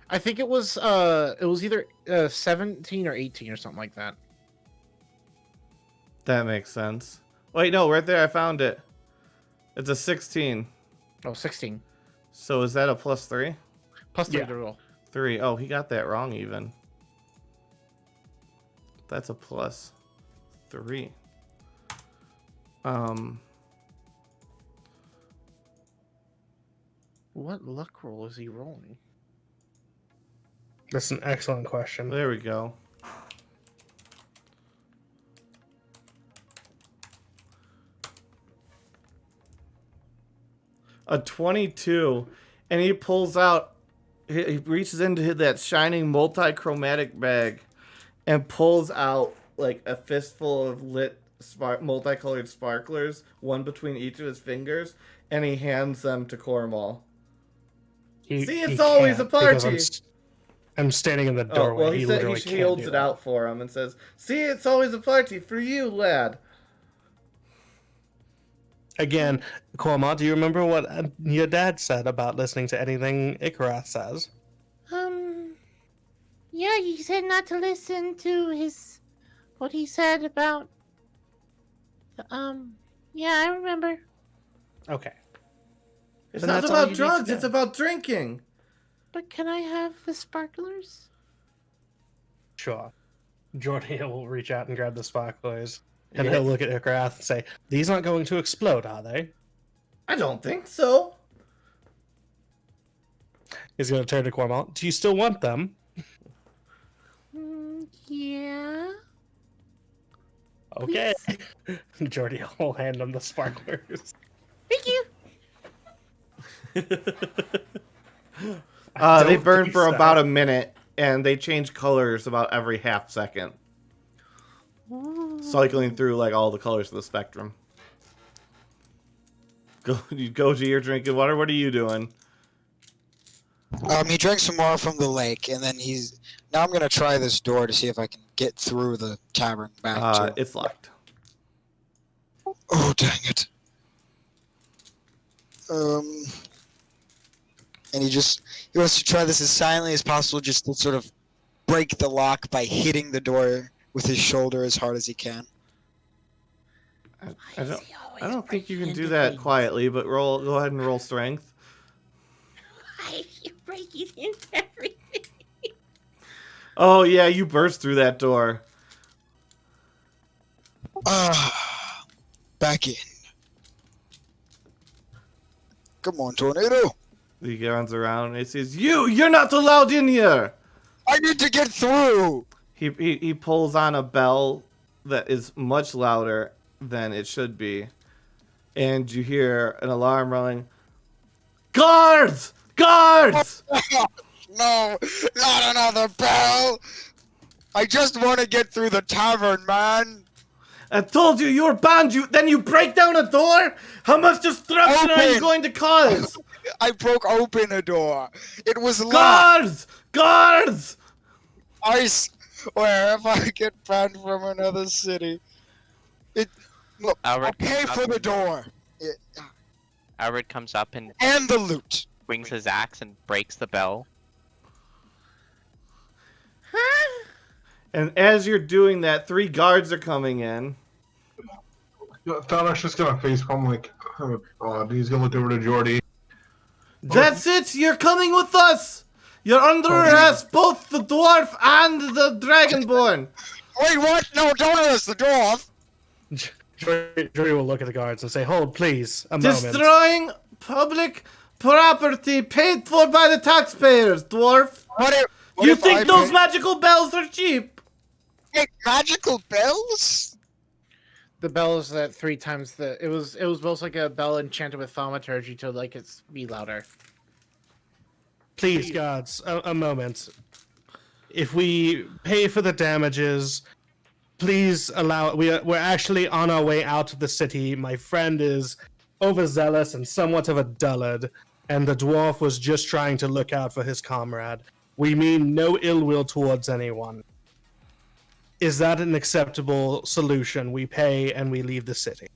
I think it was either 17 or 18 or something like that. That makes sense. Wait, no, right there, I found it. It's a 16. Oh, 16. So is that a +3? Plus 3 Yeah. to roll. 3. Oh, he got that wrong even. That's a +3. What luck roll is he rolling? That's an excellent question. There we go. A 22, and he pulls out, he reaches into that shining multi-chromatic bag and pulls out like a fistful of lit multicolored sparklers, one between each of his fingers, and he hands them to Cornwall. See, it's always a can't because party. I'm standing in the Oh, doorway. well, he said literally he can't holds do it that. out for him and says, "See, it's always a party for you, lad." Again, Corma, do you remember what your dad said about listening to anything Ikarath says? Yeah, he said not to listen to what he said about, yeah, I remember. Okay. It's Then not that's all you about need drugs. to It's know. about drinking. But can I have the sparklers? Sure. Jordy will reach out and grab the sparklers, and Yeah. he'll look at Ikarath and say, "These aren't going to explode, are they?" I don't think so. He's going to turn to Cormal. "Do you still want them?" Yeah. Okay. Jordy will hand him the sparklers. Thank you. They don't burn think for so. about a minute, and they change colors about every half second, cycling through like all the colors of the spectrum. You go to your drinking water. What are you doing? He drank some more from the lake, and then now I'm gonna try this door to see if I can get through the tavern back to. It's locked. Oh, dang it. And he wants to try this as silently as possible, just to sort of break the lock by hitting the door with his shoulder as hard as he can. I don't think you can do that quietly, but go ahead and roll strength. Why are you breaking into everything? Oh yeah, you burst through that door. Back in. Come on, tornado. He runs around and he says, "You're not allowed in here." I need to get through. He pulls on a bell that is much louder than it should be, and you hear an alarm running. Guards! Guards! No, not another bell. I just want to get through the tavern, man. I told you you're banned. Then you break down a door? How much destruction are you Open! going to cause? I broke open a door. It was locked. Guards! Guards! I swear, if I get banned from another city, look, I'll Alright, pay for the door Alred comes up and and the loot. swings his axe and breaks the bell. Huh? And as you're doing that, 3 guards are coming in. Thanos just gonna facepalm like, oh god, he's gonna look over to Jordy. That's it! You're coming with us! You're under arrest, both the dwarf and the dragonborn! Wait, what? No, don't arrest the dwarf. Jordy will look at the guards and say, "Hold, please, a moment." Destroying public property paid for by the taxpayers, dwarf! What You if think I those magical bells are cheap? make magical bells? The bell is that 3 times it was most like a bell enchanted with thaumaturgy to like it's be louder. Please, guards, a moment. If we pay for the damages, please allow. We're actually on our way out of the city. My friend is overzealous and somewhat of a dullard, and the dwarf was just trying to look out for his comrade. We mean no ill will towards anyone. Is that an acceptable solution? We pay and we leave the city.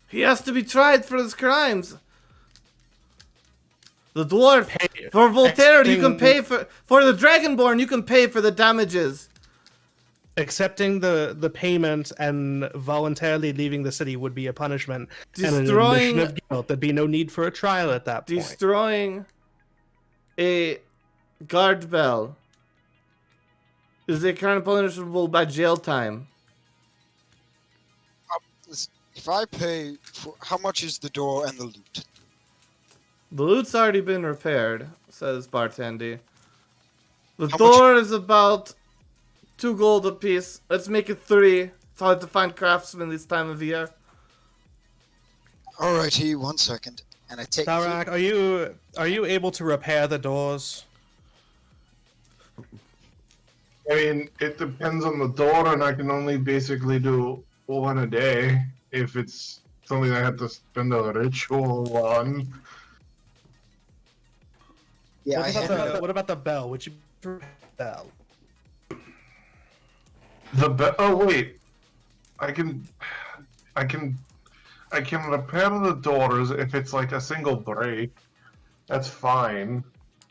He has to be tried for his crimes. The dwarf, Pay- for Voltaire, you can accepting- pay for the dragonborn, you can pay for the damages. Accepting the payment and voluntarily leaving the city would be a punishment and an Destroying- admission of guilt. There'd be no need for a trial at that point. Destroying a guard bell is a crime punishable by jail time. If I pay, how much is the door and the loot? The loot's already been repaired, says Bartendi. The How door is about 2 gold apiece. Let's make it 3. It's hard to find craftsmen this time of year. Alrighty, 1 second. And I take. Tarak, are you able to repair the doors? I mean, it depends on the door, and I can only basically do one a day if it's something I have to spend a ritual on. Yeah, What about the bell? Would you prefer the bell? Oh wait, I can, I can, I can repair the doors if it's like a single break. That's fine.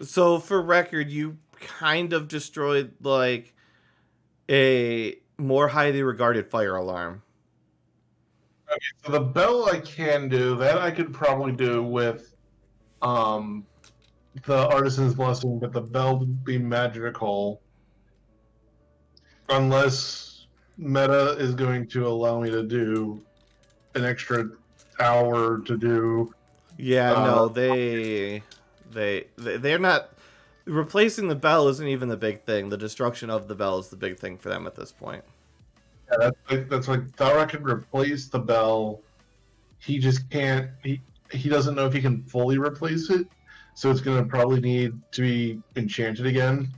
So for record, you kind of destroyed like a more highly regarded fire alarm. So the bell I can do that I could probably do with um the artisan's blessing, but the bell would be magical unless meta is going to allow me to do an extra hour to do. Yeah, no, they're not. Replacing the bell isn't even the big thing. The destruction of the bell is the big thing for them at this point. Yeah, that's like Dara can replace the bell. He just can't. He doesn't know if he can fully replace it, so it's gonna probably need to be enchanted again.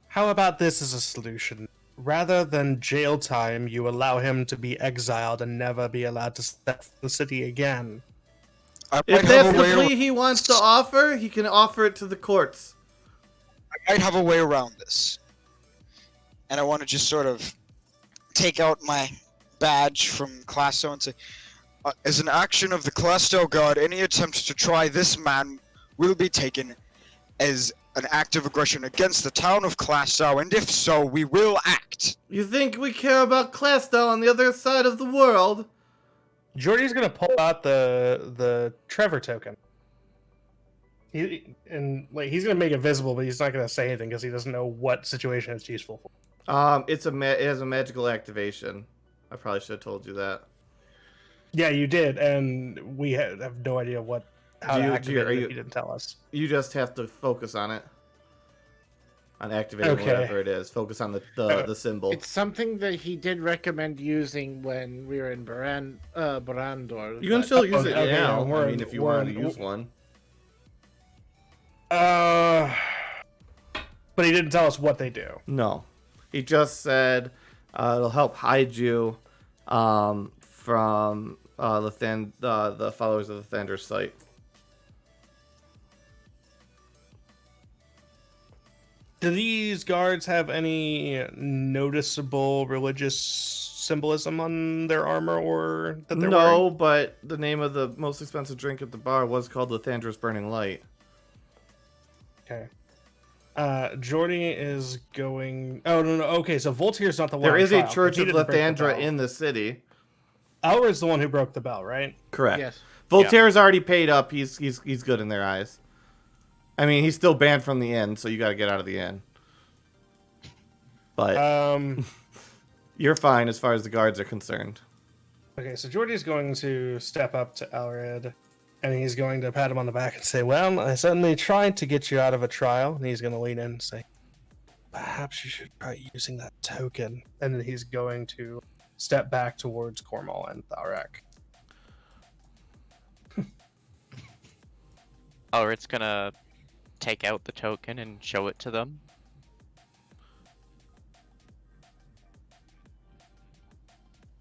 How about this as a solution? Rather than jail time, you allow him to be exiled and never be allowed to step the city again. I If might that's have a the way. plea he wants to offer, he can offer it to the courts. I might have a way around this, and I want to just sort of take out my badge from Clasto and say, as an action of the Clasto God, any attempts to try this man will be taken as an act of aggression against the town of Clasto, and if so, we will act. You think we care about Clasto on the other side of the world? Jordy's gonna pull out the Trevor token. He's gonna make it visible, but he's not gonna say anything because he doesn't know what situation it's useful for. It has a magical activation. I probably should have told you that. Yeah, you did, and we have no idea how to activate it if you didn't tell us. You just have to focus on it. On activating Okay. whatever it is. Focus on the symbol. It's something that he did recommend using when we were in Barandor. You can but- still use it okay, now. yeah, we're I mean, in- if you we're wanted to in- use one. But he didn't tell us what they do. No. He just said it'll help hide you from the followers of the Thander's site. Do these guards have any noticeable religious symbolism on their armor or that they're No, wearing? but the name of the most expensive drink at the bar was called Lathandra's Burning Light. Okay. Jordy is going. Oh no! Okay, so Voltaire's not the one. There on is a trial, 'cause church he of didn't break the Lathandra bell. in the city. Alred's the one who broke the bell, right? Correct. Yes. Voltaire's already paid up. He's good in their eyes. I mean, he's still banned from the inn, so you got to get out of the inn. But you're fine as far as the guards are concerned. Okay, so Jordy's going to step up to Alred, and he's going to pat him on the back and say, "Well, I certainly tried to get you out of a trial." And he's going to lean in and say, "Perhaps you should try using that token." And then he's going to step back towards Cormal and Tharak. Alritt's gonna take out the token and show it to them.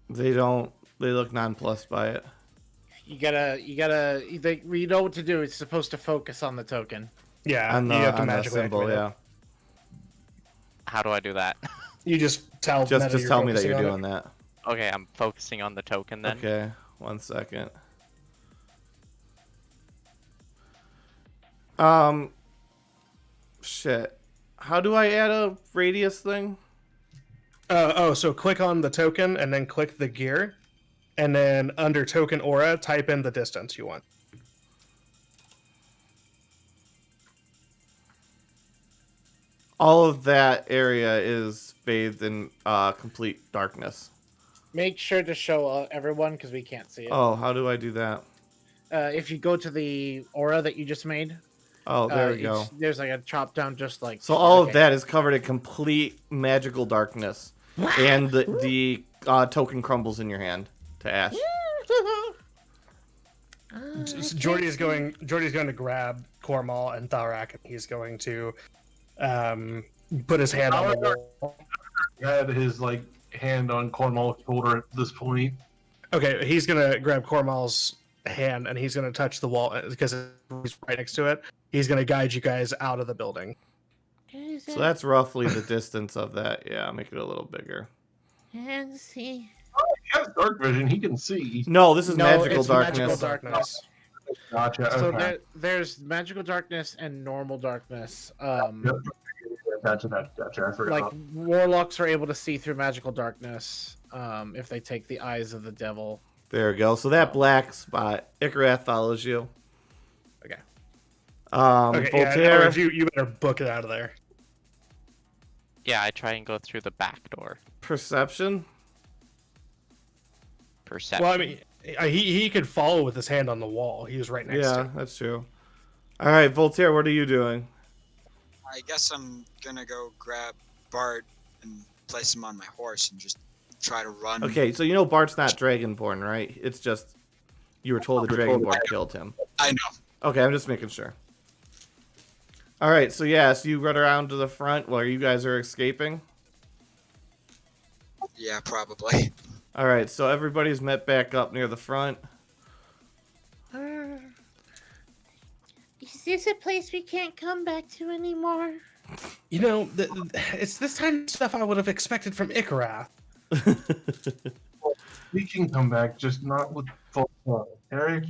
They look nonplussed by it. You know what to do. It's supposed to focus on the token. Yeah, On the, you have to on the magically symbol, activate it. yeah. How do I do that? You just tell Just Meta you're tell me that focusing you're on doing it. that. Okay, I'm focusing on the token then. Okay, 1 second. Shit. How do I add a radius thing? So click on the token and then click the gear, and then under token aura, type in the distance you want. All of that area is bathed in complete darkness. Make sure to show everyone because we can't see it. Oh, how do I do that? If you go to the aura that you just made, Oh, there we go. There's like a chop down, just like So all of okay. that is covered in complete magical darkness, and the token crumbles in your hand to ash. So Jordy is going to grab Cormal and Tharak, and he's going to Put his hand on the wall. Had his like hand on Cornwall's shoulder at this point. Okay, he's gonna grab Cormal's hand and he's gonna touch the wall because he's right next to it. He's gonna guide you guys out of the building. So that's roughly the distance of that. Yeah, make it a little bigger. And see. He has dark vision. He can see. No, this is No, magical it's darkness. magical darkness. Gotcha. So Okay. there's magical darkness and normal darkness. Yep. Gotcha. I forgot. Like warlocks are able to see through magical darkness if they take the eyes of the devil. There we go. So that black spot, Ikrath follows you. Okay. Okay, Voltaire. yeah, you better book it out of there. Yeah, I try and go through the back door. Perception. Perception. Well, I mean, he could follow with his hand on the wall. He was right next to Yeah, it. that's true. All right, Voltaire, what are you doing? I guess I'm gonna go grab Bart and place him on my horse and just try to run. Okay, so you know Bart's not Dragonborn, right? It's just you were told the Dragonborn killed him. I know. Okay, I'm just making sure. All right, so yes, you run around to the front while you guys are escaping. Yeah, probably. All right, so everybody's met back up near the front. Is this a place we can't come back to anymore? You know, it's this kind of stuff I would have expected from Ikarath. We can come back, just not with full Eric.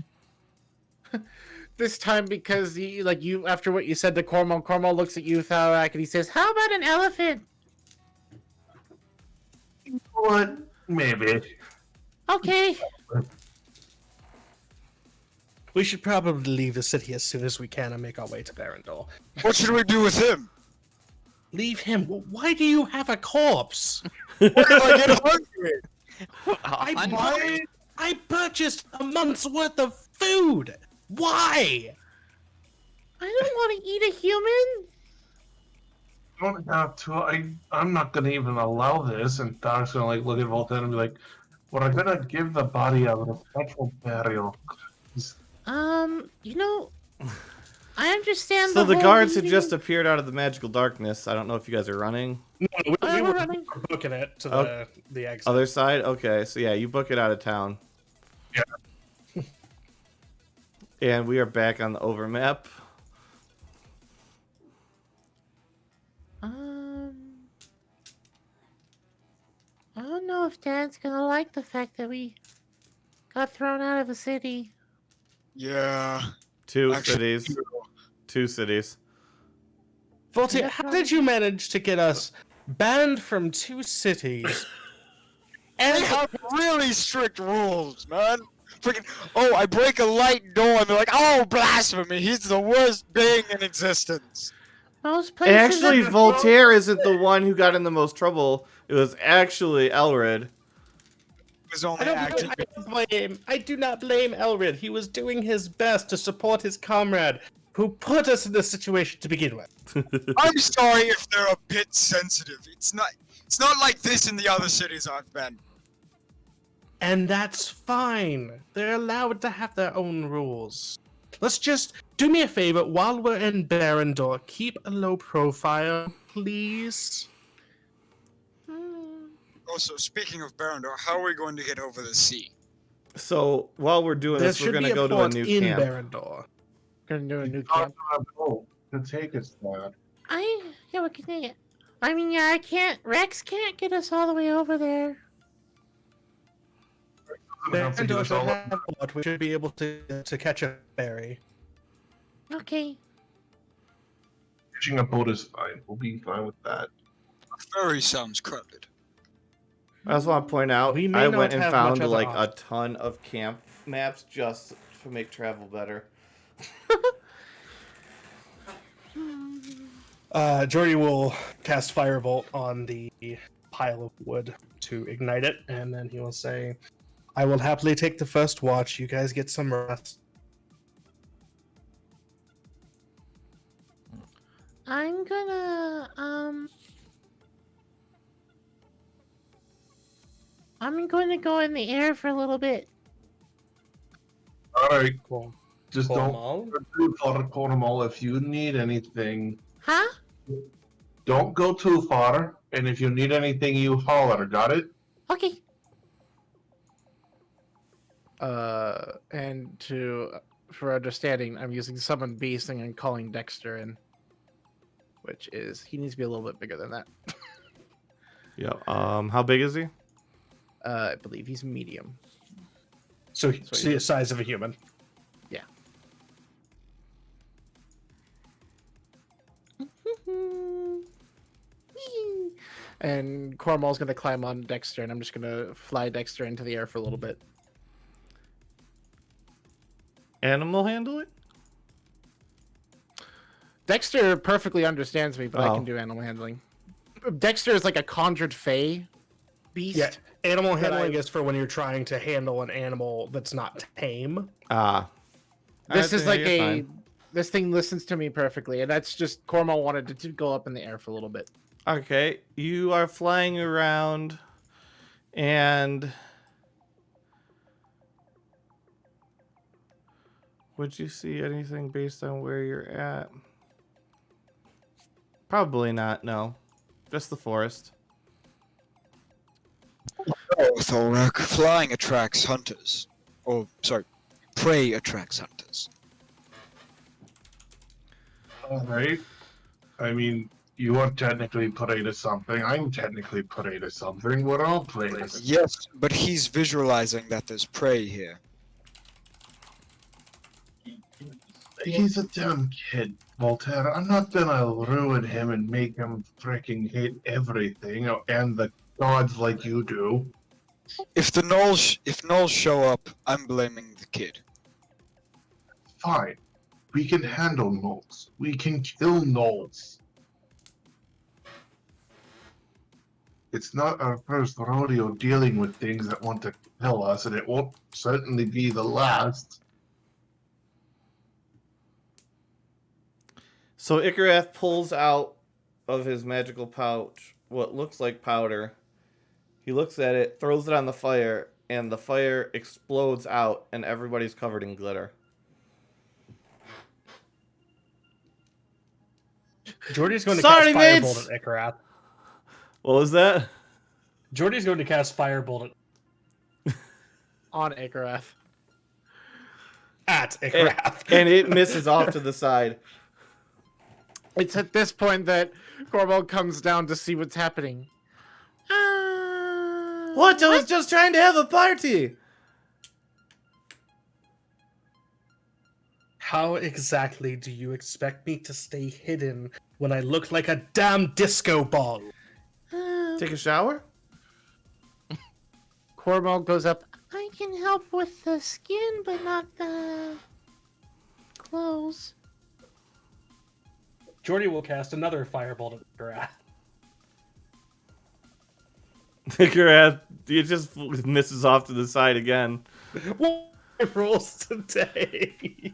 This time because you after what you said to Cormal looks at you, Tharak, and he says, How about an elephant? You know what? Maybe. Okay. We should probably leave the city as soon as we can and make our way to Barendor. What should we do with him? Leave him. Why do you have a corpse? What if I get hungry? I purchased a month's worth of food. Why? I don't want to eat a human. Don't have to. I'm not gonna even allow this. And Dark's gonna like look at Voltaire and be like, "We're gonna give the body a respectful burial." You know, I understand. So the whole guards had leaving- just appeared out of the magical darkness. I don't know if you guys are running. No, we we're were running. booking it to the exit. Other side? Okay, so yeah, you book it out of town. Yeah. And we are back on the overmap. I don't know if Dad's gonna like the fact that we got thrown out of a city. Yeah. Two Actually, cities. 2 cities. Voltaire, how did you manage to get us banned from 2 cities? They have really strict rules, man. Freaking, I break a light door and they're like, oh, blasphemy, he's the worst being in existence. Most places. Actually, that- Voltaire isn't the one who got in the most trouble. It was actually Elred. It was only acting. I do not blame Elrid. He was doing his best to support his comrade, who put us in this situation to begin with. I'm sorry if they're a bit sensitive. It's not like this in the other cities I've been. And that's fine. They're allowed to have their own rules. Let's just do me a favor while we're in Barendor. Keep a low profile, please. Also, speaking of Barendor, how are we going to get over the sea? So while we're doing There this, we're should going be to a go to a port new in camp. Barendor. Gonna do a new Talk camp. about a boat to take us there. Yeah, what can I? I mean, yeah, I can't. Rex can't get us all the way over there. Have to give Barendor us should all- have a port. We should be able to catch a ferry. Okay. Fishing a boat is fine. We'll be fine with that. Ferry sounds crowded. I just want to point out, We may I not went and have found much other like a option. ton of camp maps just to make travel better. Jordy will cast Firebolt on the pile of wood to ignite it, and then he will say, I will happily take the first watch. You guys get some rest. I'm gonna I'm going to go in the air for a little bit. All right, Cool. just Cornwall? don't do Cornwall if you need anything. Huh? Don't go too far, and if you need anything, you holler. Got it? Okay. And for understanding, I'm using summon beast and I'm calling Dexter in, which is he needs to be a little bit bigger than that. Yeah. How big is he? I believe he's medium. So he's the size of a human. Yeah. And Cormal's gonna climb on Dexter, and I'm just gonna fly Dexter into the air for a little bit. Animal handling? Dexter perfectly understands me, but I Oh. can do animal handling. Dexter is like a conjured fae beast. Yeah, animal That handling I- is for when you're trying to handle an animal that's not tame. Ah. This is Alright, like then, a. you're fine. This thing listens to me perfectly, and that's just Cormal wanted to go up in the air for a little bit. Okay, you are flying around, and would you see anything based on where you're at? Probably not, no. Just the forest. Oh, Thorek, flying attracts hunters. Oh, sorry, prey attracts hunters. Alright. I mean, you are technically prey to something. I'm technically prey to something. We're all prey to something. Yes, but he's visualizing that there's prey here. He's a dumb kid, Voltaire. I'm not gonna ruin him and make him freaking hate everything and the gods like you do. If gnolls show up, I'm blaming the kid. Fine. We can handle gnolls. We can kill gnolls. It's not our first rodeo dealing with things that want to kill us, and it won't certainly be the last. So Ikarath pulls out of his magical pouch what looks like powder. He looks at it, throws it on the fire, and the fire explodes out, and everybody's covered in glitter. Jordy's going to Sorry, cast mates! Firebolt at Ikarath. What was that? Jordy's going to cast Firebolt On Ikarath. at Ikarath. And it misses off to the side. It's at this point that Cormal comes down to see what's happening. What? I was just trying to have a party! How exactly do you expect me to stay hidden when I look like a damn disco ball? Take a shower? Cormal goes up. I can help with the skin, but not the clothes. Jordy will cast another Firebolt at Ikarath. Ikarath, it just misses off to the side again. What rolls today?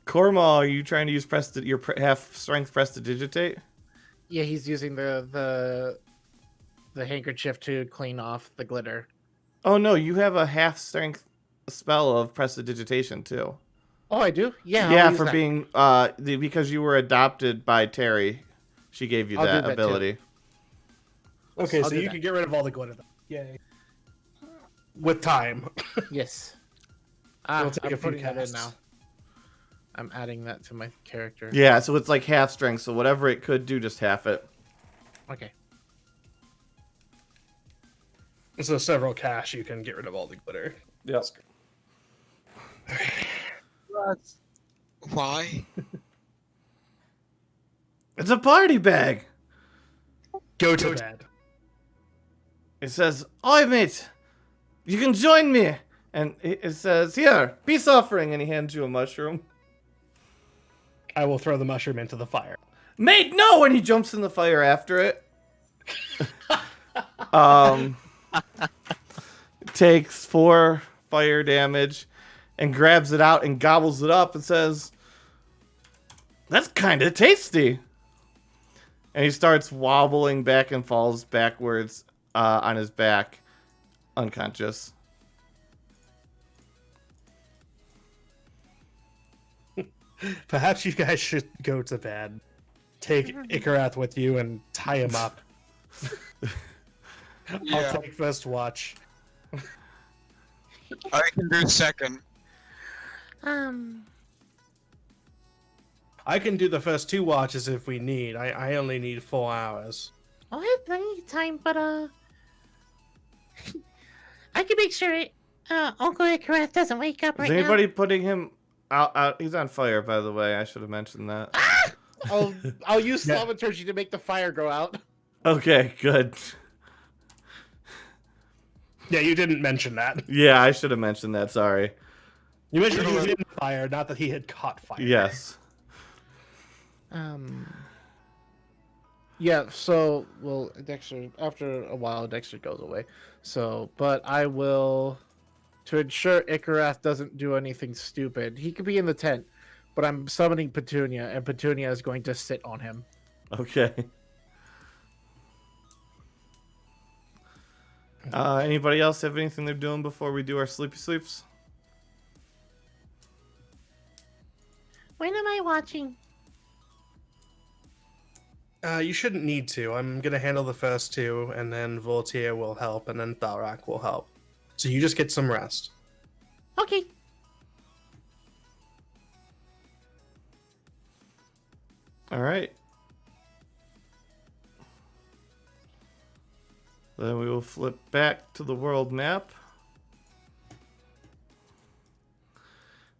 Cormal, are you trying to use your half strength prestidigitate? Yeah, he's using the handkerchief to clean off the glitter. Oh no, you have a half strength spell of prestidigitation too. Oh, I do? Yeah. I'll Yeah, use for that. being because you were adopted by Terry, she gave you I'll do that that, too. ability. Okay, I'll so do you that. can get rid of all the glitter. Yay. With time. Yes. It'll take I'm a few putting that in casts. now. I'm adding that to my character. Yeah, so it's like half strength, so whatever it could do, just half it. Okay. So several cash, you can get rid of all the glitter. Yep. Why? It's a party bag. Go to bed. It says, "Oi, mate, you can join me." And it says, "Here, peace offering," and he hands you a mushroom. I will throw the mushroom into the fire. Mate, no! And he jumps in the fire after it. Takes 4 fire damage and grabs it out and gobbles it up and says, "That's kind of tasty." And he starts wobbling back and falls backwards on his back, unconscious. Perhaps you guys should go to bed. take Ikarath with you and tie him up. Yeah. I'll take first watch. I can do second. I can do the first 2 watches if we need. I only need 4 hours. I have plenty of time, but I can make sure Uncle Ikarath doesn't wake up Is right anybody putting him out? He's on fire, by the way. I should have mentioned that. I'll use Yeah. thaumaturgy to make the fire go out. Okay, good. Yeah, you didn't mention that. Yeah, I should have mentioned that. Sorry. You mentioned he was in fire, not that he had caught fire. Yes. now. Yeah, so, well, Dexter, after a while, Dexter goes away. So, but I will, to ensure Ikarath doesn't do anything stupid, he could be in the tent, but I'm summoning Petunia, and Petunia is going to sit on him. Okay. Anybody else have anything they're doing before we do our sleepy sleeps? When am I watching? You shouldn't need to. I'm gonna handle the first 2, and then Voltaire will help, and then Tharak will help. So you just get some rest. Okay. All right. Then we will flip back to the world map.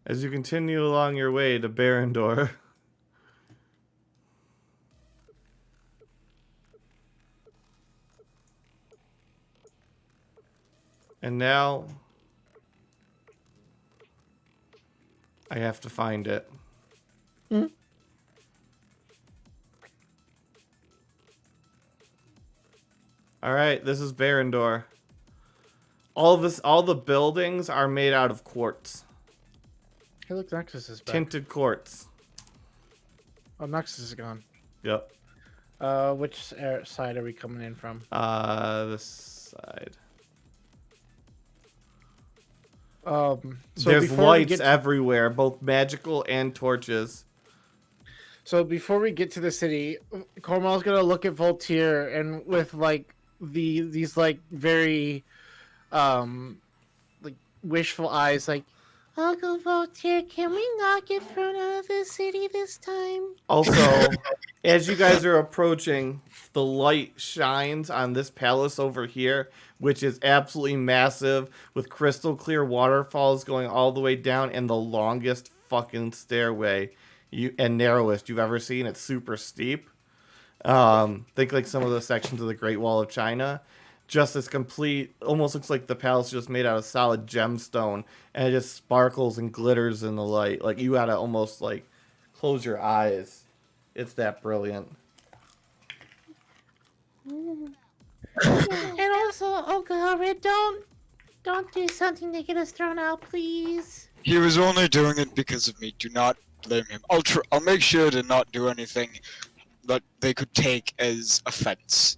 As you continue along your way to Barandor. And now I have to find it. All right, this is Barandor. All the buildings are made out of quartz, Hey, look, Nexus is back. tinted quartz. Oh, Nexus is gone. Yep. Which side are we coming in from? This side. So There's before we lights get to- everywhere, both magical and torches. So before we get to the city, Cormal's gonna look at Voltaire and with like these like very like wishful eyes, like, Uncle Voltaire, can we not get thrown out of the city this time? Also, as you guys are approaching, the light shines on this palace over here, which is absolutely massive, with crystal clear waterfalls going all the way down and the longest fucking stairway and narrowest you've ever seen. It's super steep. Think like some of the sections of the Great Wall of China. Just this complete, almost looks like the palace just made out of solid gemstone, and it just sparkles and glitters in the light. Like you gotta almost like close your eyes. It's that brilliant. And also, Uncle Alred, don't do something to get us thrown out, please. He was only doing it because of me. Do not blame him. I'll make sure to not do anything that they could take as offense.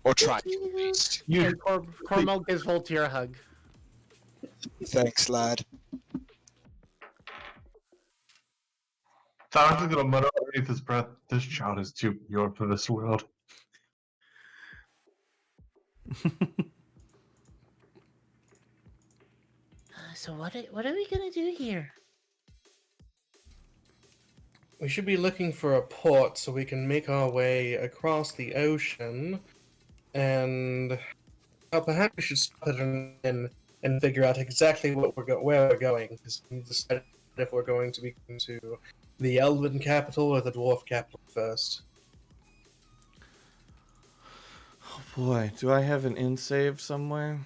Or try to, at least. and Cormal gives Voltaire a hug. Thanks, lad. Tarak's gonna mutter underneath his breath, "This child is too pure for this world." So what are we gonna do here? We should be looking for a port so we can make our way across the ocean, and perhaps we should stop it and figure out exactly where we're going. Because we need to decide if we're going to be going to the Elven capital or the Dwarf capital first. Oh boy, do I have an in save somewhere?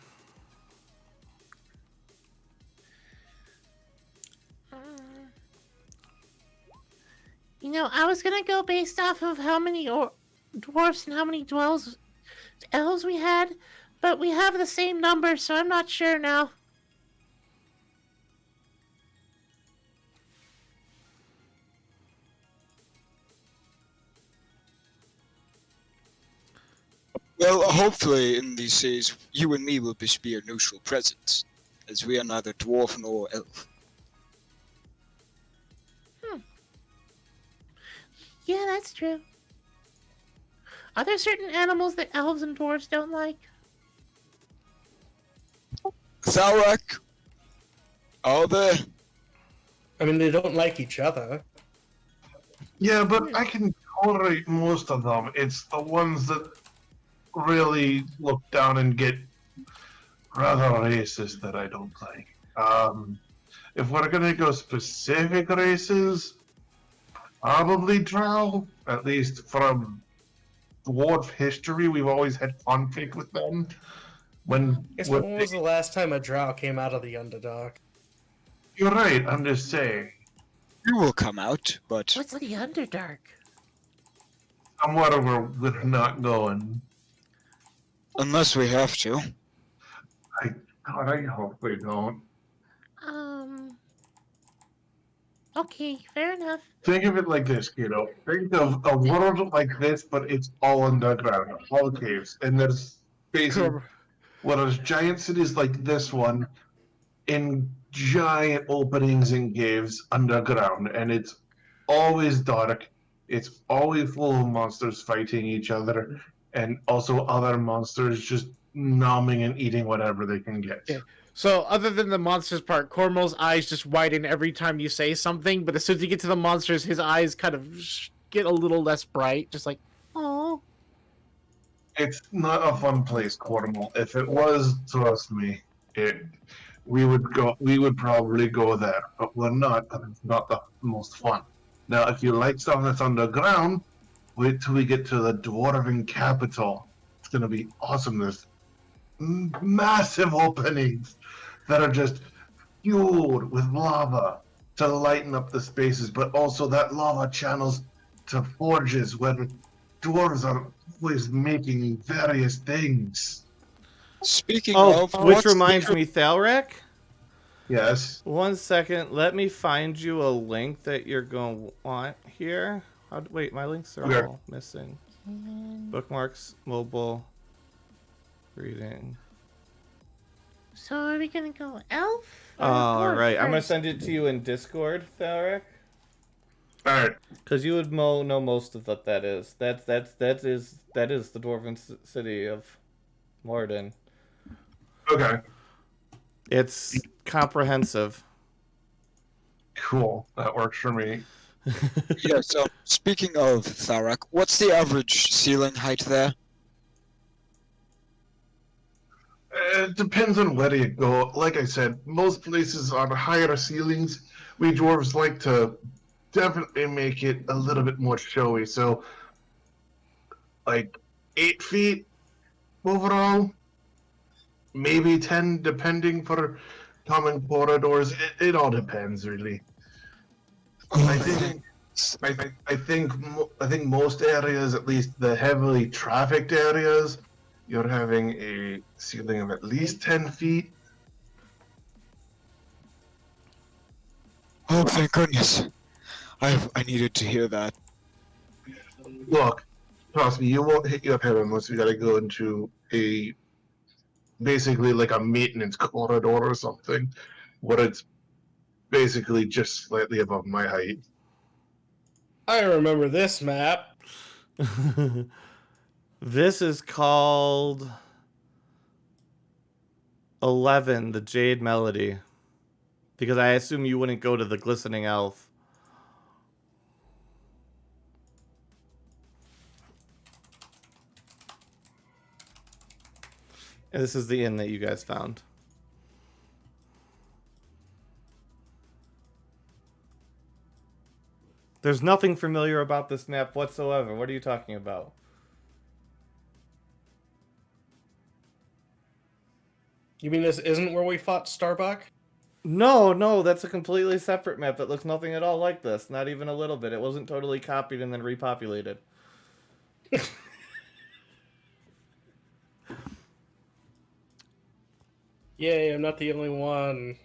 You know, I was gonna go based off of how many dwarfs and how many elves we had, but we have the same number, so I'm not sure now. Well, hopefully in these days, you and me will just be a neutral presence, as we are neither dwarf nor elf. Yeah, that's true. Are there certain animals that elves and dwarves don't like? Thalrak, are there? I mean, they don't like each other. Yeah, but I can tolerate most of them. It's the ones that really look down and get rather racist that I don't like. If we're gonna go specific races, probably Drow. At least from dwarf history, we've always had conflict with them. Guess when was the last time a drow came out of the Underdark? You're right. I'm just saying. You will come out, but What's the Underdark? Somewhere we're not going. unless we have to. God, I hope we don't. Okay, fair enough. Think of it like this, kiddo. Think of a world like this, but it's all underground, all caves, and there's basically whereas giant cities like this one in giant openings in caves underground, and it's always dark. It's always full of monsters fighting each other, and also other monsters just nomming and eating whatever they can get. Yeah. So, other than the monsters part, Cormo's eyes just widen every time you say something, but as soon as you get to the monsters, his eyes kind of get a little less bright, just like, oh. It's not a fun place, Cornwall. If it was, trust me, we would probably go there, but we're not, and it's not the most fun. Now, if you like something that's underground, wait till we get to the dwarven capital. It's gonna be awesome. There's massive openings that are just fueled with lava to lighten up the spaces, but also that lava channels to forges where dwarves are always making various things. Speaking Oh, of, which what's reminds the- me, Thalrak. Yes. 1 second. Let me find you a link that you're going to want here. Wait, my links are Okay. all missing. Bookmarks, mobile, reading. So are we gonna go elf? or All dwarf right. I'm going to first? send it to you in Discord, Thalrak. Alright. Because you would know most of what that is. That is the dwarven city of Morden. Okay. It's comprehensive. Cool. That works for me. Yeah, so speaking of Tharak, what's the average ceiling height there? It depends on where you go. Like I said, most places on higher ceilings, we dwarves like to definitely make it a little bit more showy. So, like 8 feet overall, maybe 10, depending for common corridors. It all depends, really. I think. I think most areas, at least the heavily trafficked areas, you're having a ceiling of at least 10 feet. Oh, thank goodness. I needed to hear that. Look, trust me, you won't hit your head unless you gotta go into a basically like a maintenance corridor or something, where it's basically just slightly above my height. I remember this map. This is called 11, the Jade Melody. Because I assume you wouldn't go to the Glistening Elf. And this is the inn that you guys found. There's nothing familiar about this map whatsoever. What are you talking about? You mean this isn't where we fought Starbuck? No, that's a completely separate map that looks nothing at all like this. Not even a little bit. It wasn't totally copied and then repopulated. Yay, I'm not the only one.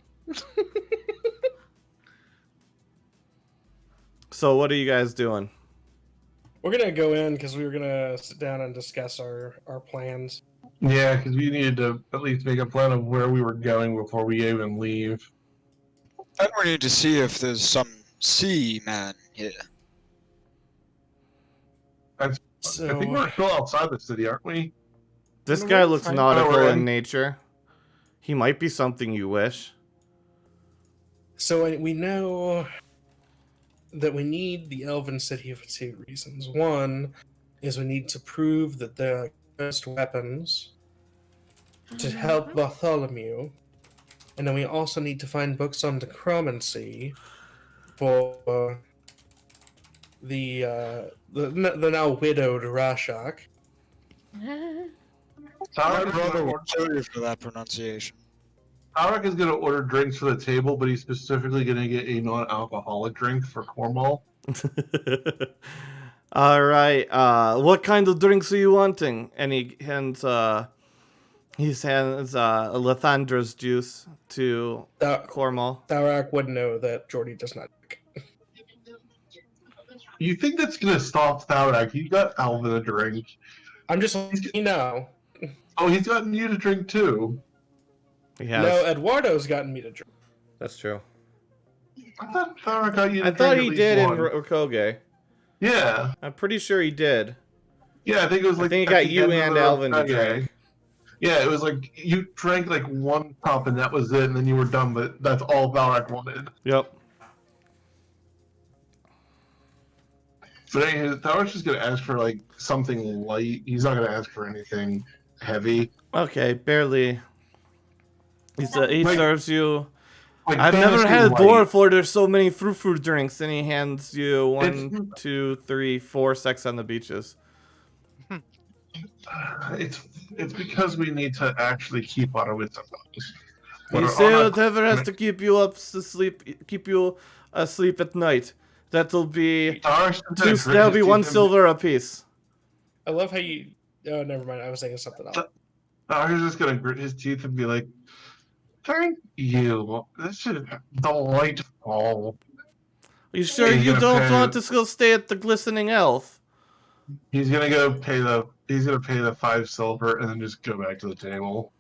So what are you guys doing? We're gonna go in because we were gonna sit down and discuss our plans. Yeah, because we needed to at least make a plan of where we were going before we even leave. And we need to see if there's some sea man here. I So, think we're still outside the city, aren't we? This No, guy we're looks fine. nautical we're in in. nature. He might be something you wish. so we know that we need the Elven City for two reasons. One is we need to prove that there are cursed weapons to help Bartholomew, and then we also need to find books on necromancy for the now widowed Rashak. My Tarek brother will kill you for that pronunciation. is going to order drinks for the table, but he's specifically going to get a non-alcoholic drink for Cornwall. All right. What kind of drinks are you wanting? And he hands Lathandra's juice to Cornwall. Tharak would know that Jordy does not drink. You think that's going to stop Tharak? He got Alvin a drink. I'm just Oh, he's gotten you to drink too. He has. No, Eduardo's gotten me to drink. That's true. I thought Tharak got you to I drink thought at he least did in one. Rokoge. Yeah. I'm pretty sure he did. Yeah, I think it was like. I think he at got the you end of and the Alvin to Rokoge. drink. Yeah, it was like you drank like one cup and that was it, and then you were done. But that's all Valrak wanted. Yep. But anyway, Tharak's just gonna ask for like something light. He's not gonna ask for anything heavy. Okay, barely. He Like- serves you. Like I've never fantasy had a light. dwarf where there's so many fruit drinks, and he hands you It's- 1, 2, 3, 4 Sex on the Beaches. It's because we need to actually keep our wits about this. You say whatever has to keep you keep you asleep at night. That'll be that'll be 1 silver apiece. I love how you. Oh, never mind. I was thinking something else. He's just gonna grit his teeth and be like, "Thank you. This is delightful." Are you sure He's you gonna don't pay- want to go stay at the Glistening Elf? He's gonna go pay the. He's gonna pay the 5 silver and then just go back to the table.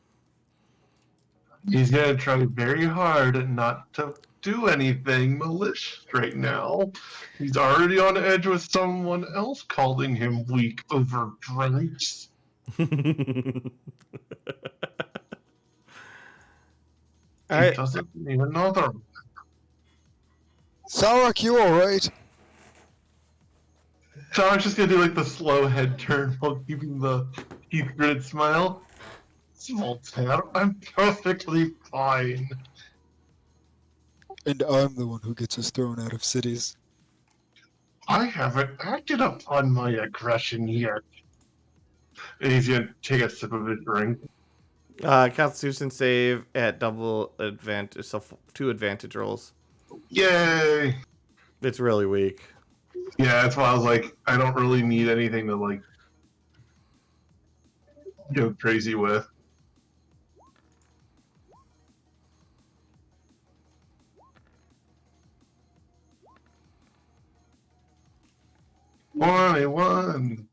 He's gonna try very hard not to do anything malicious right now. He's already on edge with someone else calling him weak over drinks. He Alright. doesn't even know them. Tharak, you alright? John's just gonna do like the slow head turn while keeping the teeth gritted smile. Voltaire, I'm perfectly fine. And I'm the one who gets us thrown out of cities. I haven't acted upon my aggression yet. And he's gonna take a sip of his drink. Constitution save at double advantage, so 2 advantage rolls. Yay! It's really weak. Yeah, that's why I was like, I don't really need anything to like go crazy with. One.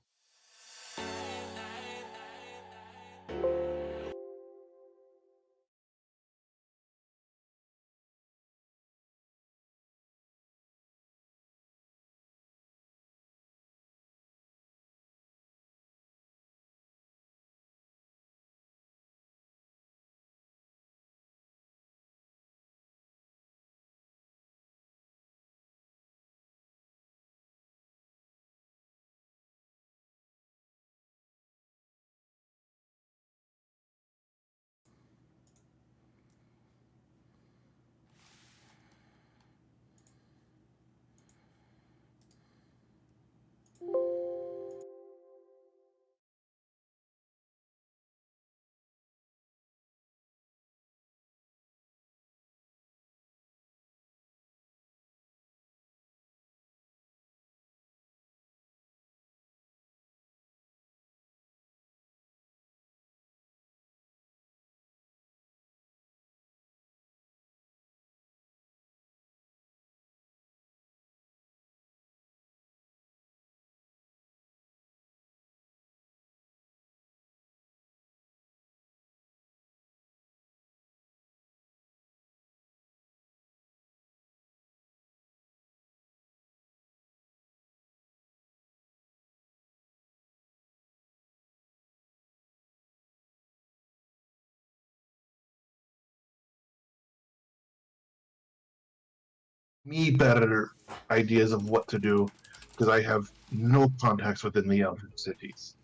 me better ideas of what to do because I have no contacts within the Elven cities.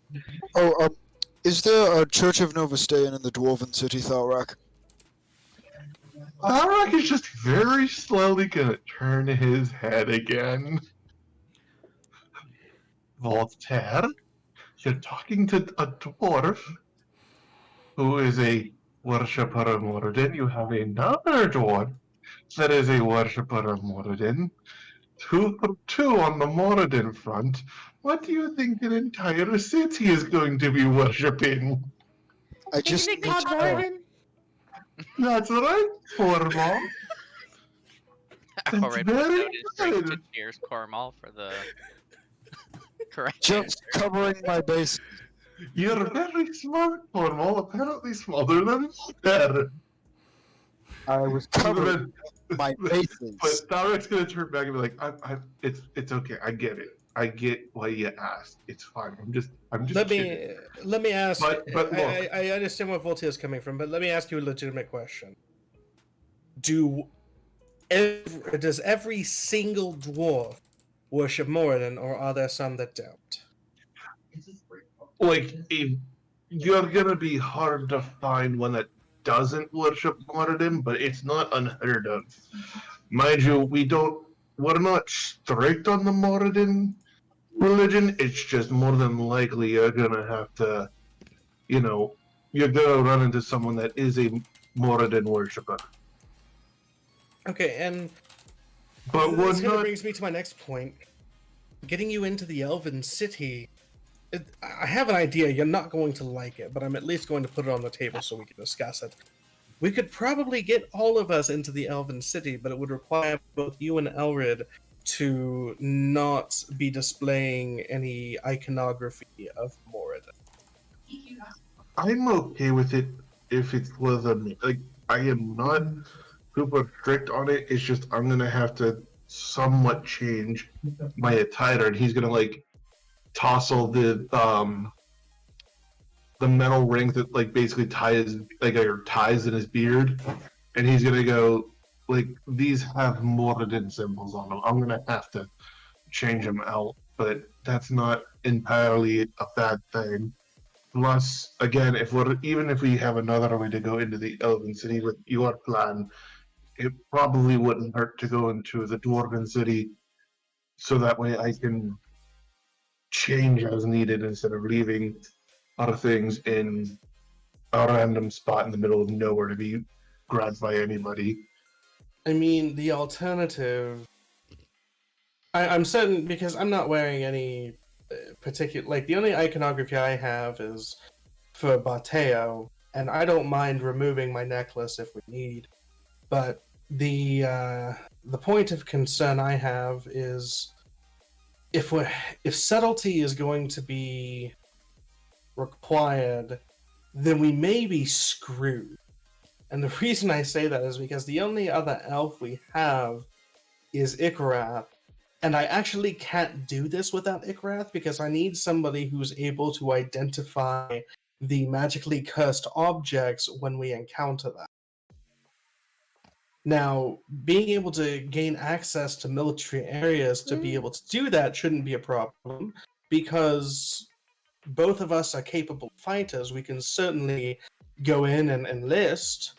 Oh, is there a Church of Novastein in the Dwarven city, Thalrak? Alric is just very slowly gonna turn his head again. Voltaire, you're talking to a dwarf who is a worshipper of Moradin. You have another dwarf that is a worshipper of Moradin. 2 for 2 on the Moradin front. What do you think an entire city is going to be worshipping? I just Isn't it need called to know. Moradin? That's right, Formal. That's Alred puts very out his drink to good. cheers Cormal for the correct Just answer. covering my base. You're very smart, Formal. Apparently smarter than Voltaire. I was But covering my bases. Tharek's gonna turn back and be like, it's okay. I get it. I get why you asked. It's fine. I'm just kidding. Let me ask. But look. I understand where Voltaire is coming from, but let me ask you a legitimate question. Does every single dwarf worship Moradin, or are there some that don't? Like, if you're gonna be hard to find one that doesn't worship Moradin, but it's not unheard of. Mind you, we're not strict on the Moradin religion. It's just more than likely you're gonna have to, you're gonna run into someone that is a Moradin worshiper. Okay, and But we're this kind of not. brings me to my next point. Getting you into the Elven City, I have an idea. You're not going to like it, but I'm at least going to put it on the table so we can discuss it. We could probably get all of us into the Elven City, but it would require both you and Elrid to not be displaying any iconography of Moradin. I'm okay with it if it's with a like. I am not super strict on it. It's just I'm gonna have to somewhat change my attire, and he's gonna like tousle the metal ring that like basically ties in his beard, and he's gonna go like these have Moradin symbols on them. I'm gonna have to change them out, but that's not entirely a bad thing. Plus, again, if we have another way to go into the Elven City with your plan, it probably wouldn't hurt to go into the Dwarven City, so that way I can change as needed instead of leaving other things in a random spot in the middle of nowhere to be grabbed by anybody. I mean, the alternative. I'm certain because I'm not wearing any particular. Like, the only iconography I have is for Bateo, and I don't mind removing my necklace if we need. But the point of concern I have is if subtlety is going to be required, then we may be screwed. And the reason I say that is because the only other elf we have is Ikarath, and I actually can't do this without Ikarath because I need somebody who's able to identify the magically cursed objects when we encounter them. Now, being able to gain access to military areas to be able to do that shouldn't be a problem because both of us are capable fighters. We can certainly go in and enlist,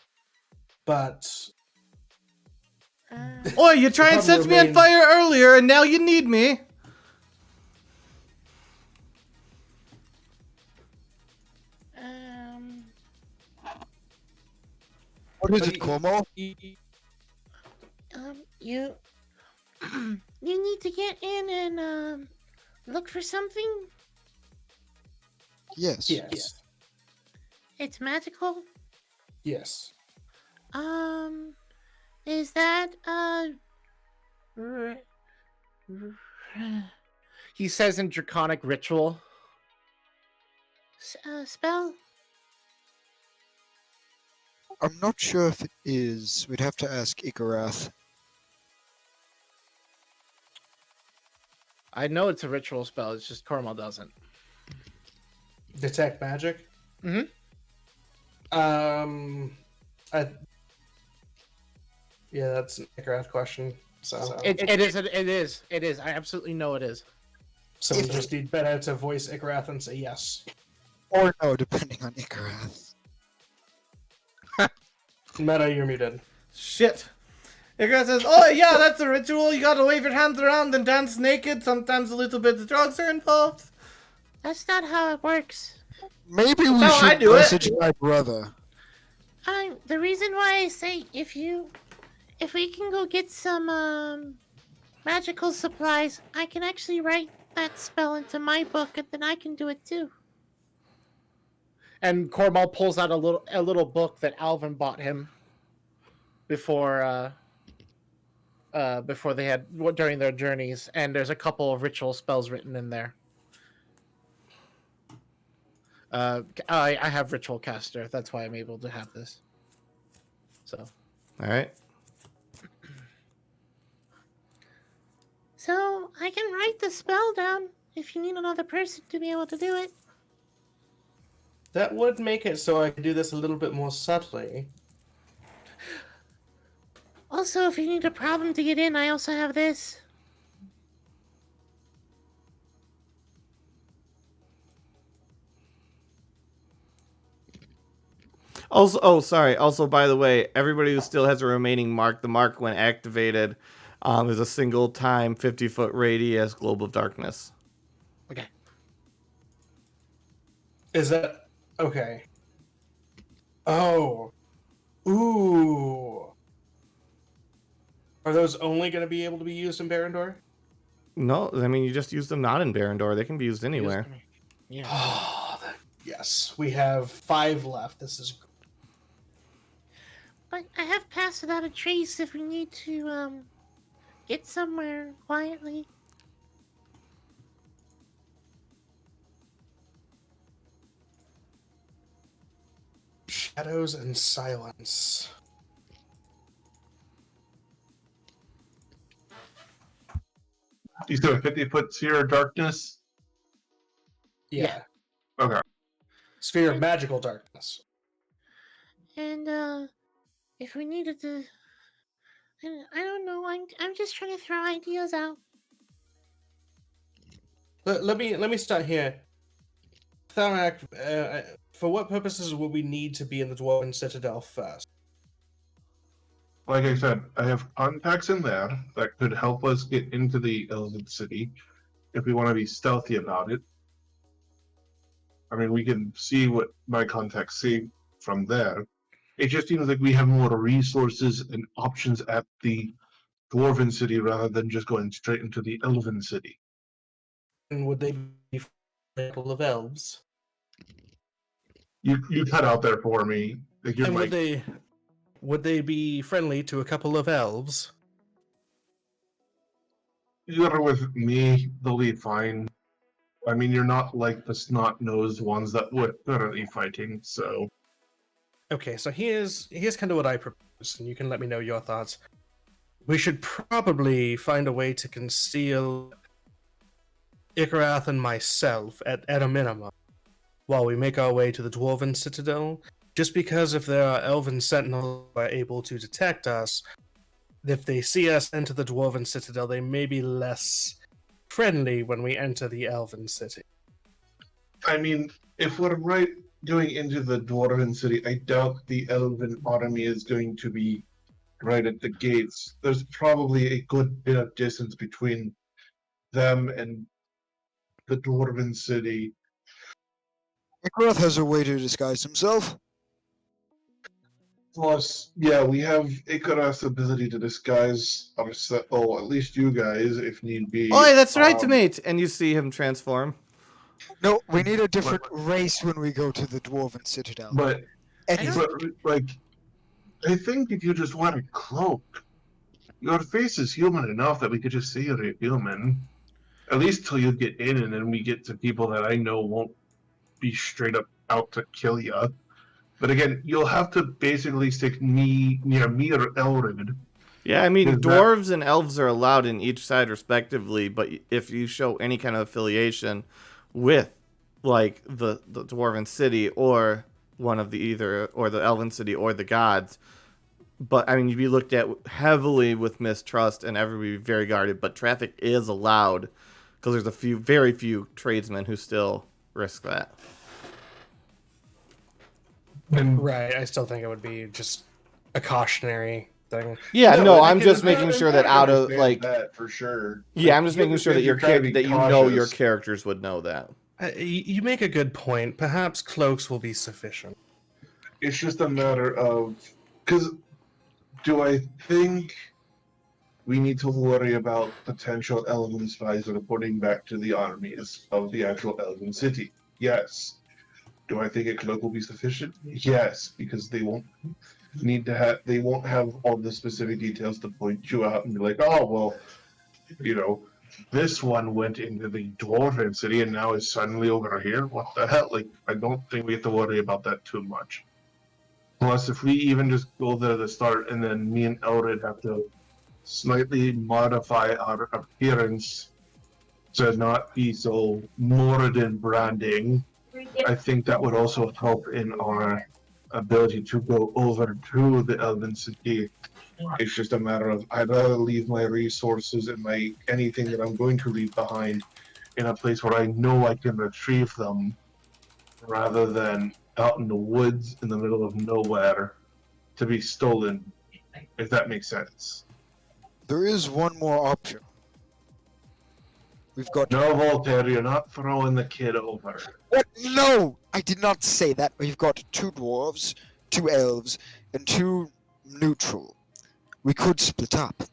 but Oi, you try and set me on fire earlier, and now you need me. What is it, Cornwall? You you need to get in and look for something. Yes. yes, It's magical. yes. Is that He says in Draconic Ritual. spell? I'm not sure if it is. We'd have to ask Ikarath. I know it's a ritual spell. It's just Cormal doesn't. Detect magic? Mhm. Yeah, that's an Ikarath question. So, It is. I absolutely know it is. so we just need Beta to voice Igrath and say yes. Or no, depending on Ikarath. Meta, you're muted. Shit. Icarus says, "Oh yeah, that's a ritual. You gotta wave your hands around and dance naked. Sometimes a little bit of drugs are involved." That's not how it works. Maybe we That's how I should do it. message my brother. The reason why I say if we can go get some magical supplies, I can actually write that spell into my book, and then I can do it too. And Cormal pulls out a little book that Alvin bought him before they had during their journeys, and there's a couple of ritual spells written in there. I have ritual caster. That's why I'm able to have this. So, All right. So I can write the spell down if you need another person to be able to do it. That would make it so I could do this a little bit more subtly. Also, if you need a problem to get in, I also have this. Also, oh, sorry. Also, by the way, everybody who still has a remaining mark, the mark when activated, is a single time 50-foot radius globe of darkness. okay. Is that okay? Oh, ooh. Are those only going to be able to be used in Barandor? No, I mean you just use them not in Barandor. They can be used anywhere. Yeah. Oh, yes. We have 5 left. This is But I have Pass Without a Trace if we need to get somewhere quietly. shadows and silence. You said a 50-foot sphere of darkness? Yeah. Okay. Sphere of magical darkness. And if we needed to, I don't know. I'm just trying to throw ideas out. Let me start here. Tharak, for what purposes would we need to be in the Dwarven Citadel first? Like I said, I have contacts in there that could help us get into the Elven City if we want to be stealthy about it. I mean, we can see what my contacts say from there. It just seems like we have more resources and options at the Dwarven City rather than just going straight into the Elven City. And would they be a couple of elves? You cut out there for me. Like your And mic. would they be friendly to a couple of elves? You're with me, they'll be fine. I mean, you're not like the snot-nosed ones that we're currently fighting, so... Okay, so here's kind of what I propose, and you can let me know your thoughts. We should probably find a way to conceal Ikarath and myself at a minimum while we make our way to the Dwarven Citadel. Just because if there are Elven Sentinels who are able to detect us, if they see us enter the Dwarven Citadel, they may be less friendly when we enter the Elven City. I mean, if we're right going into the Dwarven City, I doubt the Elven army is going to be right at the gates. There's probably a good bit of distance between them and the Dwarven City. Ikarath has a way to disguise himself. Plus, yeah, we have Icarus' ability to disguise ourselves, oh, at least you guys, if need be. Oh, that's right, mate. And you see him transform. No, we need a different race when we go to the Dwarven Citadel. But, Anything. like, I think if you just wear a cloak, your face is human enough that we could just say you're a human. At least till you get in, and then we get to people that I know won't be straight up out to kill you. But again, you'll have to basically stick near me or Elrid. Yeah, I mean, Is that- dwarves and elves are allowed in each side respectively, but if you show any kind of affiliation with, like, the Dwarven City or one of the the Elven City or the gods, but I mean, you'd be looked at heavily with mistrust, and everybody would be very guarded. But traffic is allowed because there's very few tradesmen who still risk that. And Right. I still think it would be just a cautionary thing. Yeah, No, no, and I I'm can just understand- making sure that I out of understand like, that for sure. yeah, Like, I'm just you making sure that understand you're trying to be you know your cautious. characters would know that. You make a good point. Perhaps cloaks will be sufficient. It's just a matter of because do I think we need to worry about potential Elven spies reporting back to the armies of the actual Elven city? Yes. Do I think a cloak will be sufficient? Yes, because they won't they won't have all the specific details to point you out and be like, oh well, you know, this one went into the dwarven city and now is suddenly over here. What the hell? Like, I don't think we have to worry about that too much. Plus, if we even just go there to start and then me and Elred have to slightly modify our appearance to not be so Moradin branding, I think that would also help in our ability to go over to the Elven City. It's just a matter of I'd rather leave my resources and my anything that I'm going to leave behind in a place where I know I can retrieve them rather than out in the woods in the middle of nowhere to be stolen, if that makes sense. There is one more option. We've got. No, Voltaire, you're not throwing the kid over. What? No! I did not say that. We've got 2 dwarves, 2 elves, and 2 neutral. We could split up.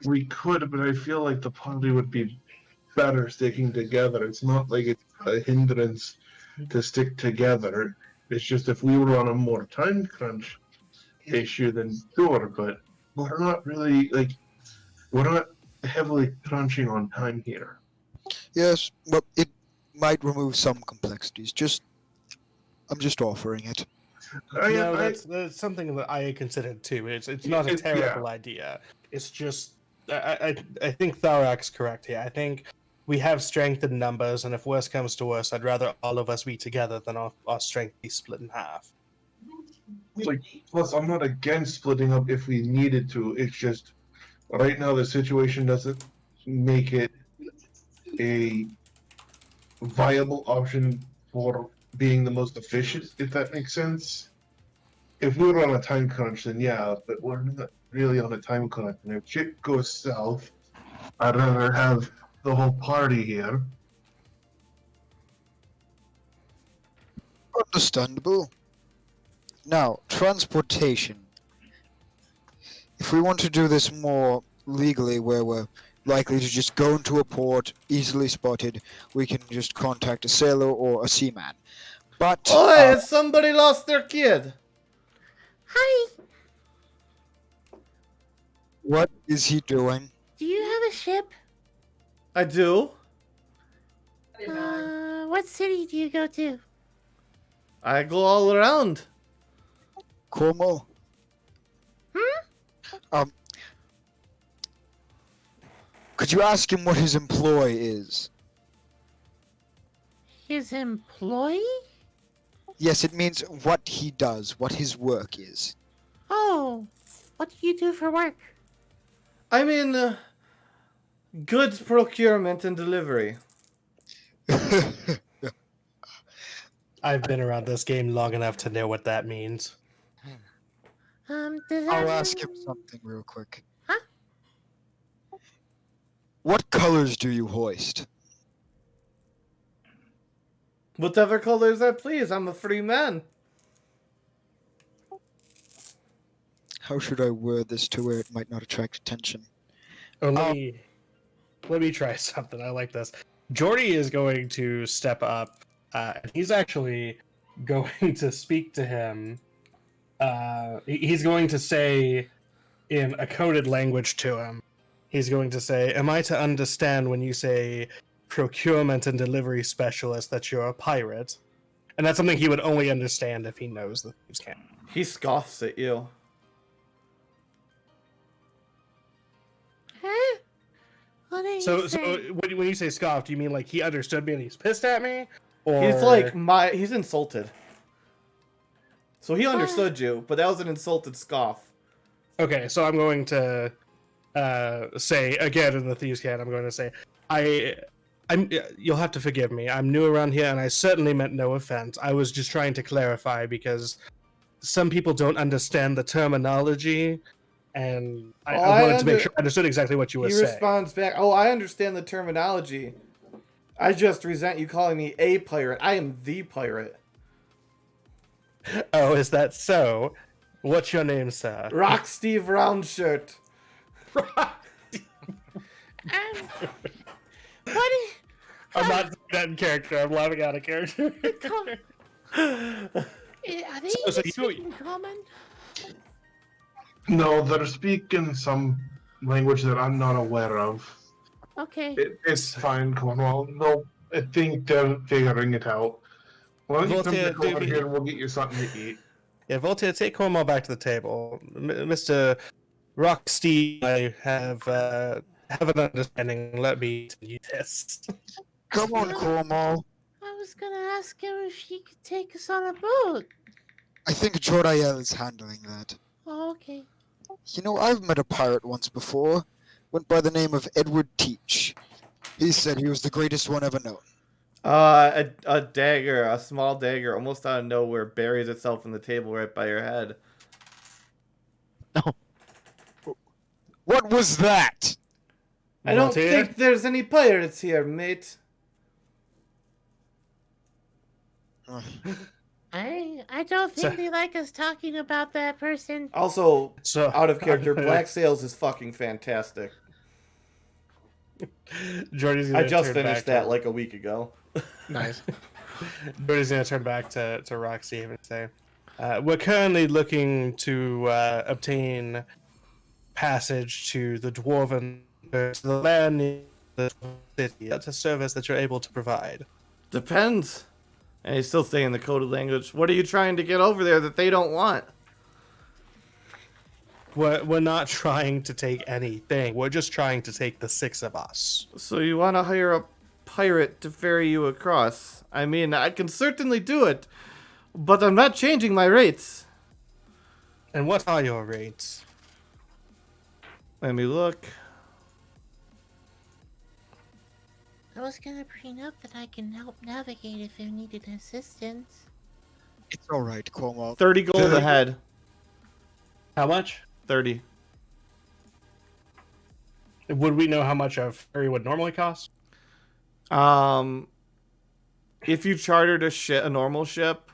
We could, but I feel like the party would be better sticking together. It's not like it's a hindrance to stick together. It's just if we were on a more time crunch issue, then sure, but we're not really, like, we're not heavily crunching on time here. Yes, well, it might remove some complexities. I'm just offering it. No, that's something that I considered too. It's not a It's- yeah. terrible idea. It's just I think Tharak's correct here. I think we have strength in numbers, and if worse comes to worse, I'd rather all of us be together than our strength be split in half. Like, plus, I'm not against splitting up if we needed to. It's just right now the situation doesn't make it a viable option for being the most efficient, if that makes sense. If we were on a time crunch, then yeah, but we're not really on a time crunch. And if shit goes south, I'd rather have the whole party here. Understandable. Now, transportation. If we want to do this more legally, where we're likely to just go into a port, easily spotted, we can just contact a sailor or a seaman. But Oh, somebody lost their kid. Hi, what is he doing? do you have a ship? I do. What city do you go to? I go all around. Cornwall? Could you ask him what his employ is? His employee? Yes, it means what he does, what his work is. Oh, what do you do for work? I'm in goods procurement and delivery. I've been around this game long enough to know what that means. Does that I'll ask mean- him something real quick. Huh? What colors do you hoist? Whatever colors I please. I'm a free man. How should I word this to where it might not attract attention? Oh, let me try something. I like this. Jordy is going to step up, and he's actually going to speak to him. He's going to say in a coded language to him. He's going to say, "Am I to understand when you say procurement and delivery specialist that you're a pirate?" And that's something he would only understand if he knows the thieves' camp. He scoffs at you. Huh? What are you So saying? when you say scoffed, do you mean like he understood me and he's pissed at me? Or He's like he's insulted. So he understood you, but that was an insulted scoff. Okay, so I'm going to say again in the Thieves' Cant, I'm going to say, you'll have to forgive me. I'm new around here, and I certainly meant no offense. I was just trying to clarify because some people don't understand the terminology, and I wanted to make sure I understood exactly what you were He saying. responds back, "Oh, I understand the terminology. I just resent you calling me a pirate. I am the pirate. Oh, is that so? What's your name, sir? Rock Steve Roundshirt." What is... I'm not doing that in character. I'm laughing out of character. Are they So you- speaking common? No, they're speaking some language that I'm not aware of. Okay. It's fine, Cornwall. No, I think they're figuring it out. Why don't you come Voltaire, back over do here me- and we'll get you something to eat. Yeah, Voltaire, take Cornwall back to the table. Mr. Rock Steve, I have an understanding. Let me tell you this. Come on, Cornwall. I was gonna ask her if she could take us on a boat. I think Jordael is handling that. Oh, okay. You know, I've met a pirate once before. Went by the name of Edward Teach. He said he was the greatest one ever known. A dagger, a small dagger, almost out of nowhere, buries itself in the table right by your head. What was that? I don't Voltaire? think there's any pirates here, mate. I don't think So- they like us talking about that person. Also, So out of character, Black Sails is fucking fantastic. Jordy's I gonna just turn finished back that to- like a week ago. Nice. Jordy's gonna turn back to Rock Steve and say, "We're currently looking to obtain passage to the dwarven to the land in the city. That's a service that you're able to provide." Depends. And he's still saying the coded language. What are you trying to get over there that they don't want? We're not trying to take anything. We're just trying to take the 6 of us. So you want to hire a pirate to ferry you across? I mean, I can certainly do it, but I'm not changing my rates. And what are your rates? Let me look. I was gonna bring up that I can help navigate if you needed assistance. It's alright, Cornwall. 30 gold a head. How much? 30. Would we know how much a ferry would normally cost? If you chartered a normal ship,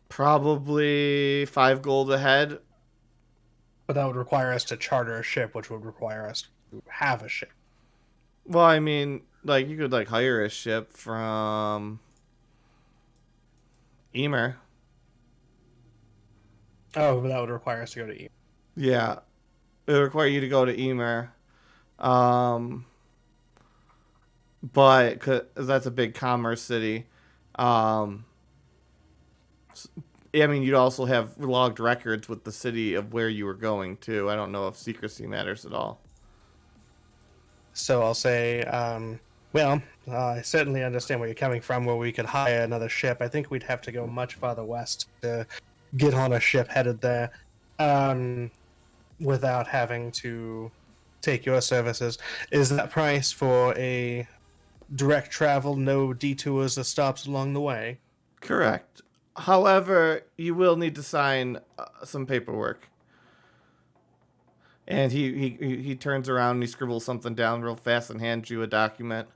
probably 5 gold a head. But that would require us to charter a ship, which would require us to have a ship. Well, I mean, like, you could, like, hire a ship from Emer. Oh, but that would require us to go to Eve. Yeah. It would require you to go to Emer. But, 'cause that's a big commerce city. I mean, you'd also have logged records with the city of where you were going, too. I don't know if secrecy matters at all. So I'll say, I certainly understand where you're coming from, where we could hire another ship. I think we'd have to go much farther west to get on a ship headed there, without having to take your services. Is that price for a direct travel, no detours or stops along the way? Correct. However, you will need to sign some paperwork. And he turns around and he scribbles something down real fast and hands you a document.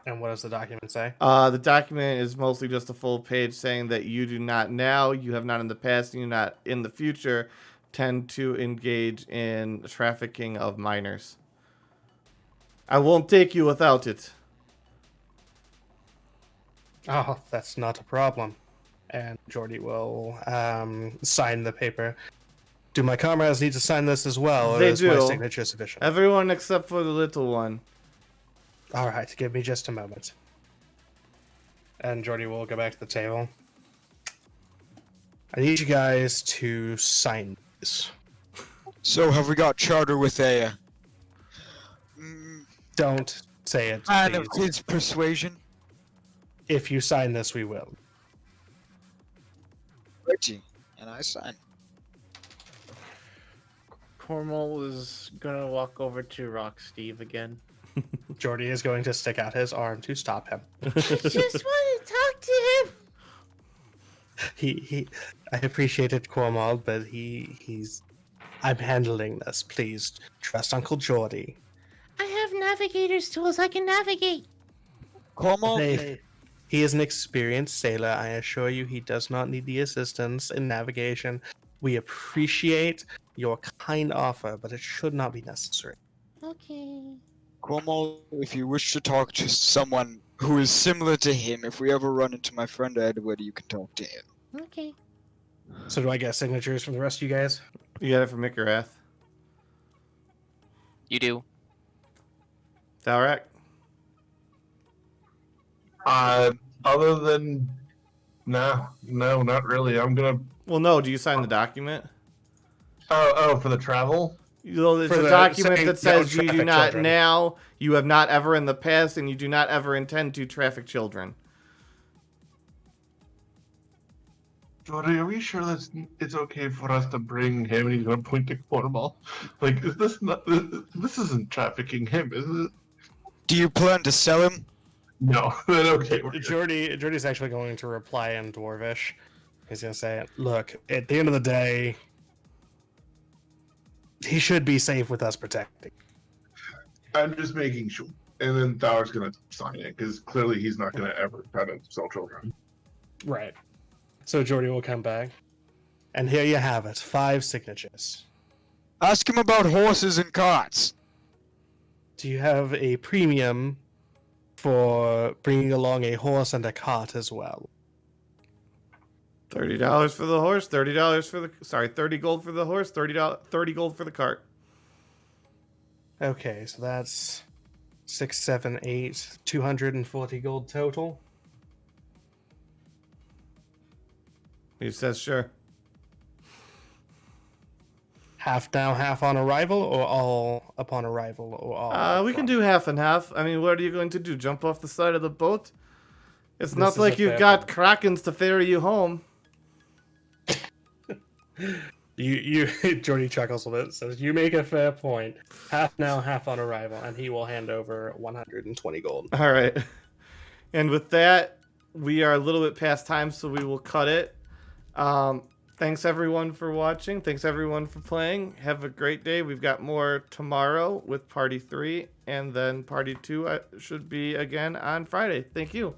And what does the document say? The document is mostly just a full page saying that you do not now, you have not in the past, and you not in the future tend to engage in trafficking of minors. I won't take you without it. Oh, that's not a problem. And Jordy will sign the paper. Do my comrades need to sign this as well, or They is my do. signature sufficient? Everyone except for the little one. All right, give me just a moment. And Jordy will go back to the table. I need you guys to sign this. So have we got charter with a Don't say it, man of please. his persuasion? If you sign this, we will. writing, and I sign. Cormal is gonna walk over to Rock Steve again. Jordy is going to stick out his arm to stop him. I just want to talk to him. I appreciated Cormal, but he's. I'm handling this. Please trust Uncle Jordy. I have navigator's tools. I can navigate. Cormal, He is an experienced sailor. I assure you, he does not need the assistance in navigation. We appreciate your kind offer, but it should not be necessary. Okay. Cormal, if you wish to talk to someone who is similar to him, if we ever run into my friend Edward, you can talk to him. Okay. So do I get signatures from the rest of you guys? You got it from Mikarath. You do. Valrak? Other than no, not really. I'm gonna. Well, no. Do you sign the document? Oh, for the travel. It's For a the document saying that says don't you do traffic not children. now, you have not ever in the past, and you do not ever intend to traffic children. Jordy, are we sure that it's okay for us to bring him? And he's gonna point to Cornwall. Like, is this not? This isn't trafficking him, is it? Do you plan to sell him? No. Then okay. We're good. Jordy's actually going to reply in Dwarvish. He's going to say, look, at the end of the day, he should be safe with us protecting. I'm just making sure. And then Dower's gonna sign it because clearly he's not gonna ever try to sell children. Right. So Jordy will come back. And here you have it. 5 signatures. Ask him about horses and carts. Do you have a premium for bringing along a horse and a cart as well? $30 for the horse, $30 for the 30 gold for the horse, $30 gold for the cart. Okay, so that's 6, 7, 8, 240 gold total. He says sure. Half now, half on arrival, or all upon arrival, or all? We can do half and half. I mean, what are you going to do? Jump off the side of the boat? It's This not is like a you've fair got krakens to ferry you home. You Jordy chuckles a bit, says, you make a fair point. Half now, half on arrival, and he will hand over 120 gold. All right. And with that, we are a little bit past time, so we will cut it. Thanks everyone for watching. Thanks everyone for playing. Have a great day. We've got more tomorrow with Party 3, and then Party 2 should be again on Friday. Thank you.